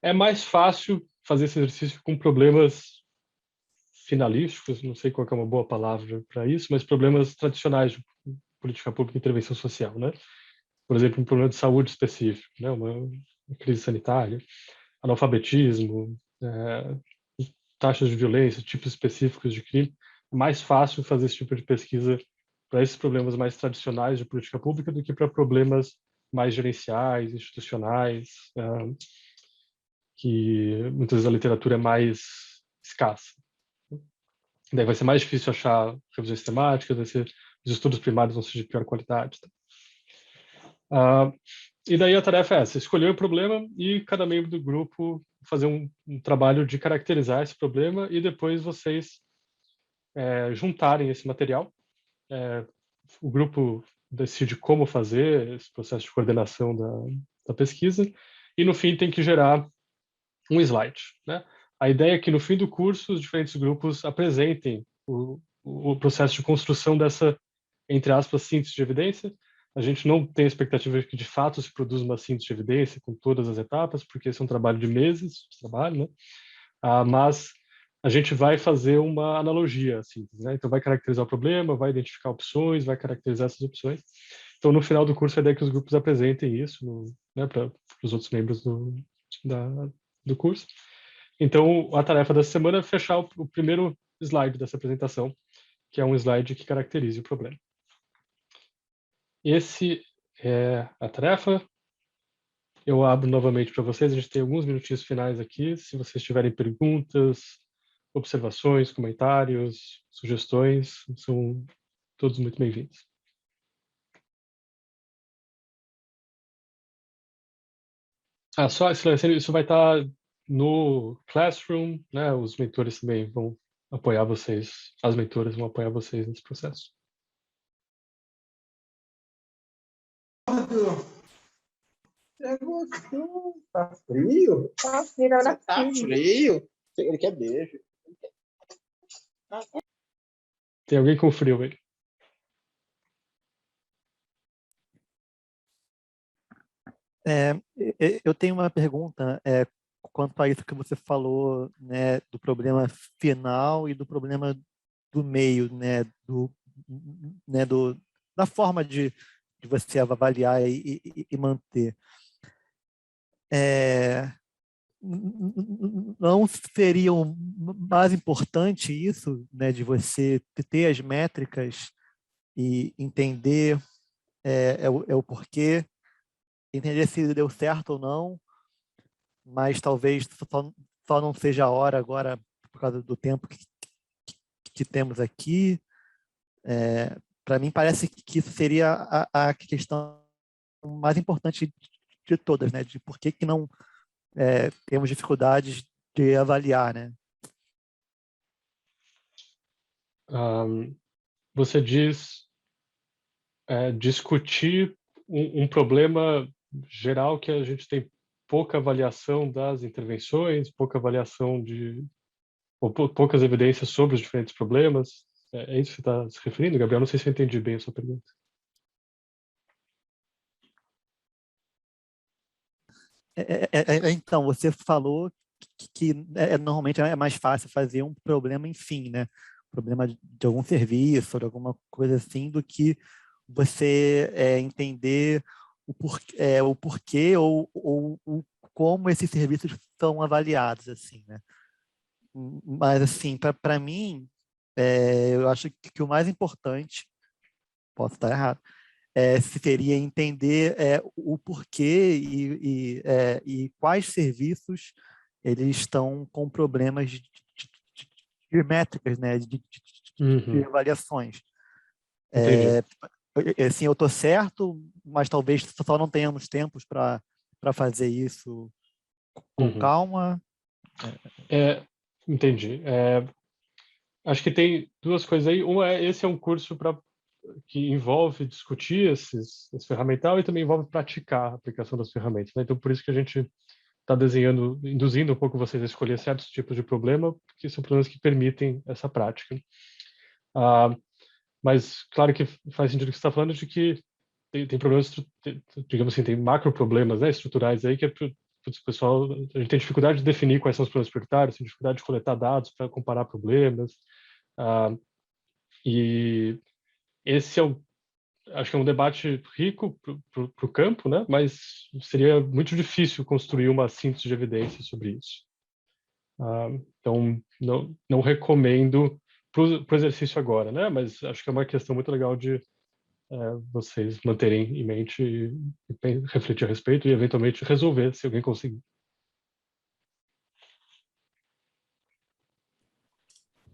É mais fácil fazer esse exercício com problemas finalísticos, não sei qual é uma boa palavra para isso, mas problemas tradicionais de política pública e intervenção social, né? Por exemplo, um problema de saúde específico, né? Uma crise sanitária, analfabetismo, taxas de violência, tipos específicos de crime. É mais fácil fazer esse tipo de pesquisa para esses problemas mais tradicionais de política pública do que para problemas mais gerenciais, institucionais, que muitas vezes a literatura é mais escassa. Daí vai ser mais difícil achar revisões temáticas, os estudos primários vão ser de pior qualidade. E daí a tarefa é essa, escolher o problema e cada membro do grupo fazer um trabalho de caracterizar esse problema e depois vocês juntarem esse material. O grupo decide como fazer esse processo de coordenação da pesquisa e no fim tem que gerar um slide, né? A ideia é que no fim do curso os diferentes grupos apresentem o processo de construção dessa, entre aspas, síntese de evidência. A gente não tem a expectativa de que de fato se produza uma síntese de evidência com todas as etapas, porque esse é um trabalho de meses de trabalho, né? Mas a gente vai fazer uma analogia, assim, né? Então vai caracterizar o problema, vai identificar opções, vai caracterizar essas opções. Então no final do curso a ideia é que os grupos apresentem isso, né, para os outros membros do curso. Então a tarefa dessa semana é fechar o primeiro slide dessa apresentação, que é um slide que caracterize o problema. Esse é a tarefa. Eu abro novamente para vocês, a gente tem alguns minutinhos finais aqui. Se vocês tiverem perguntas, observações, comentários, sugestões, são todos muito bem-vindos. Só esclarecendo, isso vai estar no Classroom, né? Os mentores também vão apoiar vocês, as mentoras vão apoiar vocês nesse processo. Tá frio? Tá frio, Você tá frio? Ele quer beijo. Tem alguém com frio aí? Eu tenho uma pergunta quanto a isso que você falou, né, do problema final e do problema do meio, né, da forma de você avaliar e manter. Não seria mais importante isso, né, de você ter as métricas e entender o porquê, entender se deu certo ou não, mas talvez só não seja a hora agora por causa do tempo que temos aqui. Para mim parece que isso seria a questão mais importante de todas, né, de por que não temos dificuldades de avaliar, né? Você diz discutir um problema geral que a gente tem pouca avaliação das intervenções, pouca avaliação ou poucas evidências sobre os diferentes problemas. É isso que você está se referindo, Gabriel? Não sei se eu entendi bem a sua pergunta. Então, você falou que normalmente é mais fácil fazer um problema, enfim, né? Problema de algum serviço, de alguma coisa assim, do que você entender o porquê ou como esses serviços são avaliados, assim, né? Mas, assim, para mim, eu acho que o mais importante, posso estar errado, seria entender o porquê e quais serviços eles estão com problemas de métricas, né, de avaliações. Assim, eu estou certo, mas talvez só não tenhamos tempos para fazer isso com calma. Entendi. Acho que tem duas coisas aí. Uma esse é um curso que envolve discutir esse ferramental e também envolve praticar a aplicação das ferramentas, né? Então, por isso que a gente está induzindo um pouco vocês a escolher certos tipos de problema, porque são problemas que permitem essa prática. Mas, claro que faz sentido o que você está falando de que tem problemas, digamos assim, tem macro problemas, né, estruturais aí, que pessoal, a gente tem dificuldade de definir quais são os problemas prioritários, tem dificuldade de coletar dados para comparar problemas, e esse acho que é um debate rico para o campo, né, mas seria muito difícil construir uma síntese de evidências sobre isso. Então, não recomendo para o exercício agora, né, mas acho que é uma questão muito legal de vocês manterem em mente e refletir a respeito e, eventualmente, resolver se alguém conseguir.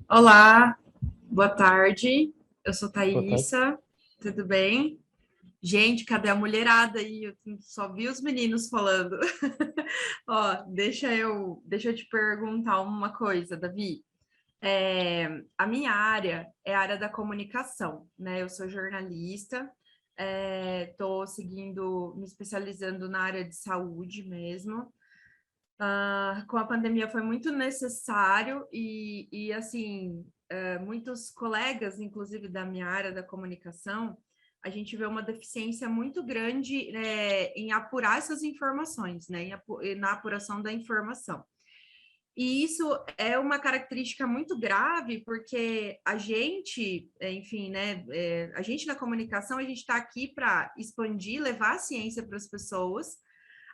Olá, boa tarde. Eu sou Boa tarde. Thaísa, tudo bem? Gente, cadê a mulherada aí? Eu só vi os meninos falando. Ó, deixa eu te perguntar uma coisa, Davi. A minha área é a área da comunicação, né? Eu sou jornalista, estou me especializando na área de saúde mesmo. Com a pandemia foi muito necessário e assim, muitos colegas, inclusive da minha área da comunicação, a gente vê uma deficiência muito grande em apurar essas informações, né? Na apuração da informação. E isso é uma característica muito grave, porque a gente, enfim, né, a gente na comunicação, a gente está aqui para expandir, levar a ciência para as pessoas.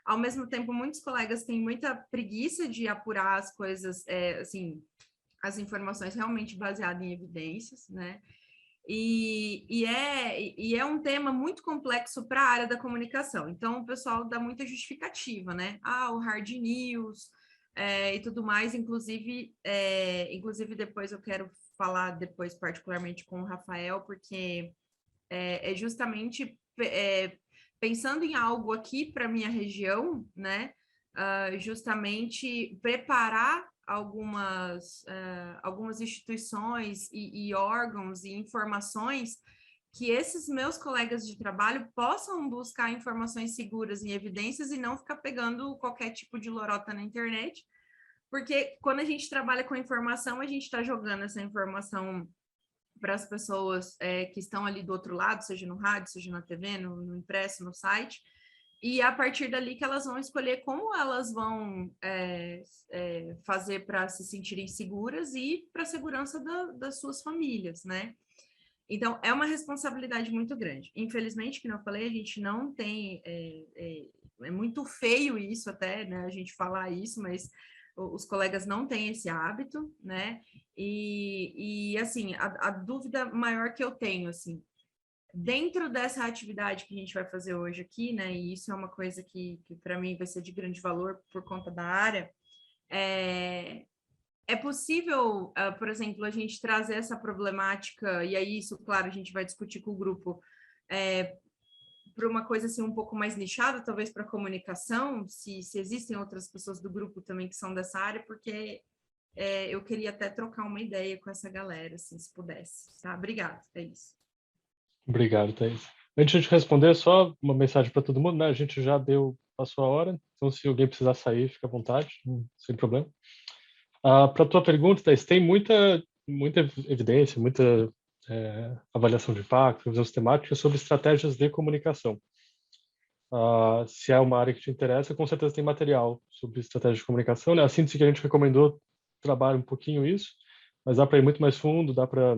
Ao mesmo tempo, muitos colegas têm muita preguiça de apurar as coisas, assim, as informações realmente baseadas em evidências, né? E é um tema muito complexo para a área da comunicação. Então, o pessoal dá muita justificativa, né? O hard news e tudo mais. Inclusive depois eu quero falar depois particularmente com o Rafael, porque é justamente pensando em algo aqui para minha região, né? Justamente preparar algumas instituições e órgãos e informações que esses meus colegas de trabalho possam buscar informações seguras em evidências e não ficar pegando qualquer tipo de lorota na internet, porque quando a gente trabalha com informação, a gente está jogando essa informação para as pessoas que estão ali do outro lado, seja no rádio, seja na TV, no impresso, no site, e a partir dali que elas vão escolher como elas vão fazer para se sentirem seguras e para a segurança das suas famílias, né? Então, é uma responsabilidade muito grande. Infelizmente, como eu falei, a gente não tem... É muito feio isso até, né? A gente falar isso, mas os colegas não têm esse hábito, né? E assim, a dúvida maior que eu tenho, assim, dentro dessa atividade que a gente vai fazer hoje aqui, né? E isso é uma coisa que para mim vai ser de grande valor por conta da área. É possível, por exemplo, a gente trazer essa problemática, e aí isso, claro, a gente vai discutir com o grupo, para uma coisa assim um pouco mais nichada, talvez para comunicação, se existem outras pessoas do grupo também que são dessa área, porque eu queria até trocar uma ideia com essa galera, assim, se pudesse, tá? Obrigada, é isso. Obrigado, Thaís. Antes de responder, só uma mensagem para todo mundo, né? A gente já passou a hora, então se alguém precisar sair, fica à vontade, sem problema. Para a tua pergunta, Thaís, tem muita evidência, muita avaliação de impacto, revisão sistemática sobre estratégias de comunicação. Se é uma área que te interessa, com certeza tem material sobre estratégia de comunicação, né? A síntese que a gente recomendou trabalha um pouquinho isso, mas dá para ir muito mais fundo, dá para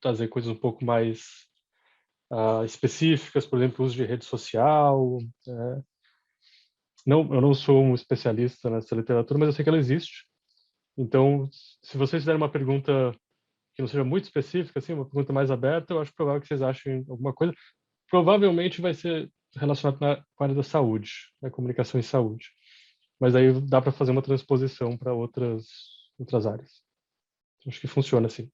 trazer coisas um pouco mais específicas, por exemplo, o uso de rede social. Eu não sou um especialista nessa literatura, mas eu sei que ela existe. Então, se vocês fizerem uma pergunta que não seja muito específica, assim, uma pergunta mais aberta, eu acho provável que vocês achem alguma coisa. Provavelmente vai ser relacionado com a área da saúde, né, comunicação em saúde. Mas aí dá para fazer uma transposição para outras áreas. Acho que funciona assim.